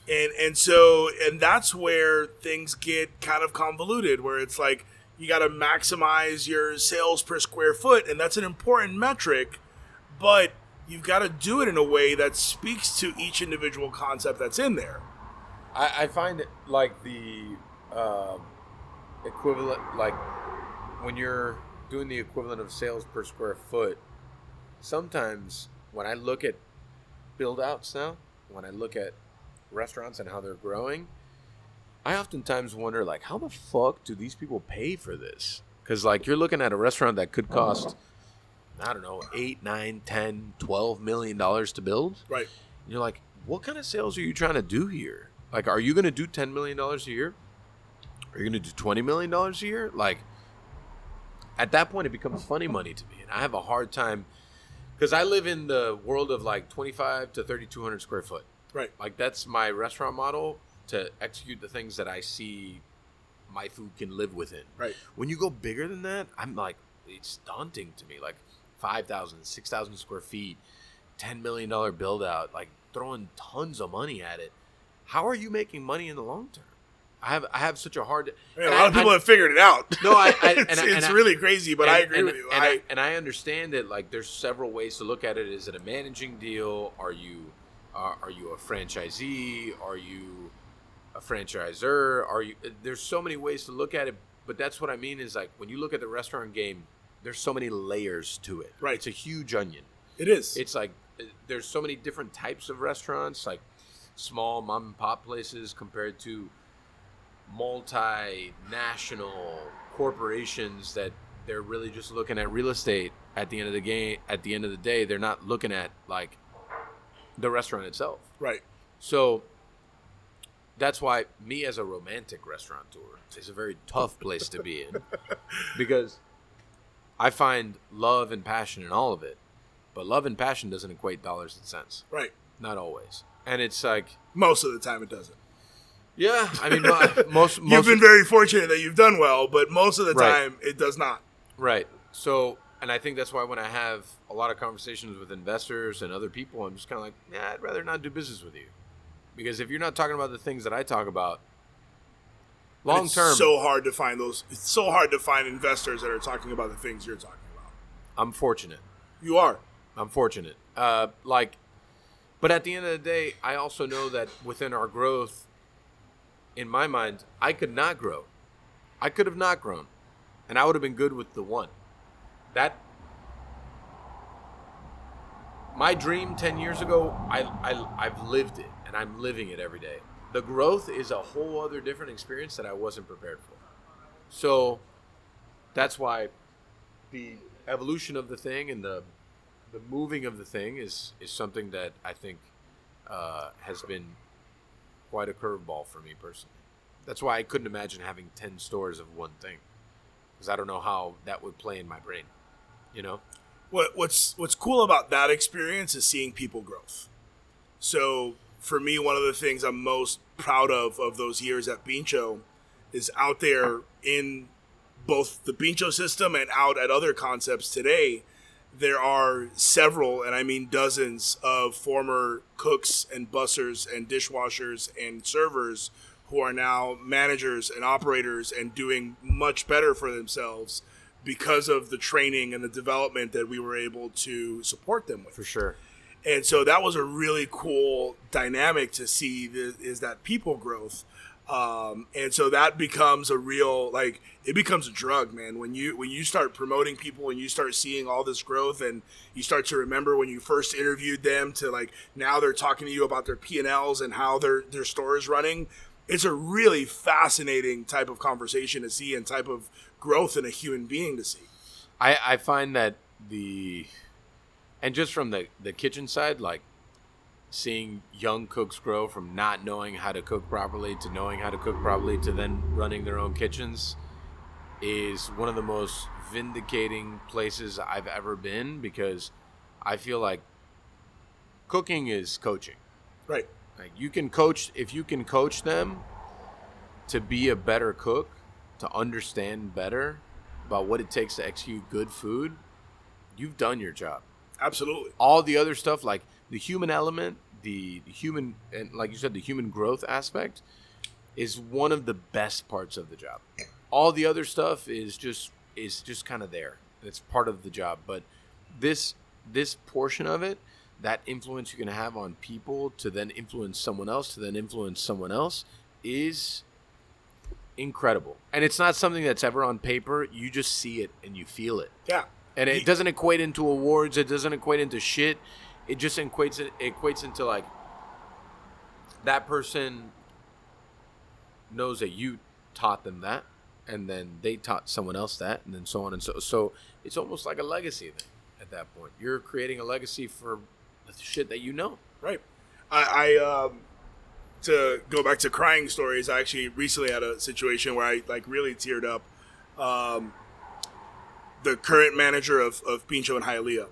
And that's where things get kind of convoluted, where it's like you got to maximize your sales per square foot, and that's an important metric, but you've got to do it in a way that speaks to each individual concept that's in there. I find it like the equivalent, like when you're doing the equivalent of sales per square foot, sometimes when I look at build outs now, when I look at restaurants and how they're growing, I oftentimes wonder, like, how the fuck do these people pay for this? Because, like, you're looking at a restaurant that could cost, I don't know, $8, $9, $10, $12 million to build. Right. And you're like, what kind of sales are you trying to do here? Like, are you going to do $10 million a year? Are you going to do $20 million a year? Like, at that point, it becomes funny money to me. And I have a hard time, because I live in the world of, like, 25 to 3,200 square foot. Right. Like, that's my restaurant model to execute the things that I see my food can live within. Right. When you go bigger than that, I'm like, it's daunting to me. Like 5,000, 6,000 square feet, $10 million build out, like throwing tons of money at it. How are you making money in the long term? I have such a hard. I mean, a lot of people have figured it out. No, it's really crazy, but I agree with you. I understand it. Like, there's several ways to look at it. Is it a managing deal? Are you a franchisee? Are you a franchisor? There's so many ways to look at it, but that's what I mean is, like, when you look at the restaurant game, there's so many layers to it. Right. It's a huge onion. It is. It's like there's so many different types of restaurants, like small mom and pop places compared to multinational corporations that they're really just looking at real estate at the end of the game. At the end of the day, they're not looking at, like, the restaurant itself. Right. So that's why me as a romantic restaurateur is a very tough place to be in, because I find love and passion in all of it, but love and passion doesn't equate dollars and cents. Right. Not always. And it's like, most of the time it doesn't. yeah, I mean, most You've been very fortunate that you've done well, but most of the Right. time it does not. Right. So, and I think that's why when I have a lot of conversations with investors and other people, I'm just kind of like, yeah, I'd rather not do business with you. Because if you're not talking about the things that I talk about, long term, it's so hard to find those. It's so hard to find investors that are talking about the things you're talking about. I'm fortunate. You are. I'm fortunate. But at the end of the day, I also know that within our growth, in my mind, I could not grow. I could have not grown, and I would have been good with the one. My dream 10 years ago, I've lived it, and I'm living it every day. The growth is a whole other different experience that I wasn't prepared for. So that's why the evolution of the thing and the moving of the thing is something that I think has been quite a curveball for me personally. That's why I couldn't imagine having 10 stores of one thing, because I don't know how that would play in my brain, you know? What's cool about that experience is seeing people growth. So for me, one of the things I'm most proud of those years at Pincho is out there in both the Pincho system and out at other concepts today. There are several, and I mean dozens, of former cooks and bussers and dishwashers and servers who are now managers and operators and doing much better for themselves because of the training and the development that we were able to support them with. For sure. And so that was a really cool dynamic to see, is that people growth. And so that becomes a real, like, it becomes a drug, man. When you start promoting people and you start seeing all this growth, and you start to remember when you first interviewed them to, like, now they're talking to you about their P&Ls and how their store is running. It's a really fascinating type of conversation to see and type of growth in a human being to see. I find that and just from the kitchen side, like, seeing young cooks grow from not knowing how to cook properly to knowing how to cook properly to then running their own kitchens is one of the most vindicating places I've ever been, because I feel like cooking is coaching. Right. Like, you can coach, if you can coach them to be a better cook, to understand better about what it takes to execute good food, you've done your job. Absolutely. All the other stuff, like the human element, the human, and like you said, the human growth aspect is one of the best parts of the job. All the other stuff is just kind of there. It's part of the job. But this portion of it, that influence you can have on people to then influence someone else, to then influence someone else is incredible. And it's not something that's ever on paper. You just see it and you feel it. Yeah. And it doesn't equate into awards. It doesn't equate into shit. It just equates into like that person knows that you taught them that, and then they taught someone else that, and then so on and so it's almost like a legacy then at that point. You're creating a legacy for the shit that you know. Right. I to go back to crying stories, I actually recently had a situation where I like really teared up. The current manager of Pincho and Hialeah,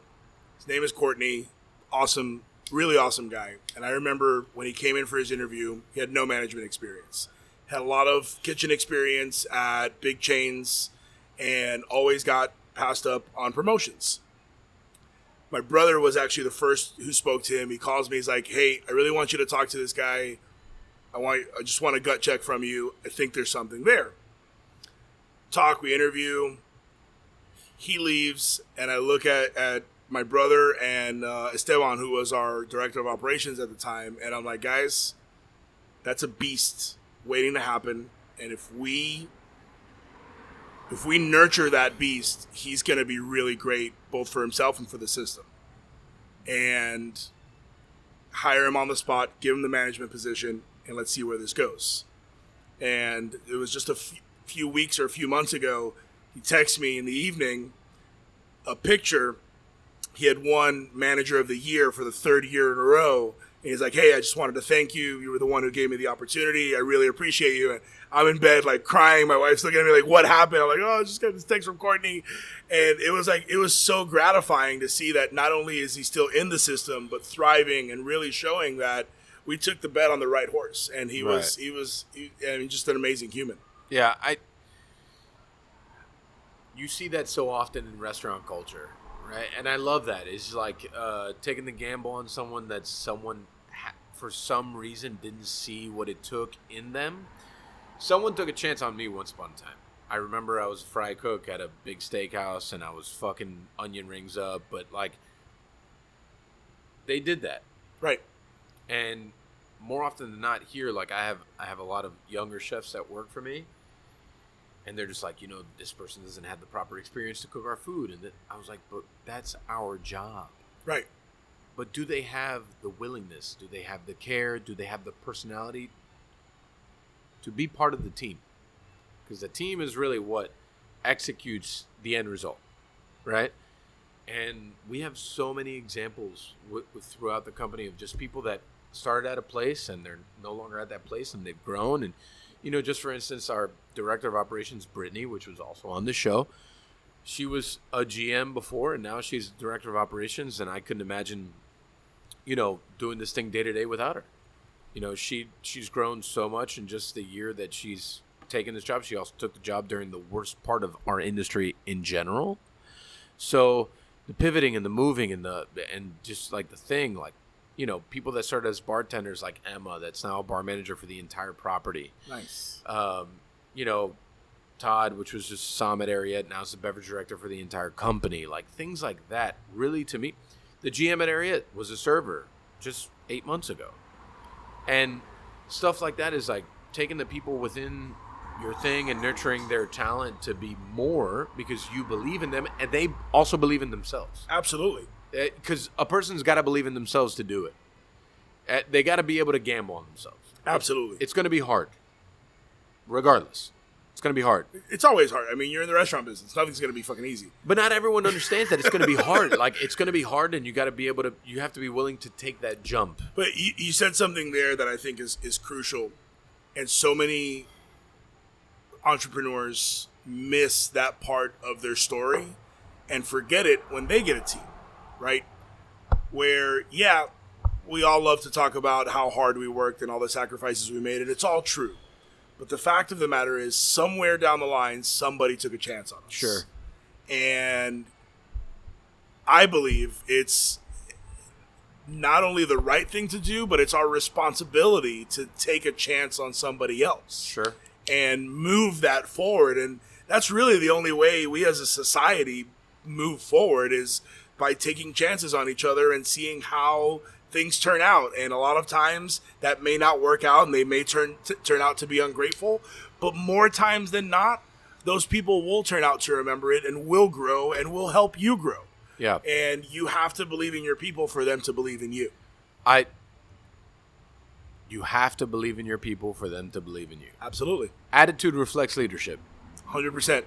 his name is Courtney. Awesome, really awesome guy. And I remember when he came in for his interview, he had no management experience. Had a lot of kitchen experience at big chains and always got passed up on promotions. My brother was actually the first who spoke to him. He calls me. He's like, hey, I really want you to talk to this guy. I just want a gut check from you. I think there's something there. Talk, we interview. He leaves, and I look at my brother and Esteban, who was our director of operations at the time, and I'm like, guys, that's a beast waiting to happen. And if we nurture that beast, he's going to be really great, both for himself and for the system. And hire him on the spot, give him the management position, and let's see where this goes. And it was just a few weeks or a few months ago, he texted me in the evening a picture. He had won Manager of the Year for the third year in a row. And he's like, hey, I just wanted to thank you. You were the one who gave me the opportunity. I really appreciate you. And I'm in bed, like, crying. My wife's looking at me like, what happened? I'm like, oh, I just got this text from Courtney. And it was so gratifying to see that not only is he still in the system, but thriving and really showing that we took the bet on the right horse. And he was just an amazing human. Yeah, you see that so often in restaurant culture, right? And I love that. It's like taking the gamble on someone that someone for some reason didn't see what it took in them. Someone took a chance on me once upon a time. I remember I was a fry cook at a big steakhouse and I was fucking onion rings up, but like they did that. Right. And more often than not here, like I have a lot of younger chefs that work for me. And they're just like, this person doesn't have the proper experience to cook our food. And I was like, but that's our job. Right. But do they have the willingness? Do they have the care? Do they have the personality to be part of the team? Because the team is really what executes the end result, right? And we have so many examples throughout the company of just people that started at a place and they're no longer at that place and they've grown. And just for instance, our director of operations, Brittany, which was also on the show, she was a GM before, and now she's director of operations, and I couldn't imagine, doing this thing day to day without her. She's grown so much in just the year that she's taken this job. She also took the job during the worst part of our industry in general. So the pivoting and the moving and just like the thing, like, people that started as bartenders like Emma, that's now a bar manager for the entire property. Nice. Todd, which was just Sam at Ariete, now is the beverage director for the entire company. Like things like that, really, to me, the GM at Ariete was a server just 8 months ago. And stuff like that is like taking the people within your thing and nurturing their talent to be more because you believe in them and they also believe in themselves. Absolutely. Because a person's got to believe in themselves to do it. They got to be able to gamble on themselves. Absolutely. It's going to be hard. Regardless. It's going to be hard. It's always hard. I mean, you're in the restaurant business. Nothing's going to be fucking easy. But not everyone understands that it's going to be hard. Like, it's going to be hard, and you got to be able to, you have to be willing to take that jump. But you said something there that I think is crucial. And so many entrepreneurs miss that part of their story and forget it when they get a team. Right? Where, yeah, we all love to talk about how hard we worked and all the sacrifices we made, and it's all true. But the fact of the matter is, somewhere down the line, somebody took a chance on us. Sure. And I believe it's not only the right thing to do, but it's our responsibility to take a chance on somebody else. Sure. And move that forward. And that's really the only way we as a society move forward is by taking chances on each other and seeing how things turn out. And a lot of times that may not work out and they may turn out to be ungrateful, but more times than not, those people will turn out to remember it and will grow and will help you grow. Yeah. And you have to believe in your people for them to believe in you. You have to believe in your people for them to believe in you. Absolutely. Attitude reflects leadership. 100%.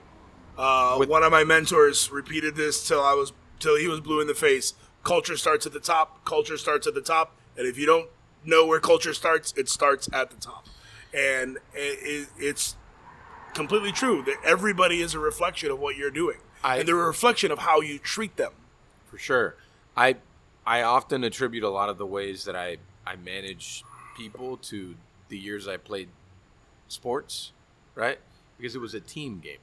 One of my mentors repeated this till he was blue in the face. Culture starts at the top. Culture starts at the top. And if you don't know where culture starts, it starts at the top. And it's completely true that everybody is a reflection of what you're doing. And they're a reflection of how you treat them. For sure. I often attribute a lot of the ways that I manage people to the years I played sports, right? Because it was a team game.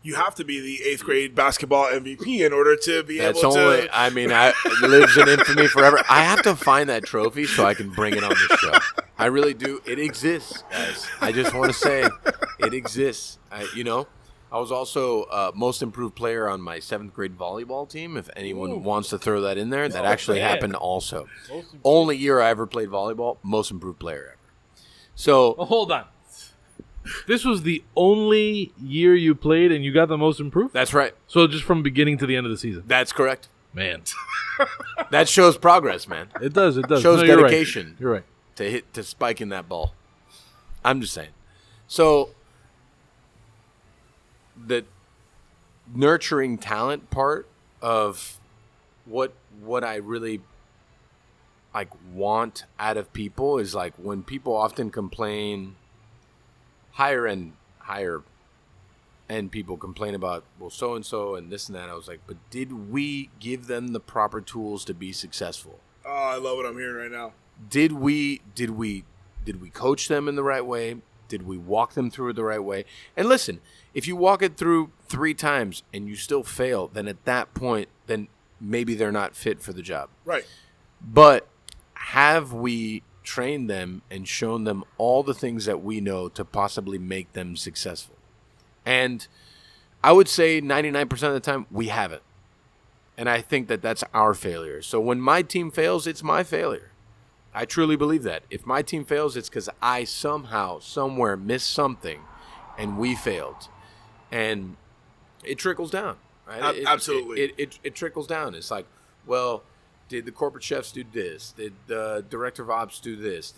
You have to be the 8th grade basketball MVP in order to be able to... It lives in infamy forever. I have to find that trophy so I can bring it on the show. I really do. It exists, guys. I just want to say it exists. I was also most improved player on my 7th grade volleyball team. If anyone wants to throw that in there, that actually happened also. Only year I ever played volleyball, most improved player ever. So hold on. This was the only year you played and you got the most improved? That's right. So just from beginning to the end of the season? That's correct. Man. That shows progress, man. It does. Shows dedication. You're right. To spiking that ball. I'm just saying. So the nurturing talent part of what I really want out of people is when people often complain, higher end people complain about, well, so and so and this and that. I was like, but did we give them the proper tools to be successful? Oh, I love what I'm hearing right now. Did we coach them in the right way? Did we walk them through it the right way? And listen, if you walk it through 3 times and you still fail, then at that point, then maybe they're not fit for the job. Right. But have we trained them and shown them all the things that we know to possibly make them successful? And I would say 99% of the time, we haven't. And I think that that's our failure. So when my team fails, it's my failure. I truly believe that. If my team fails, it's because I somehow, somewhere missed something and we failed. And it trickles down, right? Absolutely. It trickles down. It's like, well, did the corporate chefs do this? Did the director of ops do this?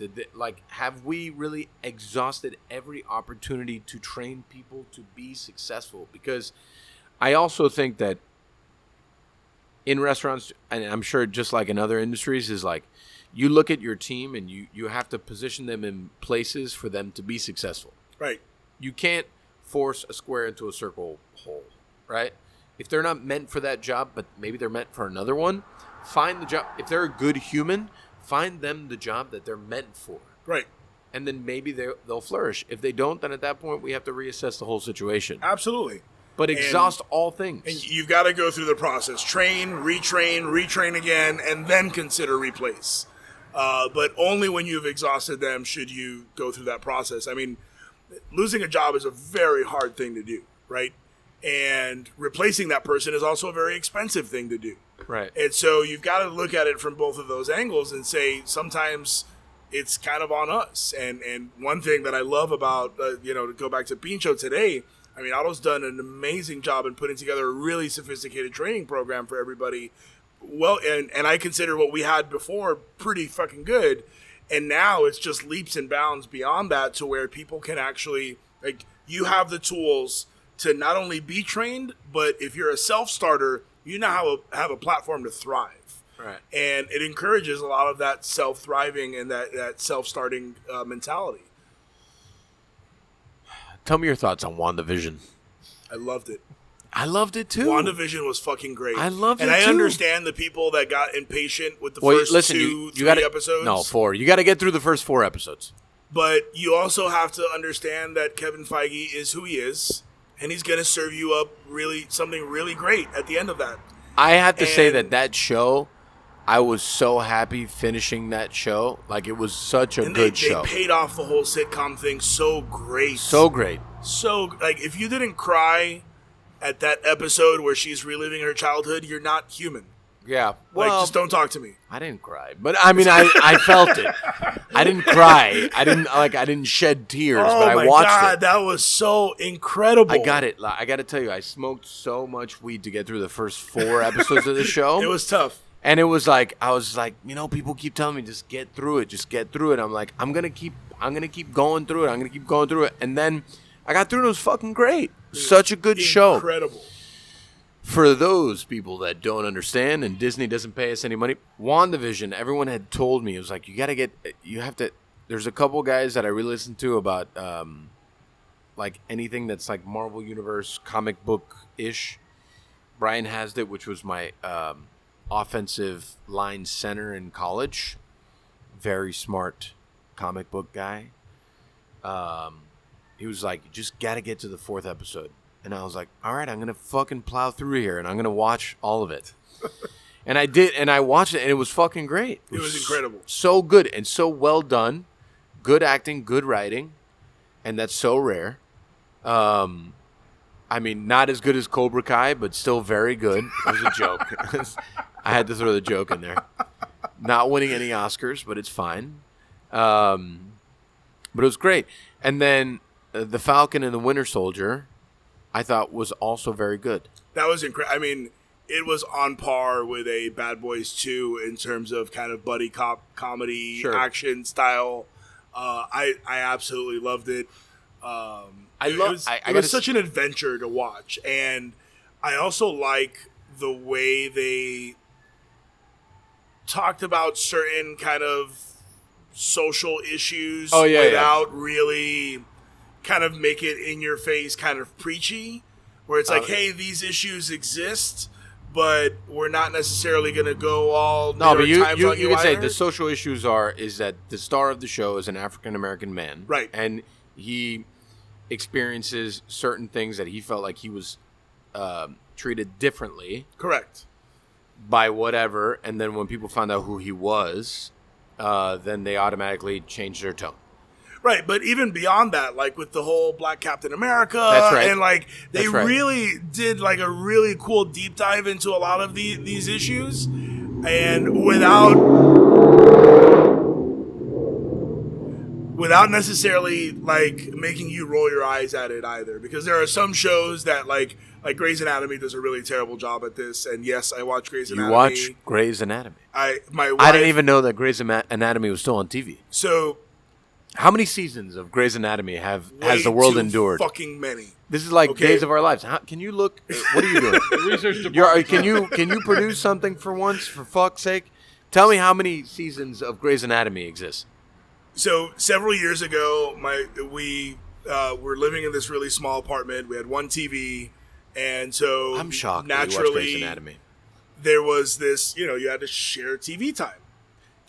Have we really exhausted every opportunity to train people to be successful? Because I also think that in restaurants, and I'm sure just like in other industries, is you look at your team and you have to position them in places for them to be successful. Right. You can't force a square into a circle hole, right? If they're not meant for that job, but maybe they're meant for another one, find the job. If they're a good human, find them the job that they're meant for. Right. And then maybe they'll flourish. If they don't, then at that point we have to reassess the whole situation. Absolutely. But exhaust all things. And you've got to go through the process. Train, retrain again, and then consider replace. But only when you've exhausted them should you go through that process. I mean, losing a job is a very hard thing to do, right? And replacing that person is also a very expensive thing to do. Right. And so you've got to look at it from both of those angles and say sometimes it's kind of on us. And one thing that I love about, to go back to Pincho today, I mean, Otto's done an amazing job in putting together a really sophisticated training program for everybody. Well, and I consider what we had before pretty fucking good. And now it's just leaps and bounds beyond that to where people can actually, you have the tools to not only be trained, but if you're a self-starter, you now have a platform to thrive. Right. And it encourages a lot of that self-thriving and that self-starting mentality. Tell me your thoughts on WandaVision. I loved it. I loved it too. WandaVision was fucking great. I loved it and too. I understand the people that got impatient with the first three episodes. No, 4. You got to get through the first 4 episodes. But you also have to understand that Kevin Feige is who he is, and he's going to serve you up something really great at the end of that. I have to say that show, I was so happy finishing that show. It was such a good show. They paid off the whole sitcom thing so great. So great. So, if you didn't cry at that episode where she's reliving her childhood, you're not human. Yeah. Like, Well, just don't talk to me. I didn't cry, but I mean, I felt it. I didn't cry. I didn't shed tears, but I watched it. That was so incredible. I got it. I got to tell you, I smoked so much weed to get through the first 4 episodes of the show. It was tough. And it was like, I was like, people keep telling me, just get through it. Just get through it. I'm like, I'm going to keep going through it. I'm going to keep going through it. And then I got through it. It was fucking great. Such a good show. Incredible. For those people that don't understand and Disney doesn't pay us any money, WandaVision, everyone had told me, it was like, there's a couple guys that I really listen to about like anything that's like Marvel Universe, comic book-ish. Brian Hasdett, which was my offensive line center in college. Very smart comic book guy. He was like, you just got to get to the 4th episode. And I was like, all right, I'm going to fucking plow through here, and I'm going to watch all of it. And I did, and I watched it, and it was fucking great. It was incredible. So good and so well done. Good acting, good writing, and that's so rare. I mean, not as good as Cobra Kai, but still very good. It was a joke. I had to throw the joke in there. Not winning any Oscars, but it's fine. But it was great. And then The Falcon and the Winter Soldier, I thought was also very good. That was incredible. I mean, it was on par with a Bad Boys 2 in terms of kind of buddy cop comedy action style. I absolutely loved it. It was such an adventure to watch, and I also like the way they talked about certain kind of social issues without really kind of make it in your face, kind of preachy, where it's like, hey, these issues exist, but we're not necessarily going to go all no, but you could say either. The social issues is that the star of the show is an African American man, right? And he experiences certain things that he felt like he was treated differently, correct, by whatever. And then when people found out who he was, then they automatically changed their tone. Right, but even beyond that, like with the whole Black Captain America, that's right. And like they really did like a really cool deep dive into a lot of these issues, and without necessarily like making you roll your eyes at it either, because there are some shows that like Grey's Anatomy does a really terrible job at this, and yes, I watch Grey's Anatomy. You watch Grey's Anatomy? My wife, I didn't even know that Grey's Anatomy was still on TV. So. How many seasons of Grey's Anatomy has the world endured? Fucking many. This is like Days of Our Lives. Can you look? What are you doing? Research department. Can you produce something for once? For fuck's sake, tell me how many seasons of Grey's Anatomy exist. So several years ago, we were living in this really small apartment. We had one TV, and so I'm shocked. Naturally, that you watch Grey's Anatomy. There was this. You had to share TV time.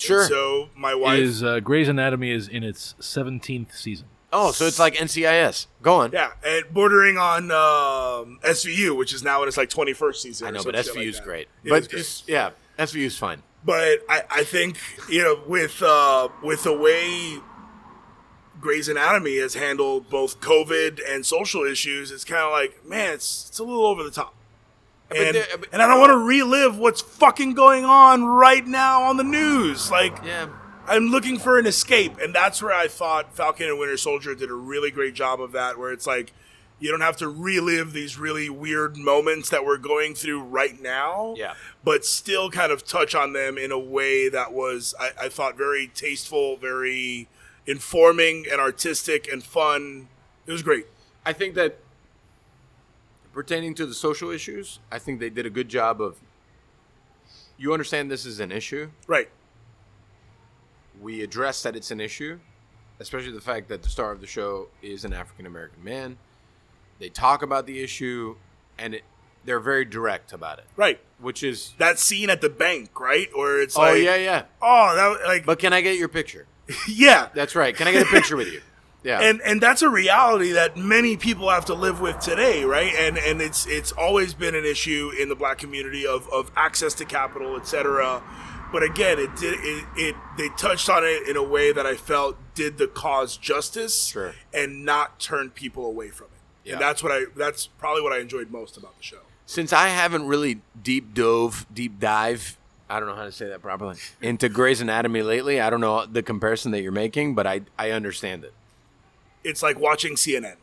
Sure. And so my wife Grey's Anatomy is in its 17th season. Oh, so it's like NCIS. Go on. Yeah, and bordering on SVU, which is now in its like 21st season. I know, but SVU's like great. But SVU's fine. But I think with the way Grey's Anatomy has handled both COVID and social issues, it's kind of like, man, it's a little over the top. And I don't want to relive what's fucking going on right now on the news. Like, I'm looking for an escape, and that's where I thought Falcon and Winter Soldier did a really great job of that, where it's like, you don't have to relive these really weird moments that we're going through right now, but still kind of touch on them in a way that was, I thought, very tasteful, very informing and artistic and fun. It was great. I think that pertaining to the social issues, I think they did a good job of, you understand this is an issue. Right. We address that it's an issue, especially the fact that the star of the show is an African-American man. They talk about the issue, and they're very direct about it. Right. Which is... that scene at the bank, right? Where it's like... Oh, yeah. Oh, that like... But can I get your picture? Yeah. That's right. Can I get a picture with you? Yeah. And that's a reality that many people have to live with today, right? And it's always been an issue in the Black community of access to capital, etc. But again, they touched on it in a way that I felt did the cause justice, and not turn people away from it. Yeah. And that's probably what I enjoyed most about the show. Since I haven't really deep dive, I don't know how to say that properly, into Grey's Anatomy lately, I don't know the comparison that you're making, but I understand it. It's like watching CNN.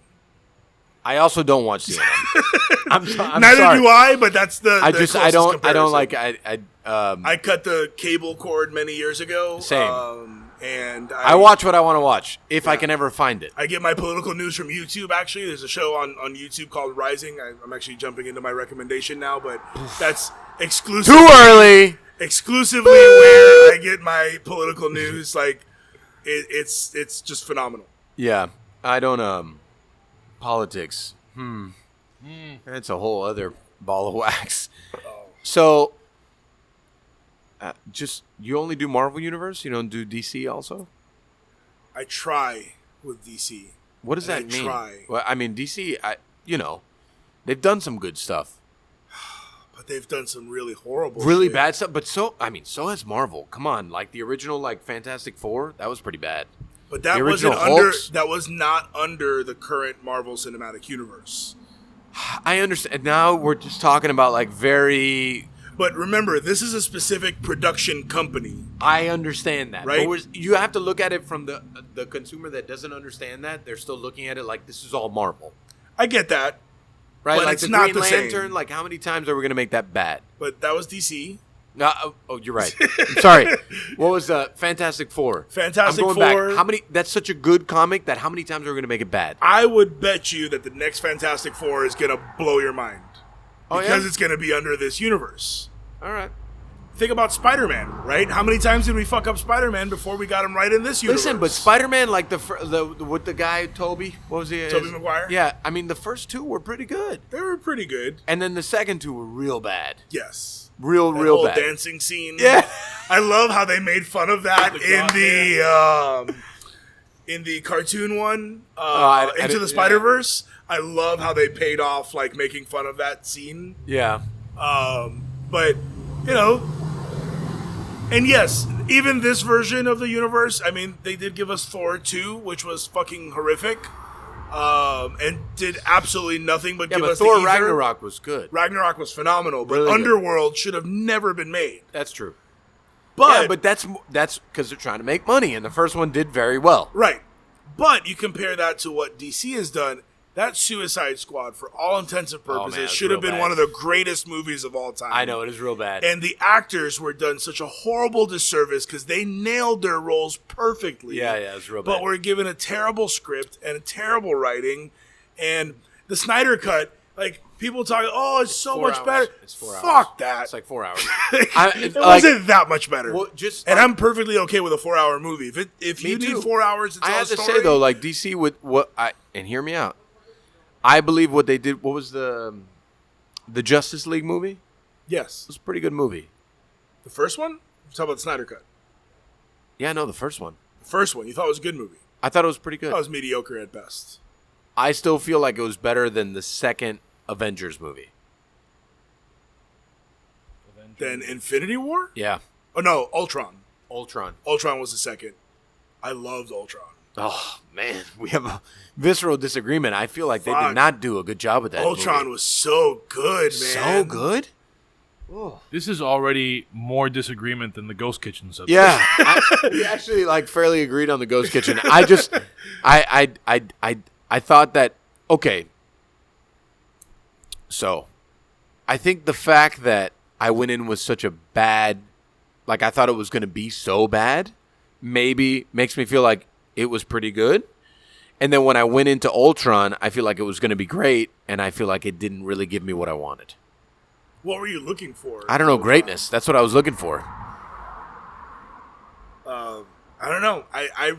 I also don't watch CNN. I'm Neither sorry. do I, but that's the I closest don't comparison. like I cut the cable cord many years ago. Same. And I watch what I want to watch if I can ever find it. I get my political news from YouTube, actually. There's a show on YouTube called Rising. I'm actually jumping into my recommendation now, but that's exclusively... Too early! Exclusively where I get my political news. Like, it's just phenomenal. Yeah. I don't, politics. That's a whole other ball of wax. So... you only do Marvel Universe? You don't do DC also? I try with DC. What does that mean? Try. Well, I mean, DC, they've done some good stuff. But they've done some really horrible Really shit. bad stuff. But so has Marvel. Come on. Like, the original, Fantastic Four, that was pretty bad. But that The wasn't original Hulks? that was not under the current Marvel Cinematic Universe. I understand. Now we're just talking about, very... But remember, this is a specific production company. I understand that. Right? But you have to look at it from the consumer that doesn't understand that. They're still looking at it like this is all Marvel. I get that. Right? But Like it's the not Green the same. Lantern, how many times are we going to make that bad? But that was DC. No, you're right. I'm sorry. What was Fantastic Four? Fantastic I'm going Four. back. How many? That's such a good comic that how many times are we going to make it bad? I would bet you that the next Fantastic Four is going to blow your mind. Oh, Because yeah? it's going to be under this universe. All right. Think about Spider-Man, right? How many times did we fuck up Spider-Man before we got him right in this universe? Listen, but Spider-Man, with the guy Toby, what was he? Tobey Maguire? Yeah, I mean the first two were pretty good, They were pretty good. and then the second two were real bad, Yes. real That real whole bad. dancing scene. Yeah. I love how they made fun of that in the cartoon one, I Into didn't- the Spider-Verse. I love how they paid off, making fun of that scene. Yeah. But, and yes, even this version of the universe, I mean, they did give us Thor 2, which was fucking horrific, and did absolutely nothing but Yeah, give but us Thor the ether. Ragnarok was good. Ragnarok was phenomenal, but Really good. Underworld should have never been made. That's true. But, Yeah, but that's because they're trying to make money, and the first one did very well. right. But you compare that to what DC has done, that Suicide Squad, for all intents and purposes, it's should have real been bad. one of the greatest movies of all time. I know, it is real bad. And the actors were done such a horrible disservice because they nailed their roles perfectly. Yeah, it's real bad. But we're given a terrible script and a terrible writing. And the Snyder Cut, people talk, oh, it's so 4 much hours. better. It's 4 hours. Fuck that. It's like 4 hours. It wasn't that much better. Well, and I'm perfectly okay with a 4-hour movie. If Me you too. need 4 hours to tell I a have to story, say though, DC with and hear me out. I believe what they did. What was the Justice League movie? It yes. was a pretty good movie. The first one? You're talking about the Snyder Cut. Yeah, no, the first one. The first one, you thought it was a good movie. I thought it was pretty good. That was mediocre at best. I still feel like it was better than the second Avengers movie. Then Infinity War? Yeah, Oh, no, Ultron. Ultron. Ultron was the second. I loved Ultron. Oh man, we have a visceral disagreement. I feel like they Fuck. did not do a good job with that. Ultron movie. was so good, man. so good. This is already more disagreement than the Ghost Kitchen subject. Yeah, we actually fairly agreed on the Ghost Kitchen. I thought that okay. So, I think the fact that I went in with such a bad, I thought it was going to be so bad, maybe makes me feel like it was pretty good. And then when I went into Ultron, I feel like it was going to be great, and I feel like it didn't really give me what I wanted. What were you looking for? I don't know, greatness. That's what I was looking for. I don't know. I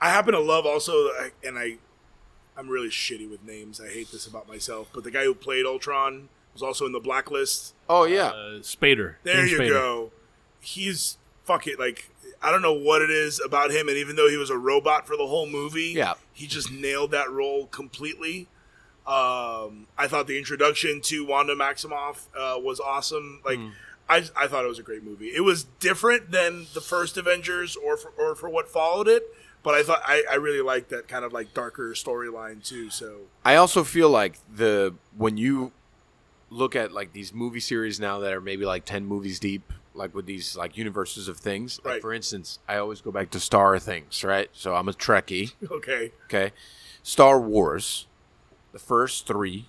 happen to love also, and I'm really shitty with names. I hate this about myself. But the guy who played Ultron was also in the Blacklist. Oh, yeah. Spader. There James you Spader. go. He's I don't know what it is about him, and even though he was a robot for the whole movie, Yeah. he just nailed that role completely. I thought the introduction to Wanda Maximoff was awesome. I thought it was a great movie. It was different than the first Avengers or for what followed it, but I thought I really liked that kind of look at like these movie series now that are maybe like 10 movies deep, like with these like universes of things. Like, Right. for instance, I always go back to Star Things, right? So I'm a Trekkie. Okay. Okay. Star Wars, the first 3,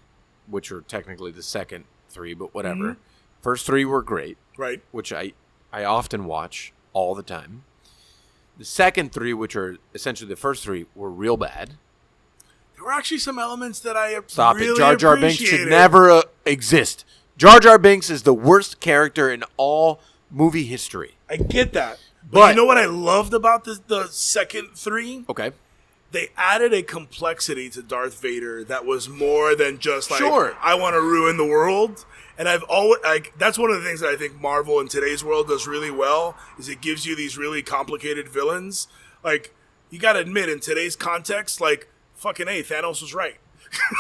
which are technically the second 3, but whatever. First 3 were great, Right. which I often watch all the time. The second 3, which are essentially the first 3, were real bad. There were actually some elements that I Stop really it. Jar Jar Binks should appreciated. never exist. Jar Jar Binks is the worst character in all movie history. I get that. But But- you know what I loved about the second 3? Okay. They added a complexity to Darth Vader that was more than just like, Sure. I want to ruin the world. And I've always like that's one of the things that I think Marvel in today's world does really well is it gives you these really complicated villains. Like you got to admit in today's context, like fucking A, Thanos was right.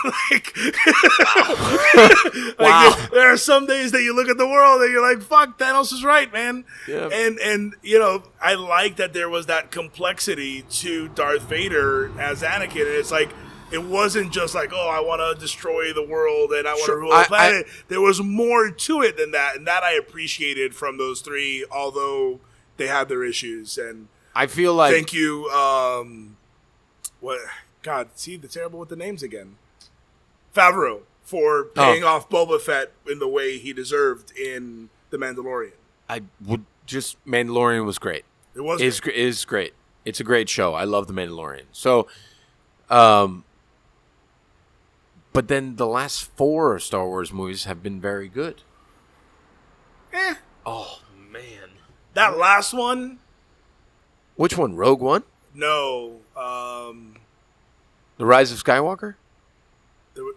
like, Wow. there are some days that you look at the world and you're like, fuck, Thanos is right, man. Yeah. And you know, I like that there was that complexity to Darth Vader as Anakin. And it's like, it wasn't just like, oh, I want to destroy the world and I want to Sure, rule the planet. There was more to it than that. And that I appreciated from those 3, although they had their issues. And I feel like thank you. What? God, see, they're terrible with the names again. Favreau for paying off Boba Fett in the way he deserved in The Mandalorian. I would just Mandalorian was great. It was Is great. It's a great show. I love The Mandalorian. So, but then the last 4 Star Wars movies have been very good. Eh. Oh man, That last one, which one? Rogue One? no. The Rise of Skywalker?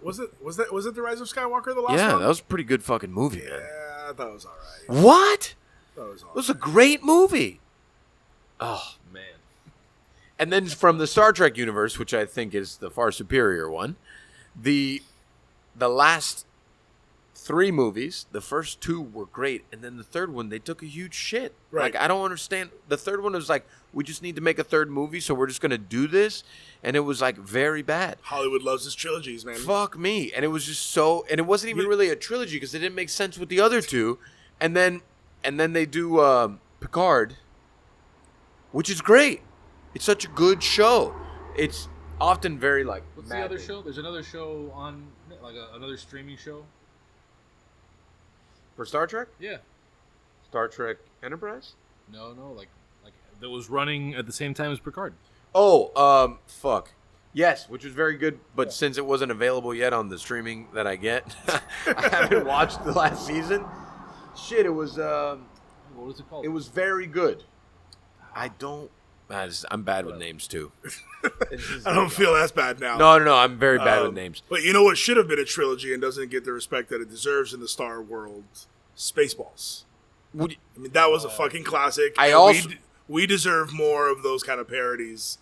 Was it The Rise of Skywalker? The last Yeah, one. that was a pretty good fucking movie, man. Yeah, I thought it was all right. What? That was all It was a great movie. Oh man. And then from the Star Trek universe, which I think is the far superior one, the last 3 movies, the first 2 were great, and then the third one they took a huge shit. Right. Like I don't understand. The third one was like, we just need to make a third movie, so we're just gonna do this, and it was like very bad. Hollywood loves its trilogies, man. Fuck me. And it was just so, and it wasn't even really a trilogy because it didn't make sense with the other 2, and then they do Picard, which is great. It's such a good show. It's often very like. What's the other show? There's another show on, like another streaming show. For Star Trek? Yeah. Star Trek Enterprise? No, like that was running at the same time as Picard. Oh, fuck. Yes, which was very good, but since it wasn't available yet on the streaming that I get, I haven't watched the last season. Shit, it was What was it called? it was very good. I'm bad with names too. I don't feel that's bad now. No, I'm very bad with names. But you know what should have been a trilogy and doesn't get the respect that it deserves in the Star world? Spaceballs. Would- I mean, that was a fucking classic. I and also- we deserve more of those kind of parodies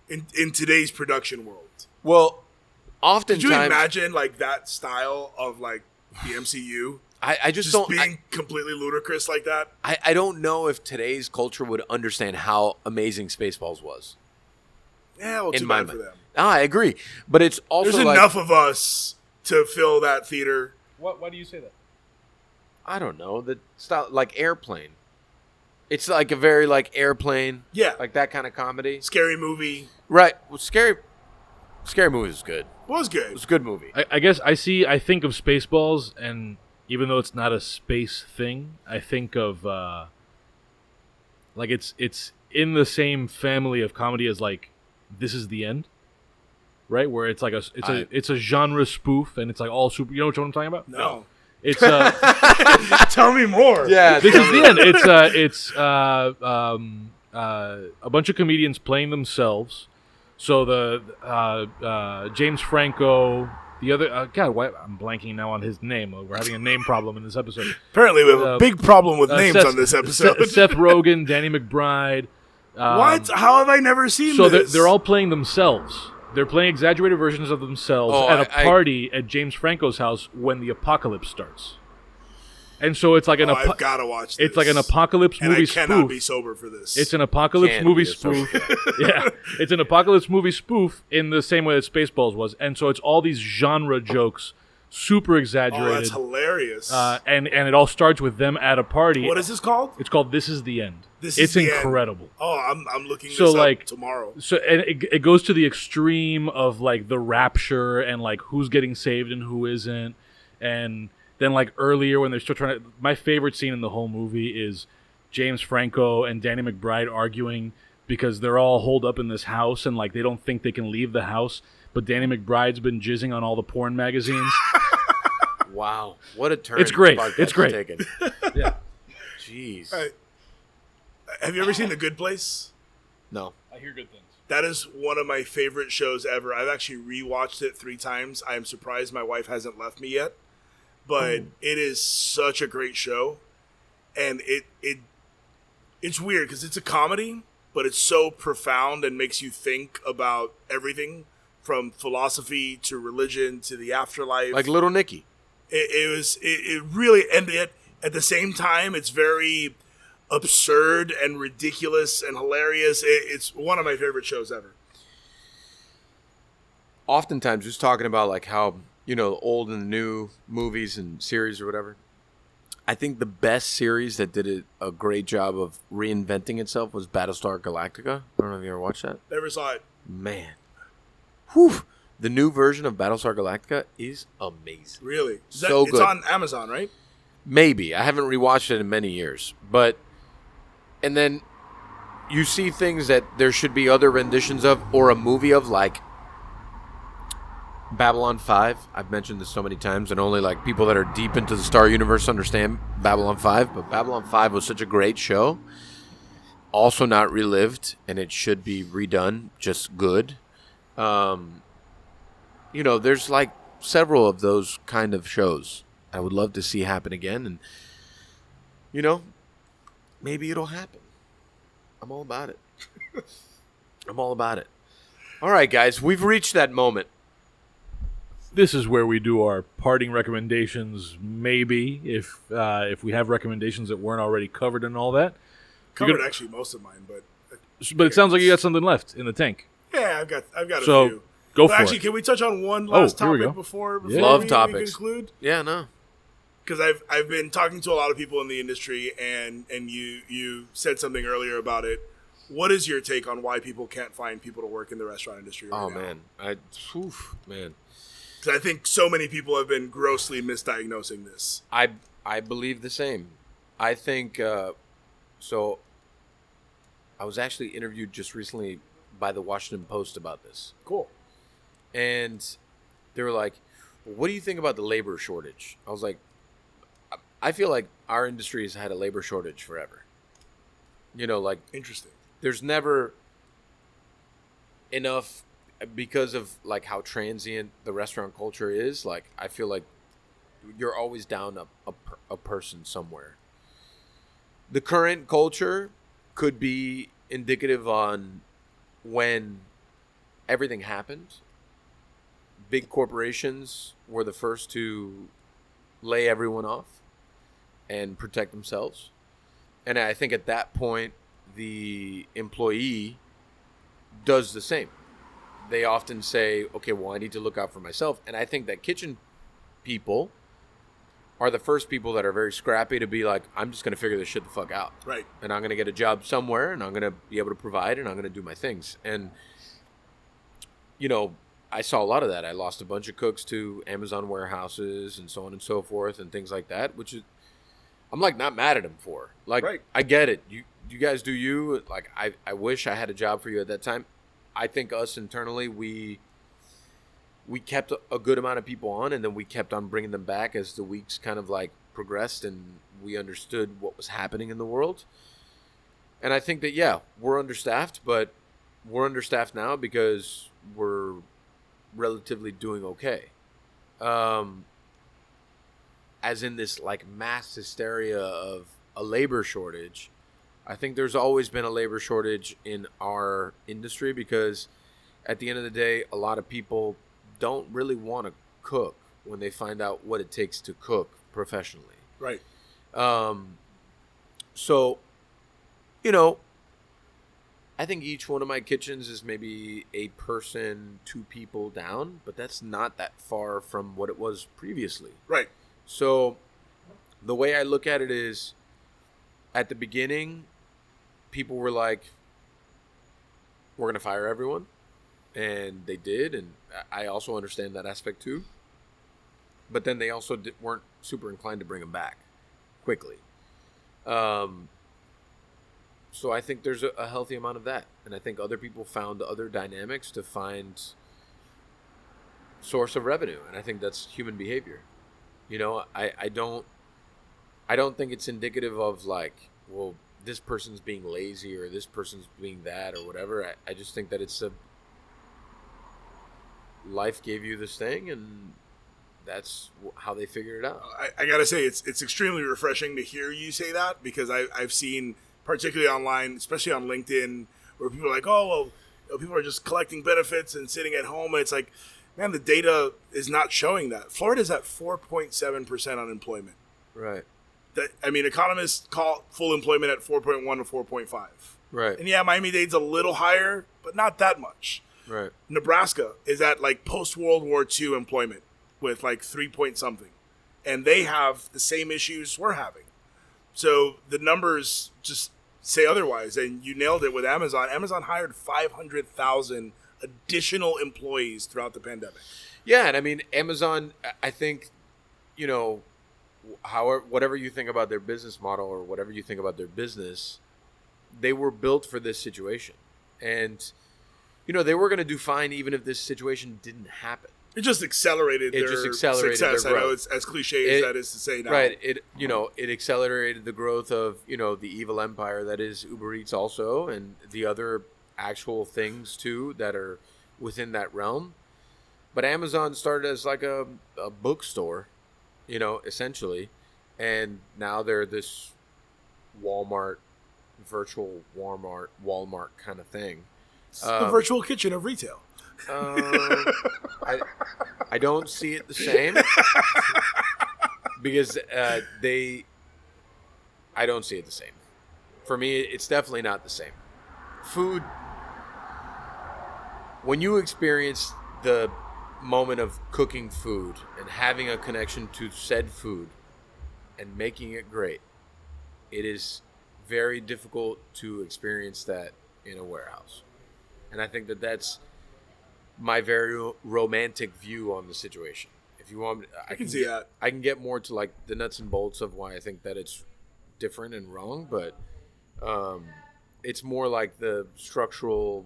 in today's production world. Well, Could oftentimes you imagine like that style of like the MCU I just just don't. being completely ludicrous like that? I don't know if today's culture would understand how amazing Spaceballs was. Yeah, well, too in my bad for mind. them. I agree, but it's also There's like, enough of us to fill that theater. Why do you say that? I don't know, the style like Airplane. It's like a very like Airplane, Yeah, like that kind of comedy. scary movie Right. Well, Scary Movie was good. was It good. was a good movie. I guess I think of Spaceballs, and even though it's not a space thing, I think of like it's in the same family of comedy as like This Is the End, right? Where it's like it's a genre spoof, and it's like all super. You know what I'm talking about? No, It's tell me more. Yeah. This Is the End. It's a bunch of comedians playing themselves. So the James Franco, the other God, why I'm blanking now on his name. We're having a name problem in this episode. Apparently, we have a big problem with names Seth- on this episode. Seth Rogen, Danny McBride. What? How have I never seen So this? they're all playing themselves. They're playing exaggerated versions of themselves Oh, at a party at James Franco's house when the apocalypse starts. And so it's like I've got to watch this. it's like an apocalypse and movie I cannot spoof. be sober for this. It's an apocalypse Can't movie be a sober. spoof. Yeah, it's an apocalypse movie spoof in the same way that Spaceballs was, and so it's all these genre jokes super Oh, exaggerated. that's hilarious. And it all starts with them at a party. What is this called? It's called This Is the End. It's It's the End. incredible. Oh, I'm looking So, this up like, tomorrow. So and it goes to the extreme of like the rapture and like who's getting saved and who isn't, and then like earlier when they're still trying to. My favorite scene in the whole movie is James Franco and Danny McBride arguing because they're all holed up in this house and like they don't think they can leave the house, but Danny McBride's been jizzing on all the porn magazines. Wow, what a turn! It's great. this podcast It's great. has taken. Yeah, Jeez. All right. Have you ever seen The Good Place? No. I hear good things. That is one of my favorite shows ever. I've actually rewatched it 3 times. I am surprised my wife hasn't left me yet, but it is such a great show, and it's weird because it's a comedy, but it's so profound and makes you think about everything from philosophy to religion to the afterlife. Like Little Nicky. It really, and yet at the same time, it's very absurd and ridiculous and hilarious. It's one of my favorite shows ever. Oftentimes, just talking about like how, you know, old and new movies and series or whatever. I think the best series that did a great job of reinventing itself was Battlestar Galactica. I don't know if you ever watched that. Never saw it. Man. Whew. The new version of Battlestar Galactica is amazing. Really? So it's good. on Amazon, right? Maybe. I haven't rewatched it in many years. But, and then you see things that there should be other renditions of or a movie of, like Babylon 5. I've mentioned this so many times, and only like people that are deep into the Star Universe understand Babylon 5. But Babylon 5 was such a great show. Also not relived, and it should be redone. Just good. You know, there's like several of those kind of shows I would love to see happen again. And, you know, maybe it'll happen. I'm all about it. I'm all about it. All right, guys, we've reached that moment. This is where we do our parting recommendations. Maybe if we have recommendations that weren't already covered and all that. Covered actually most of mine, but But it sounds like you got something left in the tank. yeah, I've got a So few. go But for actually, it. can we touch on one last here we topic go. before Love we topics. conclude? Yeah, no. Because I've been talking to a lot of people in the industry, and you said something earlier about it. What is your take on why people can't find people to work in the restaurant industry right now? Man. Man. Because I think so many people have been grossly misdiagnosing this. I believe the same. I think, so I was actually interviewed just recently by the Washington Post about this. Cool. And they were like, well, what do you think about the labor shortage? I was like, I feel like our industry has had a labor shortage forever. You know, like, Interesting. there's never enough because of like how transient the restaurant culture is. Like, I feel like you're always down a person somewhere. The current culture could be indicative on when everything happened. Big corporations were the first to lay everyone off and protect themselves. And I think at that point, the employee does the same. They often say, okay, well, I need to look out for myself. And I think that kitchen people are the first people that are very scrappy to be like, I'm just going to figure this shit the fuck out. Right. And I'm going to get a job somewhere, and I'm going to be able to provide, and I'm going to do my things. And, you know, I saw a lot of that. I lost a bunch of cooks to Amazon warehouses and so on and so forth and things like that, which is, I'm like not mad at them for. Like, Right. I get it. You guys do you. Like, I wish I had a job for you at that time. I think us internally, we kept a good amount of people on, and then we kept on bringing them back as the weeks kind of like progressed and we understood what was happening in the world. And I think that, yeah, we're understaffed, but we're understaffed now because we're relatively doing okay. As in this like mass hysteria of a labor shortage, I think there's always been a labor shortage in our industry because at the end of the day, a lot of people don't really want to cook when they find out what it takes to cook professionally. I think each one of my kitchens is maybe a person, 2 people down, but that's not that far from what it was previously. Right. So the way I look at it is, at the beginning, people were like, we're going to fire everyone. And they did. And I also understand that aspect too. But then they also weren't super inclined to bring them back quickly. So I think there's a healthy amount of that. And I think other people found other dynamics to find source of revenue. And I think that's human behavior. You know, I don't think it's indicative of like, well, this person's being lazy or this person's being that or whatever. I just think that it's life gave you this thing, and that's how they figured it out. I gotta say, it's extremely refreshing to hear you say that, because I've seen, particularly online, especially on LinkedIn, where people are like, oh, well, you know, people are just collecting benefits and sitting at home. And it's like, man, the data is not showing that. Florida's at 4.7% unemployment. Right. Economists call full employment at 4.1 to 4.5. Right. And yeah, Miami-Dade's a little higher, but not that much. Right. Nebraska is at like post-World War II employment with like 3 point something. And they have the same issues we're having. So the numbers just say otherwise. And you nailed it with Amazon. Amazon hired 500,000 additional employees throughout the pandemic. Yeah, and I mean, Amazon, I think, you know, however, whatever you think about their business model or whatever you think about their business, they were built for this situation. And, you know, they were going to do fine even if this situation didn't happen. It just accelerated their success. Their growth. I know it's as cliche as that is to say now. Right. It accelerated the growth of, you know, the evil empire that is Uber Eats also, and the other actual things too that are within that realm. But Amazon started as like a bookstore, you know, essentially. And now they're this Walmart, virtual Walmart kind of thing. It's the virtual kitchen of retail. I don't see it the same because I don't see it the same. For me, it's definitely not the same. Food, when you experience the moment of cooking food and having a connection to said food and making it great, it is very difficult to experience that in a warehouse. And I think that that's my very romantic view on the situation. If you want, I can see that. I can get more to like the nuts and bolts of why I think that it's different and wrong, but it's more like the structural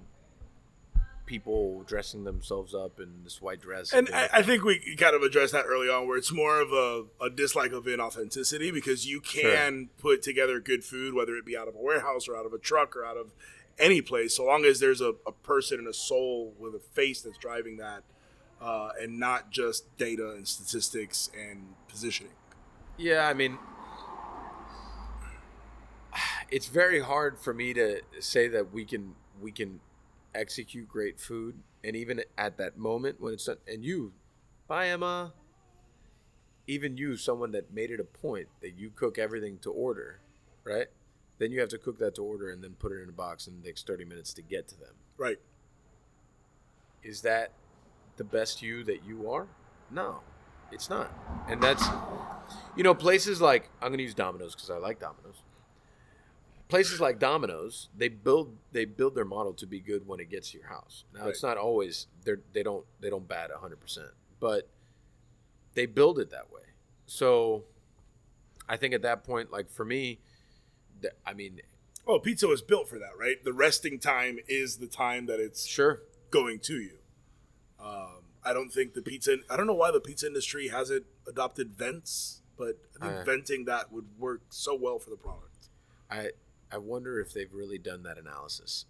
people dressing themselves up in this white dress. And I think we kind of addressed that early on, where it's more of a dislike of inauthenticity, because you can put together good food, whether it be out of a warehouse or out of a truck or out of any place, so long as there's a person and a soul with a face that's driving that, and not just data and statistics and positioning. Yeah, I mean, it's very hard for me to say that we can execute great food, and even at that moment when it's done, and you, bye Emma, even you, someone that made it a point that you cook everything to order, right? Then you have to cook that to order and then put it in a box, and it takes 30 minutes to get to them. Right. Is that the best you that you are? No, it's not. And that's, you know, places like, I'm going to use Domino's because I like Domino's. Places like Domino's, they build their model to be good when it gets to your house. Now, It's not always, they don't bat 100%, but they build it that way. So I think at that point, like for me, pizza was built for that, right? The resting time is the time that it's going to you. I don't know why the pizza industry hasn't adopted vents, but I think venting that would work so well for the product. I wonder if they've really done that analysis.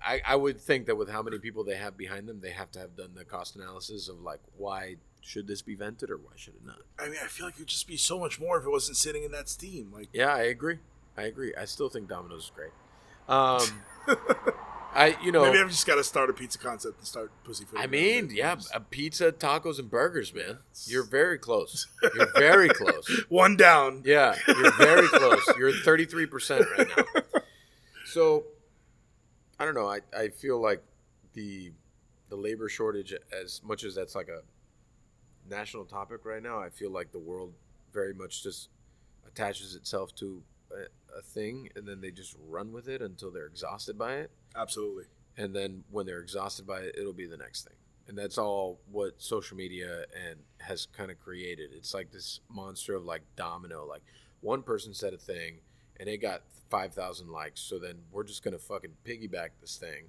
I would think that with how many people they have behind them, they have to have done the cost analysis of like, why should this be vented or why should it not? I mean, I feel like it would just be so much more if it wasn't sitting in that steam. Like, yeah, I agree. I still think Domino's is great. Maybe I've just got to start a pizza concept and start pussyfooting. I mean, a pizza, tacos, and burgers, man. You're very close. You're very close. One down. Yeah, you're very close. You're at 33% right now. So, I don't know. I feel like the labor shortage, as much as that's like a national topic right now, I feel like the world very much just attaches itself to a thing, and then they just run with it until they're exhausted by it. Absolutely. And then when they're exhausted by it, it'll be the next thing. And that's all what social media and has kind of created. It's like this monster of like domino. Like one person said a thing and it got 5,000 likes. So then we're just going to fucking piggyback this thing.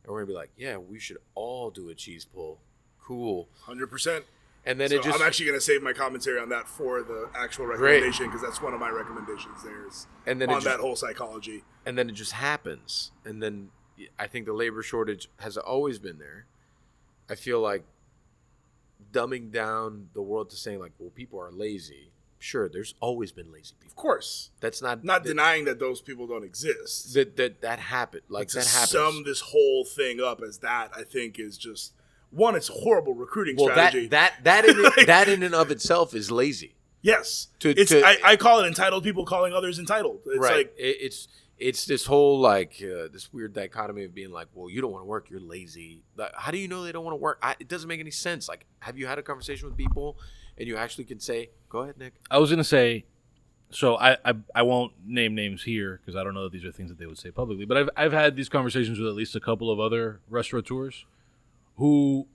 And we're going to be like, yeah, we should all do a cheese pull. Cool. 100%. And then so it just... I'm actually going to save my commentary on that for the actual recommendation, because that's one of my recommendations there is and then on that whole psychology. And then it just happens. And then I think the labor shortage has always been there. I feel like dumbing down the world to saying like, well, people are lazy. Sure, there's always been lazy people. Of course. That's not denying that those people don't exist. That happened. Like, that happens. To sum this whole thing up as that, I think, is just one. It's a horrible recruiting strategy. That in and of itself is lazy. Yes, I call it entitled people calling others entitled. It's right. like it's this whole like this weird dichotomy of being like, well, you don't want to work, you're lazy. Like, how do you know they don't want to work? It doesn't make any sense. Like, have you had a conversation with people and you actually can say, go ahead, Nick? I was gonna say, so I won't name names here because I don't know that these are things that they would say publicly. But I've had these conversations with at least a couple of other restaurateurs who,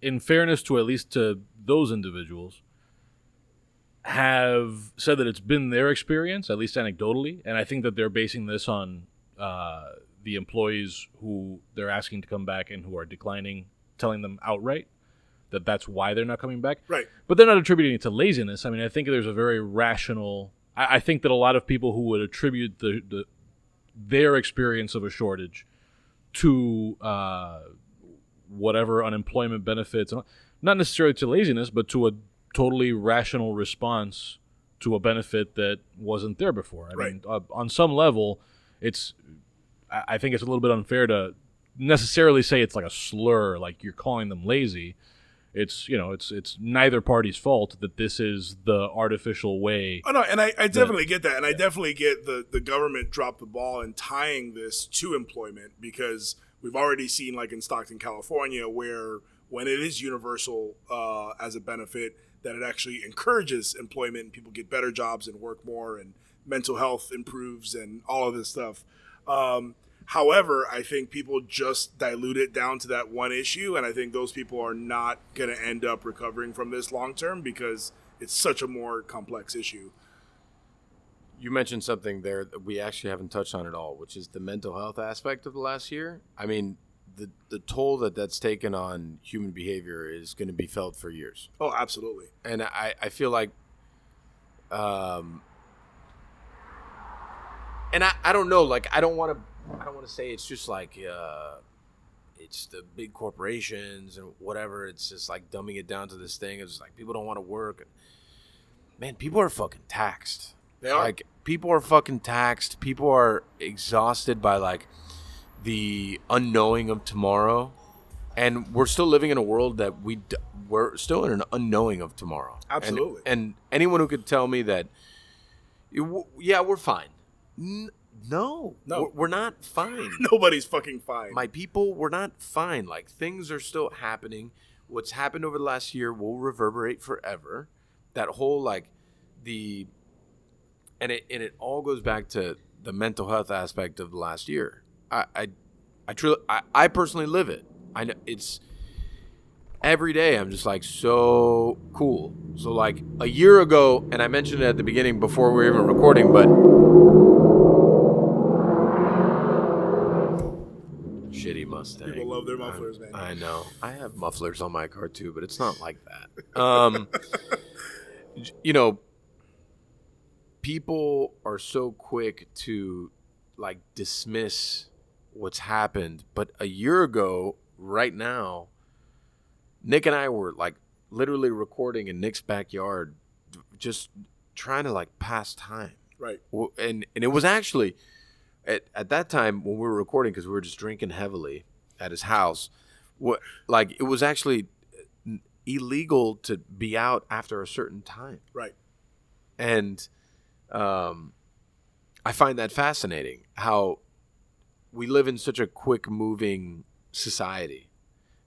in fairness to at least to those individuals, have said that it's been their experience, at least anecdotally, and I think that they're basing this on the employees who they're asking to come back and who are declining, telling them outright that that's why they're not coming back. Right. But they're not attributing it to laziness. I mean, I think there's a very rational... I think that a lot of people who would attribute their experience of a shortage to whatever unemployment benefits, not necessarily to laziness, but to a totally rational response to a benefit that wasn't there before. I mean, on some level, I think it's a little bit unfair to necessarily say it's like a slur, like you're calling them lazy. It's neither party's fault that this is the artificial way. Oh no, and I definitely get that, and I definitely get the government dropped the ball in tying this to employment, because we've already seen, like in Stockton, California, where when it is universal as a benefit, that it actually encourages employment and people get better jobs and work more and mental health improves and all of this stuff. However, I think people just dilute it down to that one issue, and I think those people are not going to end up recovering from this long term because it's such a more complex issue. You mentioned something there that we actually haven't touched on at all, which is the mental health aspect of the last year. I mean, the toll that's taken on human behavior is going to be felt for years. Oh, absolutely. And I feel like, and I don't know, like, I don't want to say it's just like, it's the big corporations and whatever. It's just like dumbing it down to this thing. It's like people don't want to work. Man, people are fucking taxed. They are. Like, people are fucking taxed. People are exhausted by like the unknowing of tomorrow, and we're still living in a world that we're still in an unknowing of tomorrow. Absolutely. And anyone who could tell me that, yeah, we're fine. No, we're not fine. Nobody's fucking fine. My people, we're not fine. Like, things are still happening. What's happened over the last year will reverberate forever. That whole like and it all goes back to the mental health aspect of the last year. I personally live it. I know it's every day. I'm just like, so cool. So like a year ago, and I mentioned it at the beginning before we were even recording, but shitty Mustang. People love their mufflers, man. I know. I have mufflers on my car too, but it's not like that. People are so quick to like dismiss what's happened, but a year ago, right now, Nick and I were like literally recording in Nick's backyard, just trying to like pass time. Right. And it was actually at that time when we were recording, because we were just drinking heavily at his house, like it was actually illegal to be out after a certain time. Right. And I find that fascinating, how we live in such a quick moving society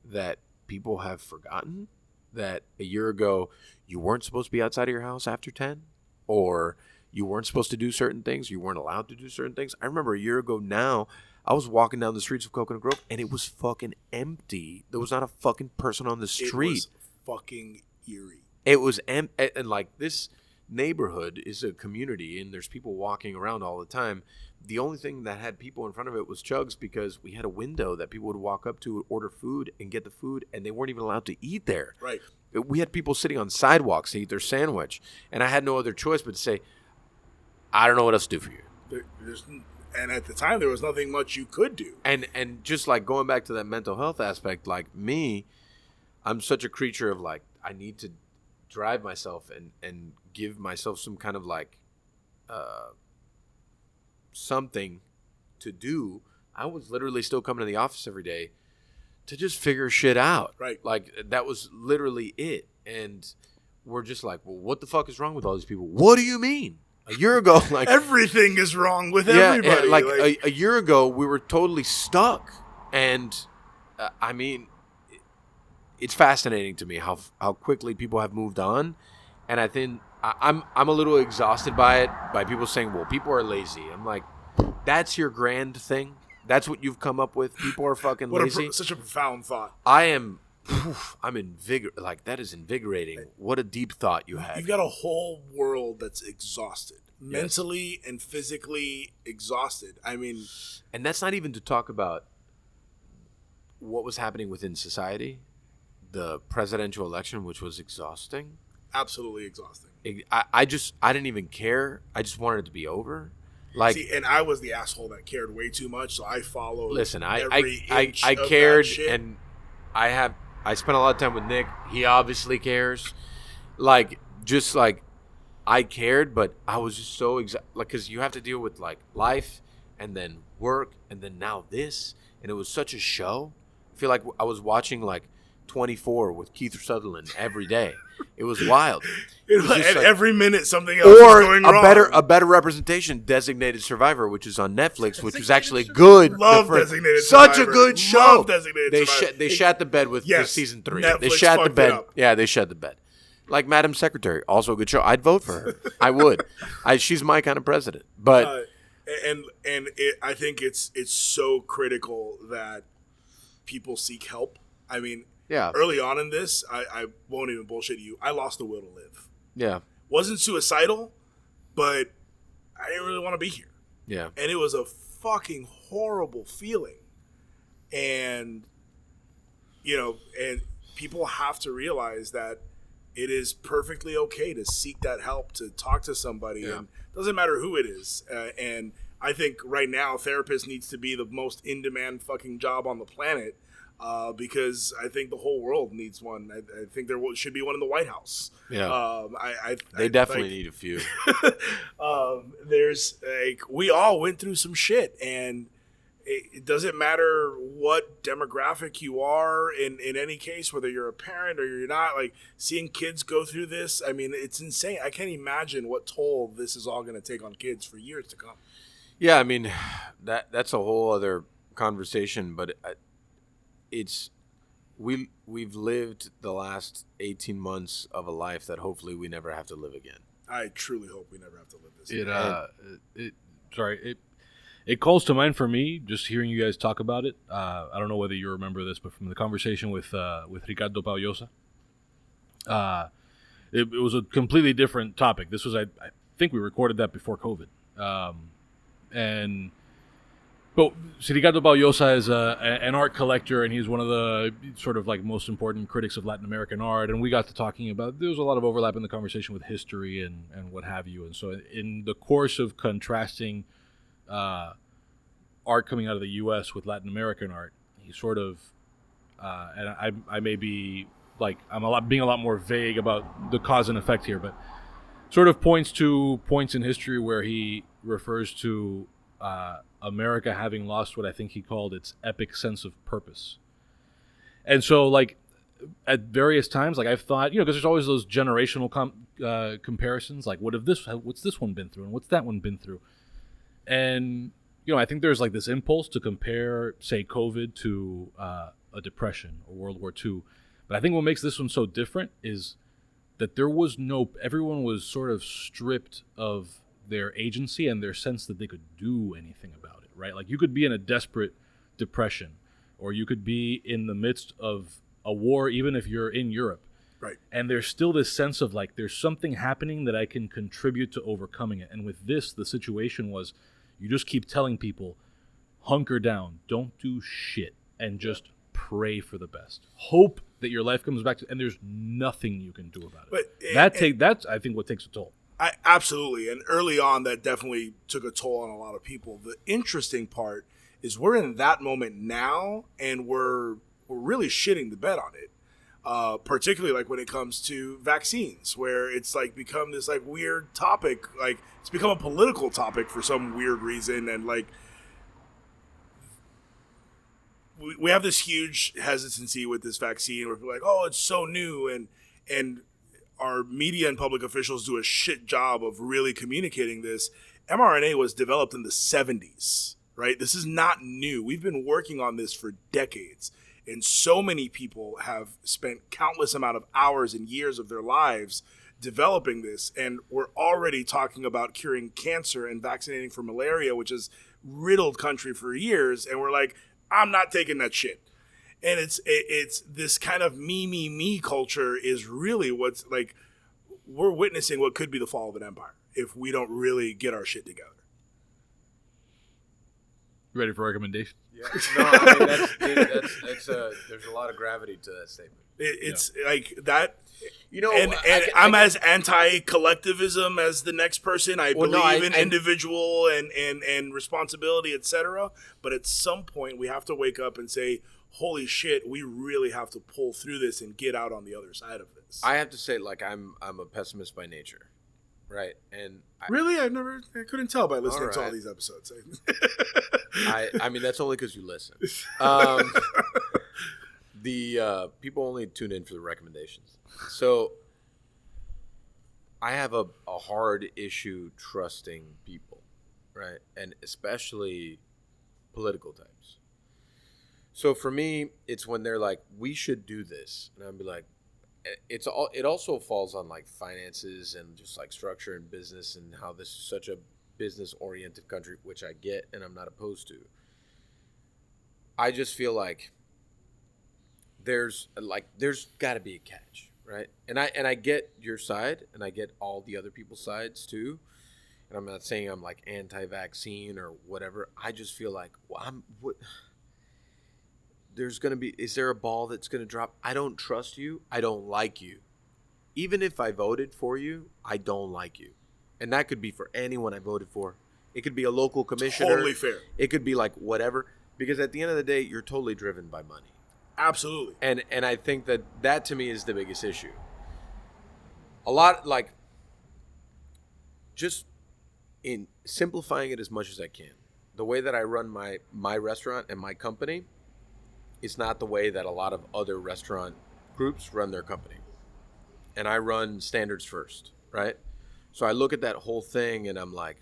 that people have forgotten that a year ago you weren't supposed to be outside of your house after 10, or you weren't supposed to do certain things. You weren't allowed to do certain things. I remember a year ago now, I was walking down the streets of Coconut Grove and it was fucking empty. There was not a fucking person on the street. It was fucking eerie. It was and like this neighborhood is a community and there's people walking around all the time. The only thing that had people in front of it was Chugs, because we had a window that people would walk up to, order food and get the food, and they weren't even allowed to eat there. Right. We had people sitting on sidewalks to eat their sandwich, and I had no other choice but to say, I don't know what else to do for you. And at the time, there was nothing much you could do. And just like going back to that mental health aspect, like me, I'm such a creature of like, I need to drive myself and give myself some kind of like something to do. I was literally still coming to the office every day to just figure shit out. Right. Like that was literally it. And we're just like, well, what the fuck is wrong with all these people? What do you mean? A year ago, like everything is wrong with everybody. Yeah, like a year ago, we were totally stuck. And I mean, it's fascinating to me how quickly people have moved on. And I think I'm a little exhausted by it, by people saying, well, people are lazy. I'm like, that's your grand thing? That's what you've come up with? People are fucking lazy? Such a profound thought. I'm invigorated. Like, that is invigorating. What a deep thought you had. You've got a whole world that's exhausted. Mentally and physically exhausted. I mean... And that's not even to talk about what was happening within society. The presidential election, which was exhausting. Absolutely exhausting. I didn't even care. I just wanted it to be over. Like, see, and I was the asshole that cared way too much, so I followed. Listen, I of cared, that shit. and I spent a lot of time with Nick. He obviously cares. Like, just like I cared, but I was just so like, because you have to deal with like life and then work and then now this, and it was such a show. I feel like I was watching like 24 with Keith Sutherland every day. It was wild. It was just like, every minute something else or was going wrong. a better representation, Designated Survivor, which is on Netflix, which was actually good. Love Designated Survivor. Such a good show. Love Designated Survivor. They shat the bed with season 3. Netflix they shat the fucked bed. it up. Yeah, they shat the bed. Like Madam Secretary, also a good show. I'd vote for her. I would. She's my kind of president. But I think it's so critical that people seek help. I mean, yeah. Early on in this, I won't even bullshit you. I lost the will to live. Yeah. Wasn't suicidal, but I didn't really want to be here. Yeah. And it was a fucking horrible feeling. And, and people have to realize that it is perfectly okay to seek that help, to talk to somebody. Yeah. And it doesn't matter who it is. And I think right now, therapist needs to be the most in-demand fucking job on the planet. Because I think the whole world needs one. I think there should be one in the White House. Yeah, they definitely need a few. There's we all went through some shit, and it doesn't matter what demographic you are. In any case, whether you're a parent or you're not, like seeing kids go through this. I mean, it's insane. I can't imagine what toll this is all going to take on kids for years to come. Yeah, I mean, that's a whole other conversation, but. We've lived the last 18 months of a life that hopefully we never have to live again. I truly hope we never have to live this again. It calls to mind for me just hearing you guys talk about it. I don't know whether you remember this, but from the conversation with Ricardo Paullosa, it was a completely different topic. This was I think we recorded that before COVID, But Ricardo Paullosa is an art collector, and he's one of the sort of like most important critics of Latin American art. And we got to talking about, there was a lot of overlap in the conversation with history and what have you. And so in the course of contrasting art coming out of the U.S. with Latin American art, he sort of, and I may be like, being a lot more vague about the cause and effect here, but sort of points to points in history where he refers to America having lost what I think he called its epic sense of purpose. And so, like, at various times, like, I've thought, because there's always those generational comparisons, like, what's this one been through, and what's that one been through? And, I think there's like this impulse to compare, say, COVID to a depression or World War II. But I think what makes this one so different is that everyone was sort of stripped of their agency and their sense that they could do anything about it, right? Like you could be in a desperate depression, or you could be in the midst of a war, even if you're in Europe. Right. And there's still this sense of like, there's something happening that I can contribute to overcoming it. And with this, the situation was, you just keep telling people, hunker down, don't do shit, and just pray for the best. Hope that your life comes back to, and there's nothing you can do about it. But that's I think what takes a toll. Absolutely. And early on, that definitely took a toll on a lot of people. The interesting part is we're in that moment now, and we're really shitting the bed on it. Particularly like when it comes to vaccines, where it's like become this like weird topic, like it's become a political topic for some weird reason. And like, we have this huge hesitancy with this vaccine where people are like, oh, it's so new. And our media and public officials do a shit job of really communicating this. mRNA was developed in the 70s, right? This is not new. We've been working on this for decades. And so many people have spent countless amount of hours and years of their lives developing this. And we're already talking about curing cancer and vaccinating for malaria, which has riddled country for years. And we're like, I'm not taking that shit. And it's this kind of me culture is really what's like, we're witnessing what could be the fall of an empire if we don't really get our shit together. You ready for recommendation? Yeah. No, I mean, that's there's a lot of gravity to that statement. It's like that. And I'm as anti-collectivism as the next person. I believe in individual and responsibility, etc. But at some point, we have to wake up and say, holy shit, we really have to pull through this and get out on the other side of this. I have to say, like, I'm a pessimist by nature, right? And I couldn't tell by listening to all these episodes. I mean, that's only because you listen. The people only tune in for the recommendations. So I have a hard issue trusting people, right? And especially political types. So for me, it's when they're like, we should do this. And I'll be like, it also falls on like finances and just like structure and business and how this is such a business oriented country, which I get and I'm not opposed to. I just feel like there's got to be a catch, right? And I get your side and I get all the other people's sides too. And I'm not saying I'm like anti-vaccine or whatever. I just feel like, is there a ball that's going to drop? I don't trust you. I don't like you. Even if I voted for you, I don't like you. And that could be for anyone I voted for. It could be a local commissioner. Totally fair. It could be like whatever. Because at the end of the day, you're totally driven by money. Absolutely. And I think that to me is the biggest issue. A lot, like, just in simplifying it as much as I can. The way that I run my restaurant and my company is not the way that a lot of other restaurant groups run their company. And I run standards first, right? So I look at that whole thing and I'm like,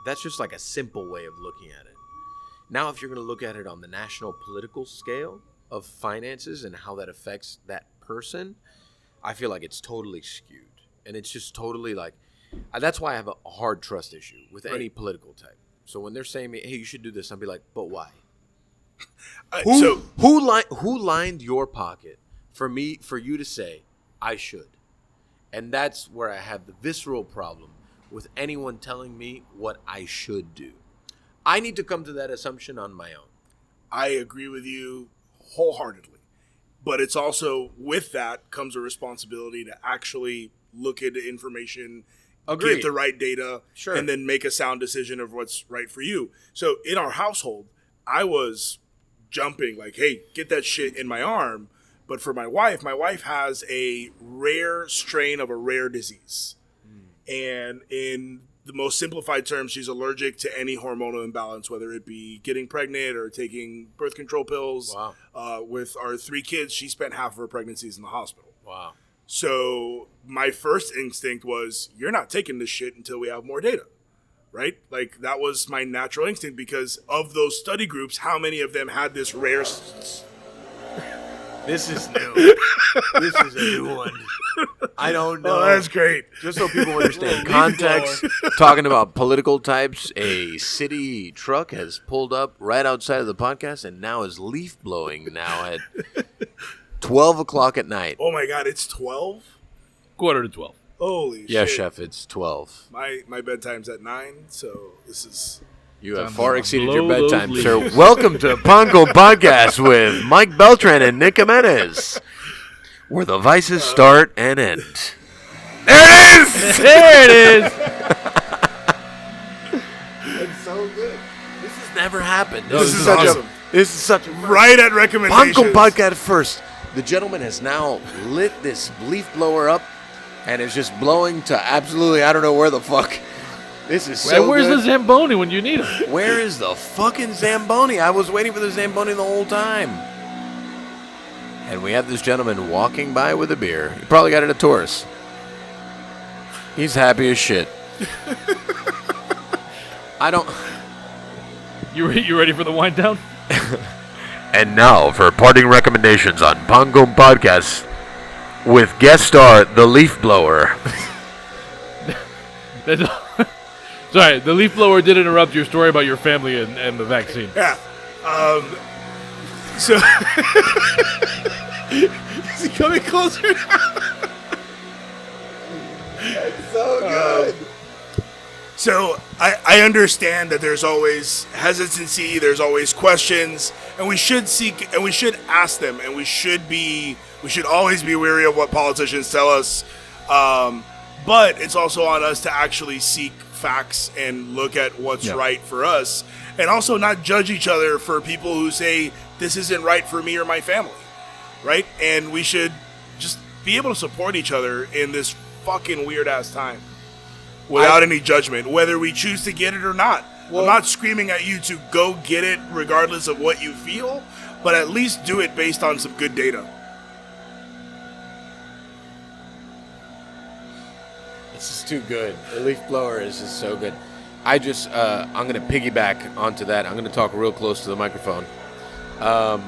that's just like a simple way of looking at it. Now, if you're going to look at it on the national political scale of finances and how that affects that person, I feel like it's totally skewed. And it's just totally like, that's why I have a hard trust issue with any political type. So when they're saying me, hey, you should do this, I'll be like, but why? Who lined your pocket for you to say I should? And that's where I have the visceral problem with anyone telling me what I should do. I need to come to that assumption on my own. I agree with you wholeheartedly. But it's also, with that comes a responsibility to actually look into information, get the right data, and then make a sound decision of what's right for you. So in our household, I was jumping like, hey, get that shit in my arm. But for my wife has a rare strain of a rare disease. And in the most simplified terms, she's allergic to any hormonal imbalance, whether it be getting pregnant or taking birth control pills. Wow. With our 3 kids, she spent half of her pregnancies in the hospital. Wow. So my first instinct was, you're not taking this shit until we have more data, right? Like, that was my natural instinct because of those study groups, how many of them had this rare... This is new. This is a new one. I don't know. Oh, that's great. Just so people understand context, talking about political types, a city truck has pulled up right outside of the podcast and now is leaf blowing now at 12 o'clock at night. Oh, my God, it's 12? 11:45. Holy shit. Yeah, Chef, it's 12. My bedtime's at 9, so this is... You have far exceeded your blow those bedtime, leaves. sir. Welcome to Pongo Podcast with Mike Beltran and Nick Jimenez, where the vices start and end. There it is! There it is. It's so good. This has never happened. This is awesome. This is such a Right at recommendations. Pongo Podcast first. The gentleman has now lit this leaf blower up and is just blowing to absolutely I don't know where the fuck. This is so Where's good. the Zamboni when you need him? Where is the fucking Zamboni? I was waiting for the Zamboni the whole time. And we have this gentleman walking by with a beer. He probably got it at Taurus. He's happy as shit. I don't... You ready for the wind down? And now for parting recommendations on Pongo Podcast with guest star, the leaf blower. Sorry, the leaf blower did interrupt your story about your family and the vaccine. Yeah. So... Is he coming closer? That's so good. So I understand that there's always hesitancy, there's always questions, and we should seek and we should ask them, and we should always be wary of what politicians tell us. But it's also on us to actually seek facts and look at what's right for us, and also not judge each other for people who say this isn't right for me or my family, right? And we should just be able to support each other in this fucking weird ass time without any judgment, whether we choose to get it or not. Well, I'm not screaming at you to go get it regardless of what you feel, but at least do it based on some good data. This is too good. The leaf blower is just so good. I'm going to piggyback onto that. I'm going to talk real close to the microphone. I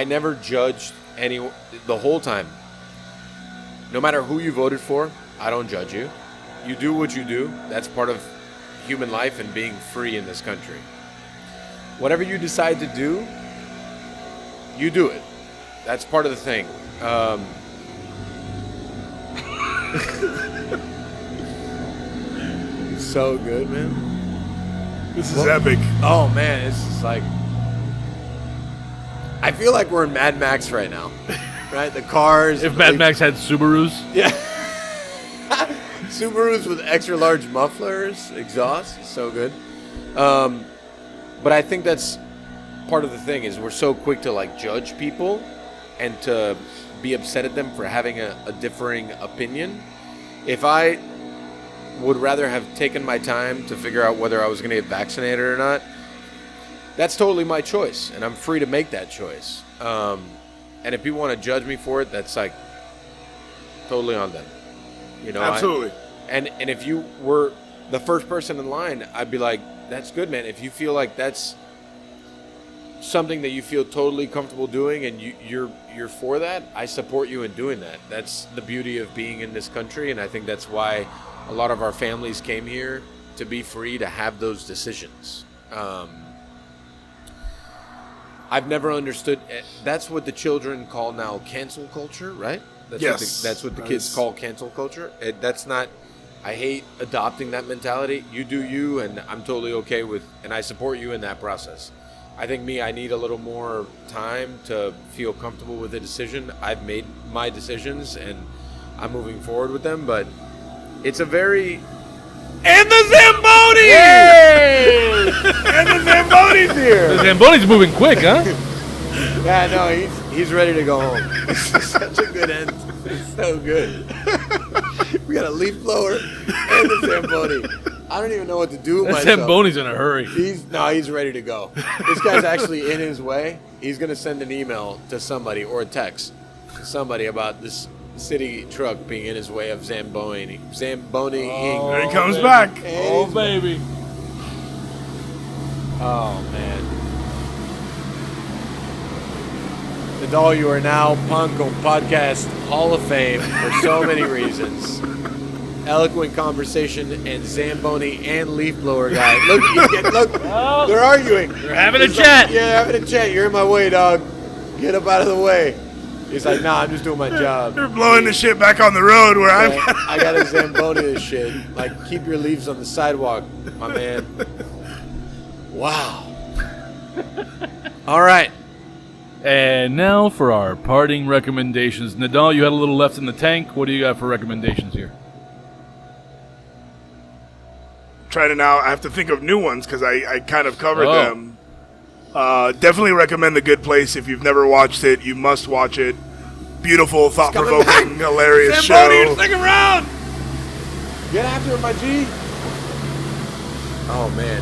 never judged the whole time. No matter who you voted for, I don't judge you. You do what you do. That's part of human life and being free in this country. Whatever you decide to do, you do it. That's part of the thing. So good, man. This is epic. Oh, man, it's just like... I feel like we're in Mad Max right now. Right? The cars... If Mad Max had Subarus. Yeah. Subarus with extra large mufflers, exhaust. So good. But I think that's part of the thing is we're so quick to like judge people and to be upset at them for having a differing opinion. If I would rather have taken my time to figure out whether I was going to get vaccinated or not, that's totally my choice, and I'm free to make that choice. And if people want to judge me for it, that's like totally on them. You know, Absolutely. And if you were the first person in line, I'd be like, that's good, man. If you feel like that's something that you feel totally comfortable doing and you're for that, I support you in doing that. That's the beauty of being in this country, and I think that's why a lot of our families came here, to be free to have those decisions. I've never understood. That's what the children call now cancel culture, right? That's what the kids call cancel culture. That's not. I hate adopting that mentality. You do you, and I'm totally okay with, and I support you in that process. I think I need a little more time to feel comfortable with the decision. I've made my decisions, and I'm moving forward with them, but it's a very... And the Zamboni! Yay! And the Zamboni's here! The Zamboni's moving quick, huh? Yeah, no, he's ready to go home. This is such a good end. It's so good. We got a leaf blower and the Zamboni. I don't even know what to do with The myself. Zamboni's in a hurry. He's ready to go. This guy's actually in his way. He's going to send an email to somebody or a text to somebody about this city truck being in his way of Zamboni. Zamboni. There he comes back. Oh, baby. Oh, man. Nadal, you are now Panko Podcast Hall of Fame for so many reasons. Eloquent conversation and Zamboni and leaf blower guy. Look, they're arguing. They're having a chat. Yeah, having a chat. You're in my way, dog. Get up out of the way. He's like, nah, I'm just doing my job. They're blowing the shit back on the road where I'm. I got a Zamboni this shit. Like, keep your leaves on the sidewalk, my man. Wow. All right. And now for our parting recommendations. Nadal, you had a little left in the tank. What do you got for recommendations here? Trying to now, I have to think of new ones because I kind of covered them. Definitely recommend The Good Place. If you've never watched it, you must watch it. Beautiful, thought-provoking, hilarious Zamboni, show. second round. Get after it, my G. Oh, man.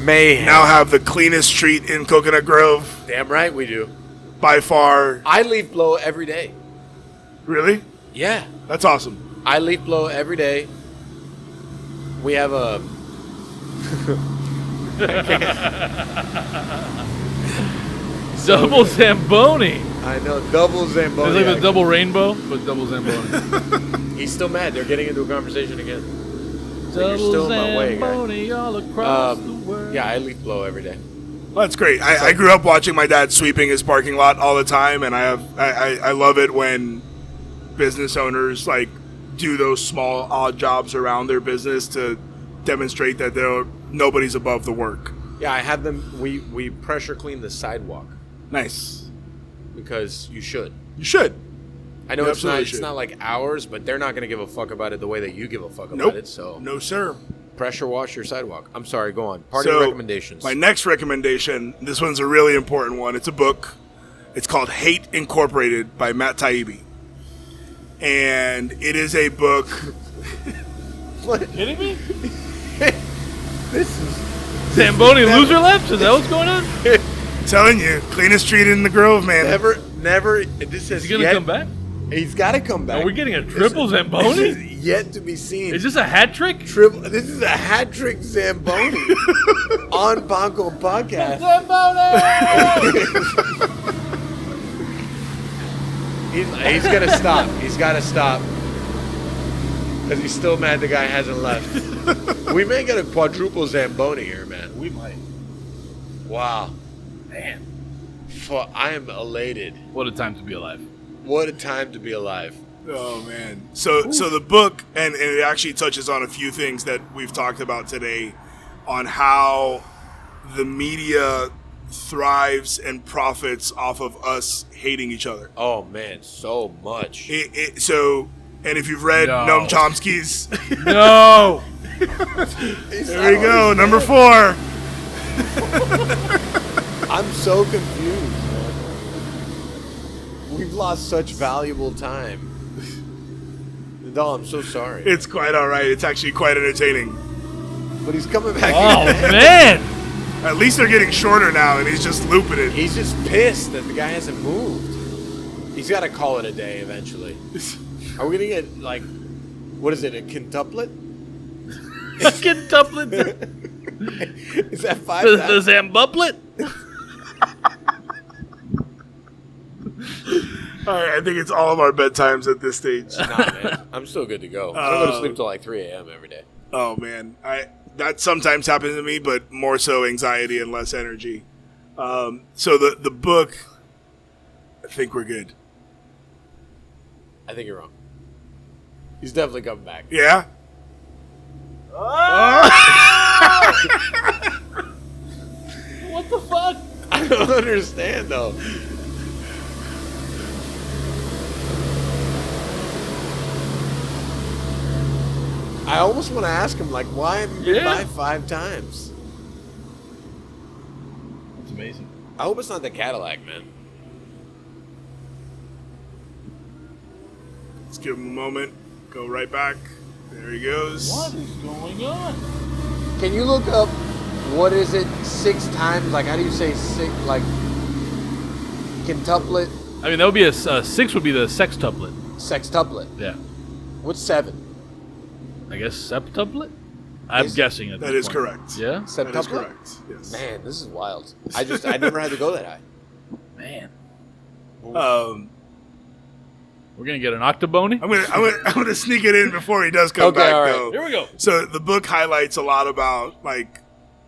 Mayhem. Now have the cleanest street in Coconut Grove Damn right we do. by far. I leaf blow every day. Really? Yeah. That's awesome. I leaf blow every day. We have a... Double Zamboni. I know, double Zamboni. It's like a double rainbow, but double Zamboni. He's still mad. They're getting into a conversation again. So you're Double still in my way, guy. Zamboni all across the world. Yeah, I leaf blow every day. Well, that's great. I grew up watching my dad sweeping his parking lot all the time, and I love it when business owners like do those small odd jobs around their business to demonstrate that nobody's above the work. Yeah, I have them. We pressure clean the sidewalk Nice. because you should. You should. I know You it's absolutely should. not like ours, but they're not going to give a fuck about it the way that you give a fuck Nope. about it. So No, sir. pressure wash your sidewalk. I'm sorry. Go on. Party So, recommendations. My next recommendation, this one's a really important one. It's a book. It's called Hate Incorporated by Matt Taibbi. And it is a book. Kidding me? This is Zamboni loser laps? Is that what's going on? Telling you, cleanest street in the Grove, man. never. This has Is he going to yet- come back? He's got to come back. Are we getting a triple Zamboni? This is yet to be seen. Is this a hat trick? This is a hat trick Zamboni on Panko Podcast. He's gonna stop. He's got to stop because he's still mad the guy hasn't left. We may get a quadruple Zamboni here, man. We might. Wow, Man. I am elated. What a time to be alive. What a time to be alive. Oh man! So the book, and it actually touches on a few things that we've talked about today, on how the media thrives and profits off of us hating each other. Oh man, so much. And if you've read No. Noam Chomsky's, No! there we go, number 4. I'm so confused, man. We've lost such valuable time. Nadal, I'm so sorry. It's quite all right. It's actually quite entertaining. But he's coming back Oh, again. man! At least they're getting shorter now, and he's just looping it. He's just pissed that the guy hasn't moved. He's got to call it a day eventually. Are we going to get, like, what is it, a quintuplet? Fucking tuplet. Is that 5 The times? Zambuplet? All right, I think it's all of our bedtimes at this stage. Nah, man. I'm still good to go. I don't go to sleep till like 3 a.m. every day. Oh man, that sometimes happens to me, but more so anxiety and less energy. So the book, I think we're good. I think you're wrong. He's definitely coming back. Yeah. What the fuck? I don't understand, though. I almost want to ask him, like, why have you been by 5 times? That's amazing. I hope it's not the Cadillac, man. Let's give him a moment. Go right back. There he goes. What is going on? Can you look up, what is it, 6 times? Like, how do you say 6, like, quintuplet? I mean, that would be a 6 would be the sextuplet. Sextuplet. Yeah. What's 7? I guess septuplet? I'm guessing at this That is point. correct. Yeah? That is Septuplet? correct. Yes. Man, this is wild. I never had to go that high. Man. Um, We're going to get an octobony? I'm gonna sneak it in before he does come back all right. though. Here we go. So the book highlights a lot about like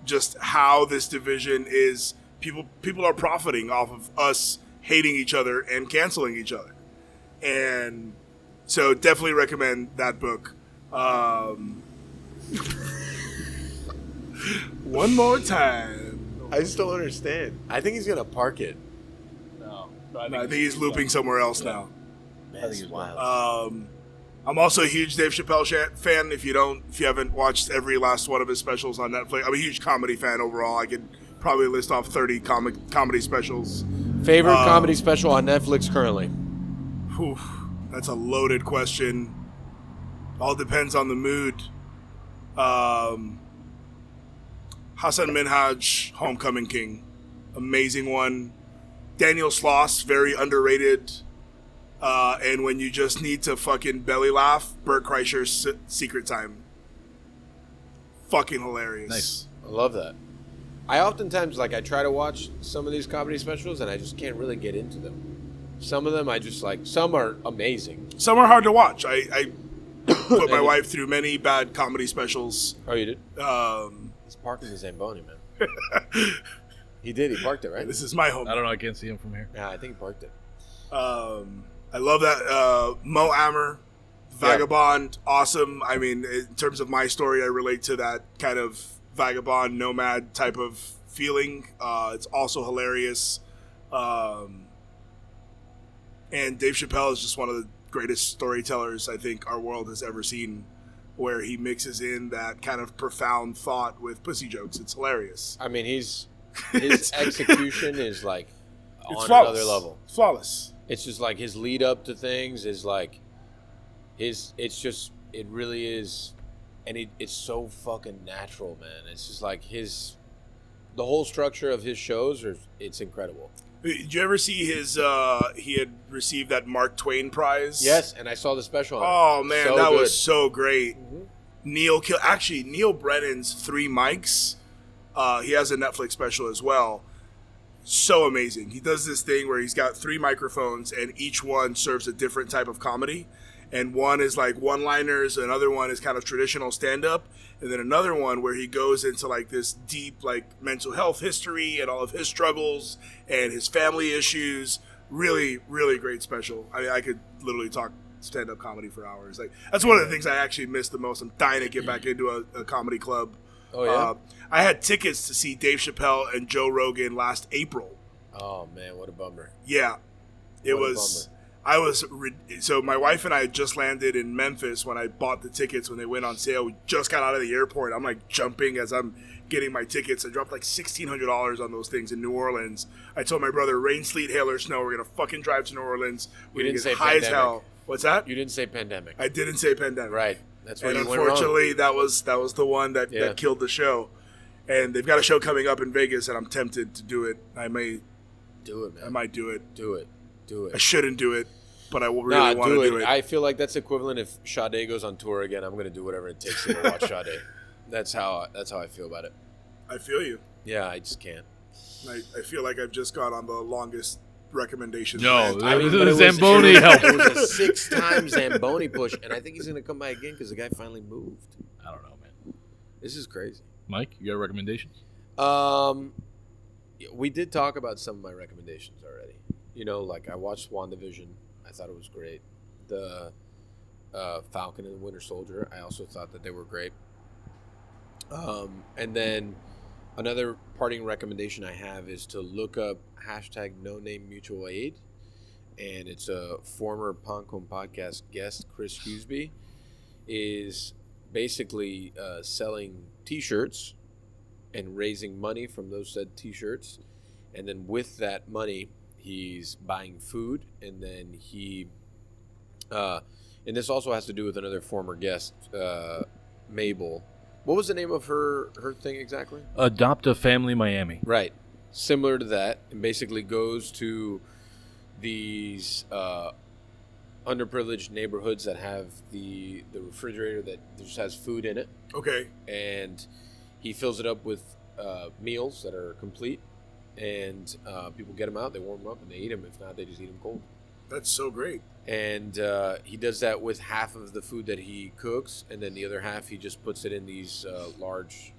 just how this division is. People are profiting off of us hating each other and canceling each other, and so definitely recommend that book. One more time. I just don't understand. I think he's gonna park it. No. I think he's looping somewhere else now. Man, this is wild. I'm also a huge Dave Chappelle fan. If you haven't watched every last one of his specials on Netflix, I'm a huge comedy fan overall. I could probably list off 30 comedy specials. Favorite comedy special on Netflix currently? Whew, that's a loaded question. All depends on the mood. Hassan Minhaj, Homecoming King, amazing one. Daniel Sloss, very underrated. And when you just need to fucking belly laugh, Bert Kreischer's Secret Time. Fucking hilarious. Nice. I love that. I oftentimes, I try to watch some of these comedy specials, and I just can't really get into them. Some of them I just like. Some are amazing. Some are hard to watch. I put my wife through many bad comedy specials. Oh, you did? He's parking the Zamboni, man. He did. He parked it, right? This is my home. I don't know. I can't see him from here. Yeah, I think he parked it. I love that. Mo Amer, Vagabond, awesome. I mean, in terms of my story, I relate to that kind of vagabond, nomad type of feeling. It's also hilarious. And Dave Chappelle is just one of the greatest storytellers I think our world has ever seen, where he mixes in that kind of profound thought with pussy jokes. It's hilarious. I mean, his execution is on It's another level. It's flawless. It's just his lead up to things is it really is, and it's so fucking natural, man. It's just the whole structure of his shows it's incredible. Did you ever see his? He had received that Mark Twain prize. Yes, and I saw the special on it. Oh man, So that good. was so great. Mm-hmm. Neil Brennan's 3 Mics. He has a Netflix special as well. So amazing. He does this thing where he's got 3 microphones and each one serves a different type of comedy. And one is like one-liners, another one is kind of traditional stand-up, and then another one where he goes into this deep mental health history and all of his struggles and his family issues. Really, really great special. I mean, I could literally talk stand-up comedy for hours. That's one of the things I actually miss the most. I'm dying to get back into a comedy club. Oh yeah. I had tickets to see Dave Chappelle and Joe Rogan last April. Oh man, what a bummer. Yeah, it What a was. bummer. So my wife and I had just landed in Memphis when I bought the tickets when they went on sale. We just got out of the airport. I'm jumping as I'm getting my tickets. I dropped $1,600 on those things in New Orleans. I told my brother, rain, sleet, hail, or snow, we're gonna fucking drive to New Orleans. We're You gonna didn't get say high as pandemic. hell. What's that? You didn't say pandemic. I didn't say pandemic. Right. That's where And you went wrong. unfortunately, that was the one that Yeah. killed the show. And they've got a show coming up in Vegas, and I'm tempted to do it. I Do it, man. might do it. Do it. Do I it. shouldn't do it, but I will really want to do it. I feel like that's equivalent if Sade goes on tour again. I'm gonna do whatever it takes to go watch Sade. That's how I feel about it. I feel you. Yeah, I just can't. I feel like I've just gone on the longest recommendation. No, rant. I mean, but it was- Zamboni helped. It was a 6-time Zamboni push, and I think he's gonna come by again because the guy finally moved. I don't know, man. This is crazy. Mike, you got recommendations? We did talk about some of my recommendations already. I watched WandaVision. I thought it was great. The Falcon and the Winter Soldier, I also thought that they were great. And then another parting recommendation I have is to look up #NoNameMutualAid. And it's a former Pancom podcast guest, Chris Hughesby, is basically selling T-shirts and raising money from those said T-shirts, and then with that money he's buying food, and then he and this also has to do with another former guest, Mabel. What was the name of her thing exactly? Adopt a Family Miami. Right, similar to that, and basically goes to these underprivileged neighborhoods that have the refrigerator that just has food in it, Okay. and he fills it up with meals that are complete, and people get them out, they warm them up, and they eat them. If not, they just eat them cold. That's so great. And he does that with half of the food that he cooks, and then the other half he just puts it in these large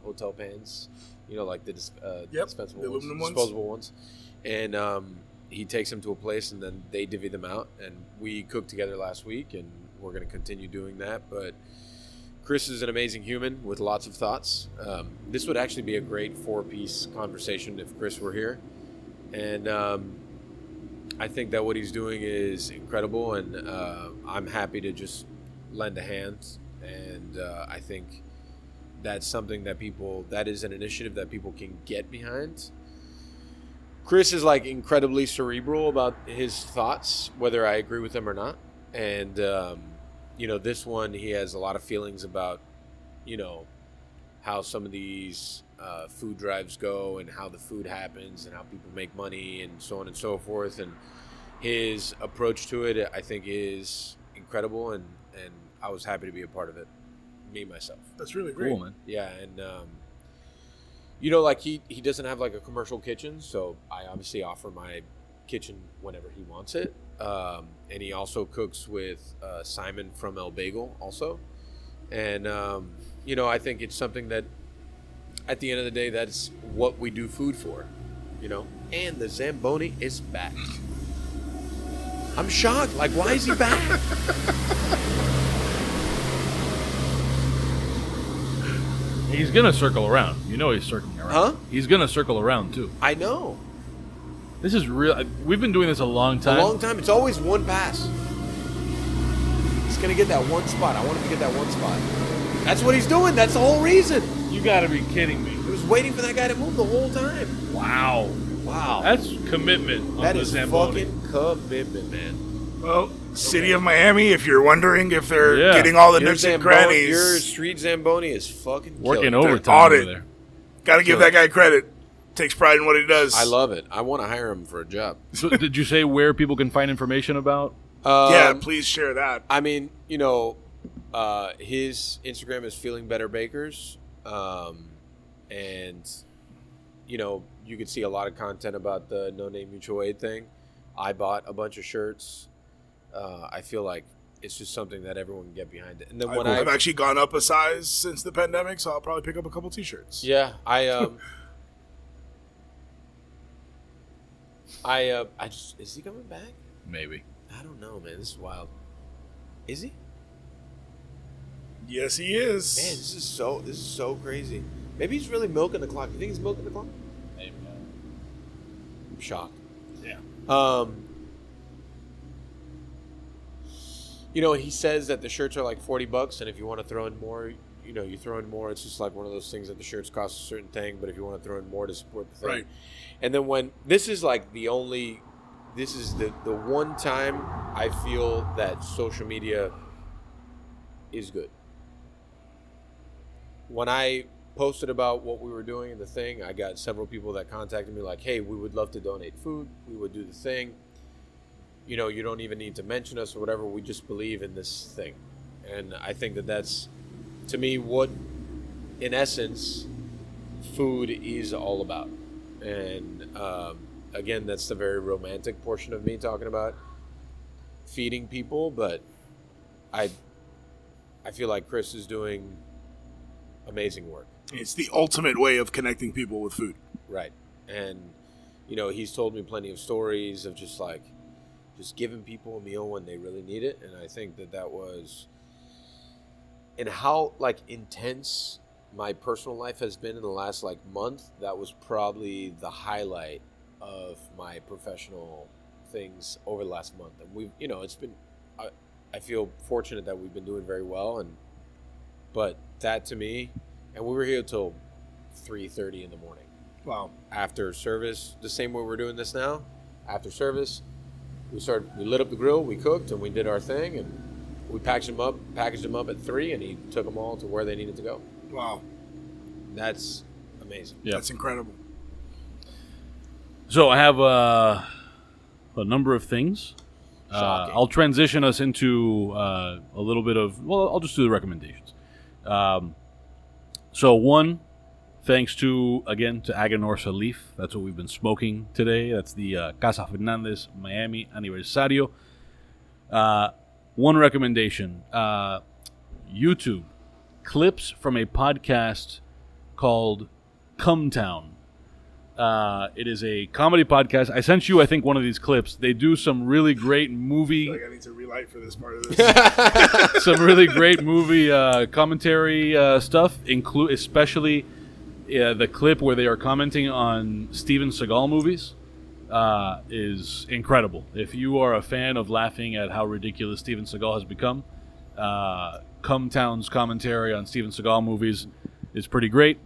hotel pans, like the dispensable the ones, aluminum ones. disposable ones. And he takes them to a place, and then they divvy them out. And we cooked together last week, and we're going to continue doing that. But Chris is an amazing human with lots of thoughts. This would actually be a great 4-piece conversation if Chris were here. And I think that what he's doing is incredible, and I'm happy to just lend a hand. And I think that's something that is an initiative that people can get behind. Chris is incredibly cerebral about his thoughts, whether I agree with them or not. And, this one, he has a lot of feelings about, how some of these food drives go and how the food happens and how people make money and so on and so forth. And his approach to it, I think, is incredible. And I was happy to be a part of it, me, myself. That's really great. Cool, man. Yeah, and he doesn't have a commercial kitchen, so I obviously offer my kitchen whenever he wants it. And he also cooks with Simon from El Bagel also. And I think it's something that at the end of the day, that's what we do food for, And the zamboni is back. I'm shocked. Why is he back? He's gonna circle around. He's circling around. Huh? He's gonna circle around too. I know. This is real. We've been doing this a long time. A long time. It's always one pass. He's going to get that one spot. I want him to get that one spot. That's what he's doing. That's the whole reason. You gotta be kidding me. He was waiting for that guy to move the whole time. Wow. That's commitment on that the is Zamboni. fucking commitment, man. Well, City of Miami, if you're wondering if they're Yeah. getting all the Your nooks and Zamboni, crannies, your street Zamboni is fucking Working killing it. overtime on over it. there. got to give that guy credit. Takes pride in what he does. I love it. I want to hire him for a job. So did you say where people can find information about? Yeah, please share that. I mean, his Instagram is Feeling Better Bakers, and you can see a lot of content about the No Name Mutual Aid thing. I bought a bunch of shirts. I feel like it's just something that everyone can get behind it. And then when I've actually gone up a size since the pandemic, so I'll probably pick up a couple T-shirts. Yeah, is he coming back? Maybe. I don't know, man. This is wild. Is he? Yes, he is. Man, this is so crazy. Maybe he's really milking the clock. You think he's milking the clock? Maybe. I'm shocked. Yeah. He says that the shirts are $40, and if you want to throw in more, you throw in more. It's just one of those things that the shirts cost a certain thing, but if you want to throw in more to support the thing. Right. And then when this is the one time I feel that social media is good. When I posted about what we were doing in the thing, I got several people that contacted me hey, we would love to donate food. We would do the thing. You don't even need to mention us or whatever. We just believe in this thing. And I think that that's, to me, what, in essence, food is all about. And again, that's the very romantic portion of me talking about feeding people. But I feel like Chris is doing amazing work. It's the ultimate way of connecting people with food. Right. And, he's told me plenty of stories of just giving people a meal when they really need it. And I think that was, and how intense my personal life has been in the last month, that was probably the highlight of my professional things over the last month. And we've, it's been, I feel fortunate that we've been doing very well. But that to me, and we were here till 3:30 in the morning. Wow. After service, the same way we're doing this now, after service, we lit up the grill, we cooked, and we did our thing, and we packaged them up at 3, and he took them all to where they needed to go. Wow. That's amazing. Yeah. That's incredible. So I have a number of things. Shocking. I'll transition us into a little bit of, well, I'll just do the recommendations. So one, thanks to Aganor Salif. That's what we've been smoking today. That's the Casa Fernandez Miami Aniversario. One recommendation, YouTube, clips from a podcast called Come Town. It is a comedy podcast. I sent you, I think, one of these clips. They do some really great movie... I need to relight for this part of this. some really great movie commentary stuff, especially the clip where they are commenting on Steven Seagal movies. Is incredible. If you are a fan of laughing at how ridiculous Steven Seagal has become, Come Town's commentary on Steven Seagal movies is pretty great.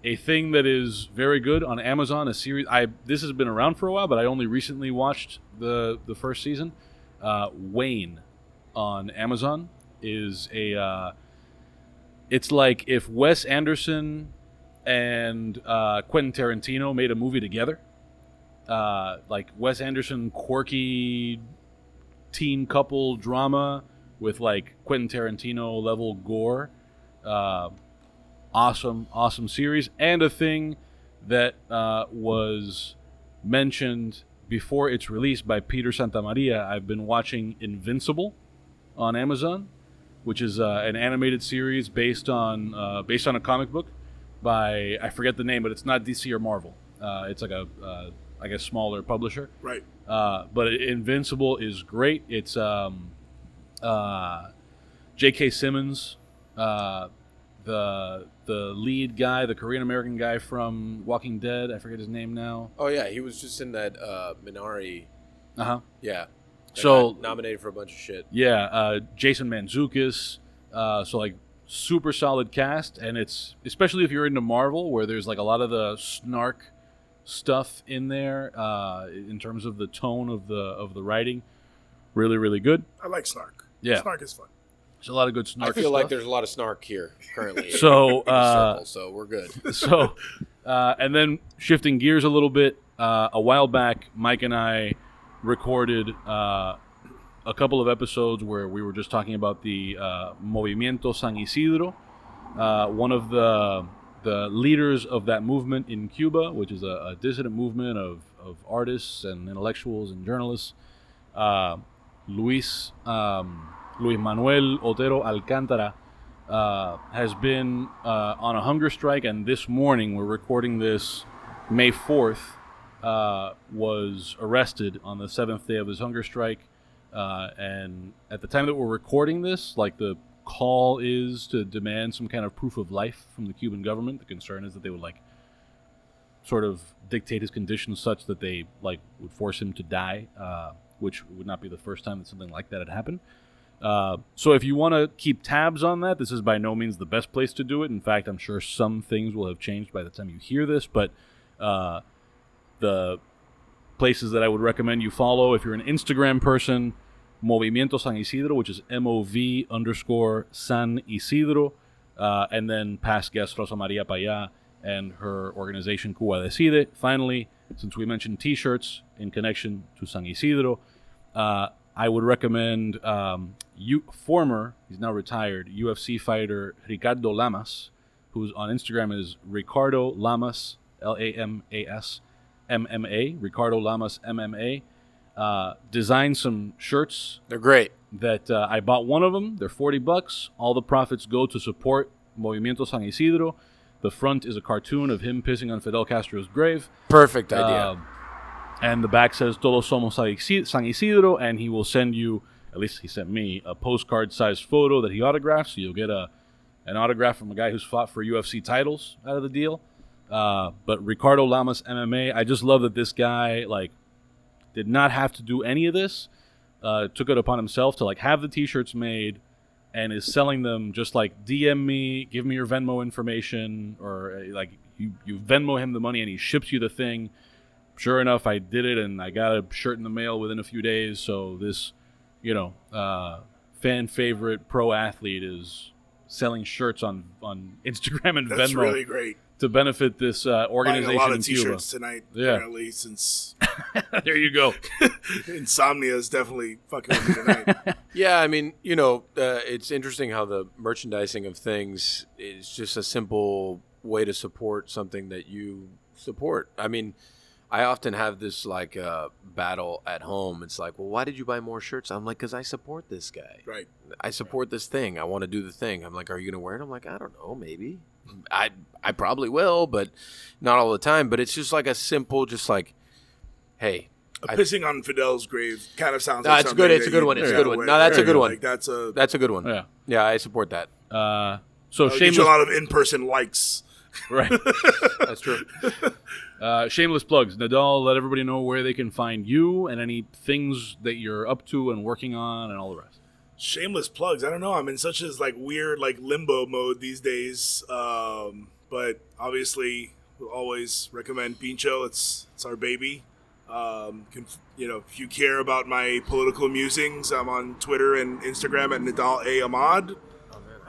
A thing that is very good on Amazon, a series. This has been around for a while, but I only recently watched the first season. Wayne on Amazon is a. It's like if Wes Anderson and Quentin Tarantino made a movie together. Like Wes Anderson quirky teen couple drama with like Quentin Tarantino level gore. Awesome series, and a thing that was mentioned before its release by Peter Santamaria. I've been watching Invincible on Amazon, which is an animated series based on a comic book by, I forget the name, but it's not DC or Marvel. It's like a I guess smaller publisher. Right. But Invincible is great. It's J.K. Simmons, the lead guy, the Korean American guy from Walking Dead. I forget his name now. Oh yeah, he was just in that Minari. Yeah. So got nominated for a bunch of shit. Yeah, Jason Mantzoukas. So like super solid cast, and it's especially if you're into Marvel, where there's like a lot of the snark stuff in there in terms of the tone of the writing. Really good. I like snark. Yeah, snark is fun. There's a lot of good snark. I feel stuff. like there's a lot of snark here currently. So, so we're good. So, and then shifting gears a little bit, a while back, Mike and I recorded a couple of episodes where we were just talking about the Movimiento San Isidro, one of the leaders of that movement in Cuba, which is a dissident movement of artists and intellectuals and journalists. Luis Manuel Otero Alcántara has been on a hunger strike, and this morning, we're recording this May 4th, was arrested on the 7th day of his hunger strike. And at the time that we're recording this, like the call is to demand some kind of proof of life from the Cuban government. The concern is that they would like sort of dictate his conditions such that they like would force him to die, which would not be the first time that something like that had happened. So if you want to keep tabs on that, this is by no means the best place to do it. In fact, I'm sure some things will have changed by the time you hear this, but the places that I would recommend you follow, if you're an Instagram person, Movimiento San Isidro, which is MOV_San Isidro, and then past guest Rosa Maria Payá and her organization Cuba Decide. Finally, since we mentioned T-shirts in connection to San Isidro, I would recommend former, he's now retired, UFC fighter Ricardo Lamas, who's on Instagram is Ricardo Lamas, Lamas, MMA, Ricardo Lamas MMA. Designed some shirts. They're great. That I bought one of them. They're $40. All the profits go to support Movimiento San Isidro. The front is a cartoon of him pissing on Fidel Castro's grave. Perfect idea. And the back says Todos somos San Isidro, and he will send you, at least he sent me, a postcard-sized photo that he autographs. So you'll get an autograph from a guy who's fought for UFC titles out of the deal. But Ricardo Lamas MMA, I just love that this guy like did not have to do any of this. Took it upon himself to like have the T-shirts made, and is selling them. Just like DM me, give me your Venmo information, or like you Venmo him the money and he ships you the thing. Sure enough, I did it, and I got a shirt in the mail within a few days. So this, fan favorite pro athlete is selling shirts on Instagram and That's Venmo. really great. to benefit this Buying organization a lot of in Cuba. T-shirts tonight, Yeah. apparently, since There you go. insomnia is definitely fucking with me tonight. Yeah, I mean, it's interesting how the merchandising of things is just a simple way to support something that you support. I mean, I often have this like battle at home. It's like, well, why did you buy more shirts? I'm like, because I support this guy. Right. I support this thing. I want to do the thing. I'm like, are you going to wear it? I'm like, I don't know, maybe. I probably will, but not all the time. But it's just like a simple, just like, hey. Pissing on Fidel's grave kind of sounds No, like it's something good. It's that a good you one. It's a gotta good one. wear. No, that's a good one. Like, that's a good one. Yeah. Yeah, I support that. So gives you shameless, a lot of in-person likes. right? That's true. Shameless plugs. Nedal, let everybody know where they can find you and any things that you're up to and working on and all the rest. Shameless plugs. I don't know. I'm in such a weird limbo mode these days. But obviously, we'll always recommend Pincho. It's our baby. If you care about my political musings, I'm on Twitter and Instagram at Nedal Ahmad.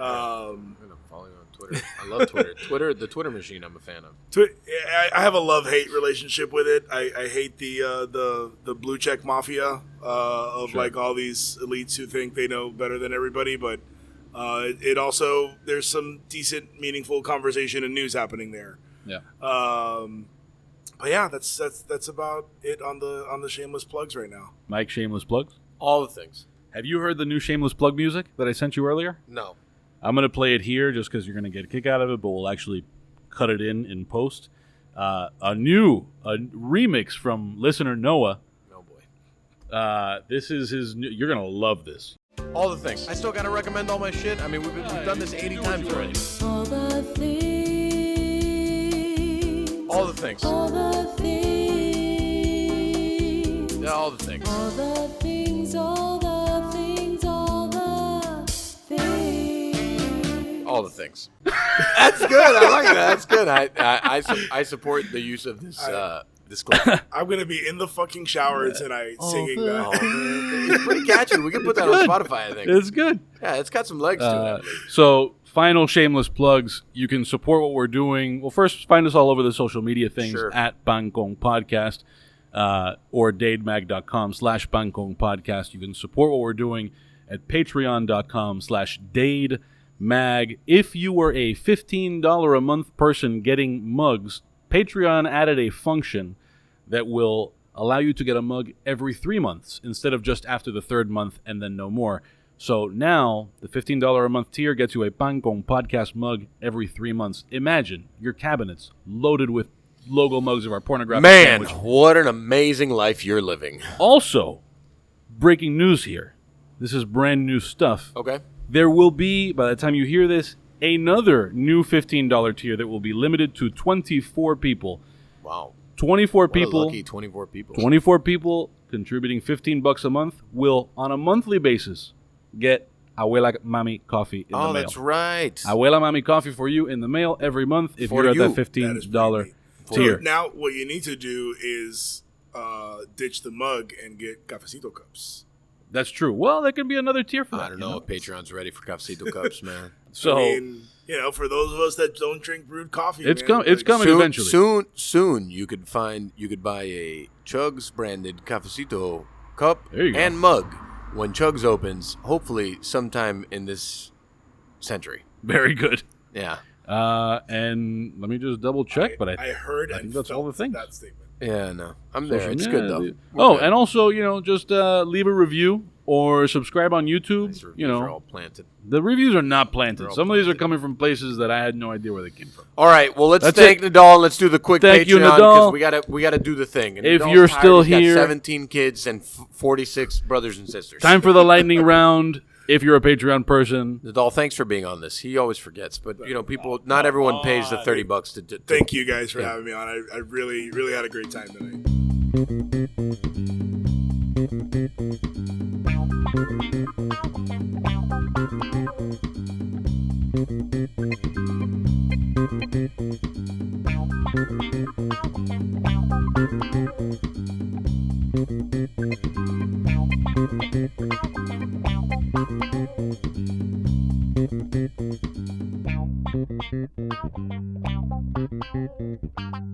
I'm gonna follow you on Twitter. I love Twitter. The Twitter machine, I'm a fan of. I have a love-hate relationship with it. I hate the blue check mafia of Sure. all these elites who think they know better than everybody. But it also, there's some decent, meaningful conversation and news happening there. Yeah. But yeah, that's about it on the shameless plugs right now. Mike, shameless plugs. All the things. Have you heard the new shameless plug music that I sent you earlier? No. I'm going to play it here just because you're going to get a kick out of it, but we'll actually cut it in post. A remix from listener Noah. No boy. This is his new, you're going to love this. All the things. I still gotta recommend all my shit. I mean, we've done this 80 times already. All the things. All the things. All the things. Yeah, all the things. All the things. All the things. All the things. All the things. That's good. I like that. That's good. I support the use of this this clip. I'm gonna be in the fucking shower tonight singing that. It's pretty catchy. We can put that on Spotify, I think. It's good. Yeah, it's got some legs to it. So, final shameless plugs. You can support what we're doing. Well, first, find us all over the social media things Sure. at Bangkong Podcast or dademag.com/Bangkong Podcast. You can support what we're doing at patreon.com/dademag. If you were a $15 a month person getting mugs, Patreon added a function that will allow you to get a mug every 3 months instead of just after the third month and then no more. So now the $15 a month tier gets you a Bangkong Podcast mug every 3 months. Imagine your cabinets loaded with logo mugs of our pornographic Man, sandwich. what an amazing life you're living. Also, breaking news here. This is brand new stuff. Okay. There will be, by the time you hear this, another new $15 tier that will be limited to 24 people. Wow. 24 What a people. lucky 24 people. 24 people contributing $15 a month will, on a monthly basis, get Abuela Mami coffee in the mail. Oh, that's right. Abuela Mami coffee for you in the mail every month if For you're you. at that That is $15 pretty neat. tier. Now, what you need to do is ditch the mug and get cafecito cups. That's true. Well, there could be another tier for that. I don't know if Patreon's ready for cafecito cups, man. So I mean, for those of us that don't drink brewed coffee, it's man, it's coming eventually. Soon you could buy a Chugs branded cafecito cup There you go. and mug when Chugs opens, hopefully sometime in this century. Very good. Yeah. And let me just double check, but I heard I and think that's all the felt things. that statement. Yeah, no. I'm there. Social It's media, good though. dude. We're Oh, good. and also, just leave a review or subscribe on YouTube. These reviews are all planted. The reviews are not planted. They're all Some of these are planted. coming from places that I had no idea where they came from. All right, well let's That's thank Nedal. Let's do the quick Thank you, Patreon Nedal. we gotta do the thing. And If Nedal's you're tired. still He's got here- 17 kids and 46 brothers and sisters. Time for the lightning round. If you're a Patreon person, Nedal, thanks for being on this. He always forgets, but people, not everyone pays the $30 to Thank you guys for having me on. I really, really had a great time tonight. Thank you. Bye.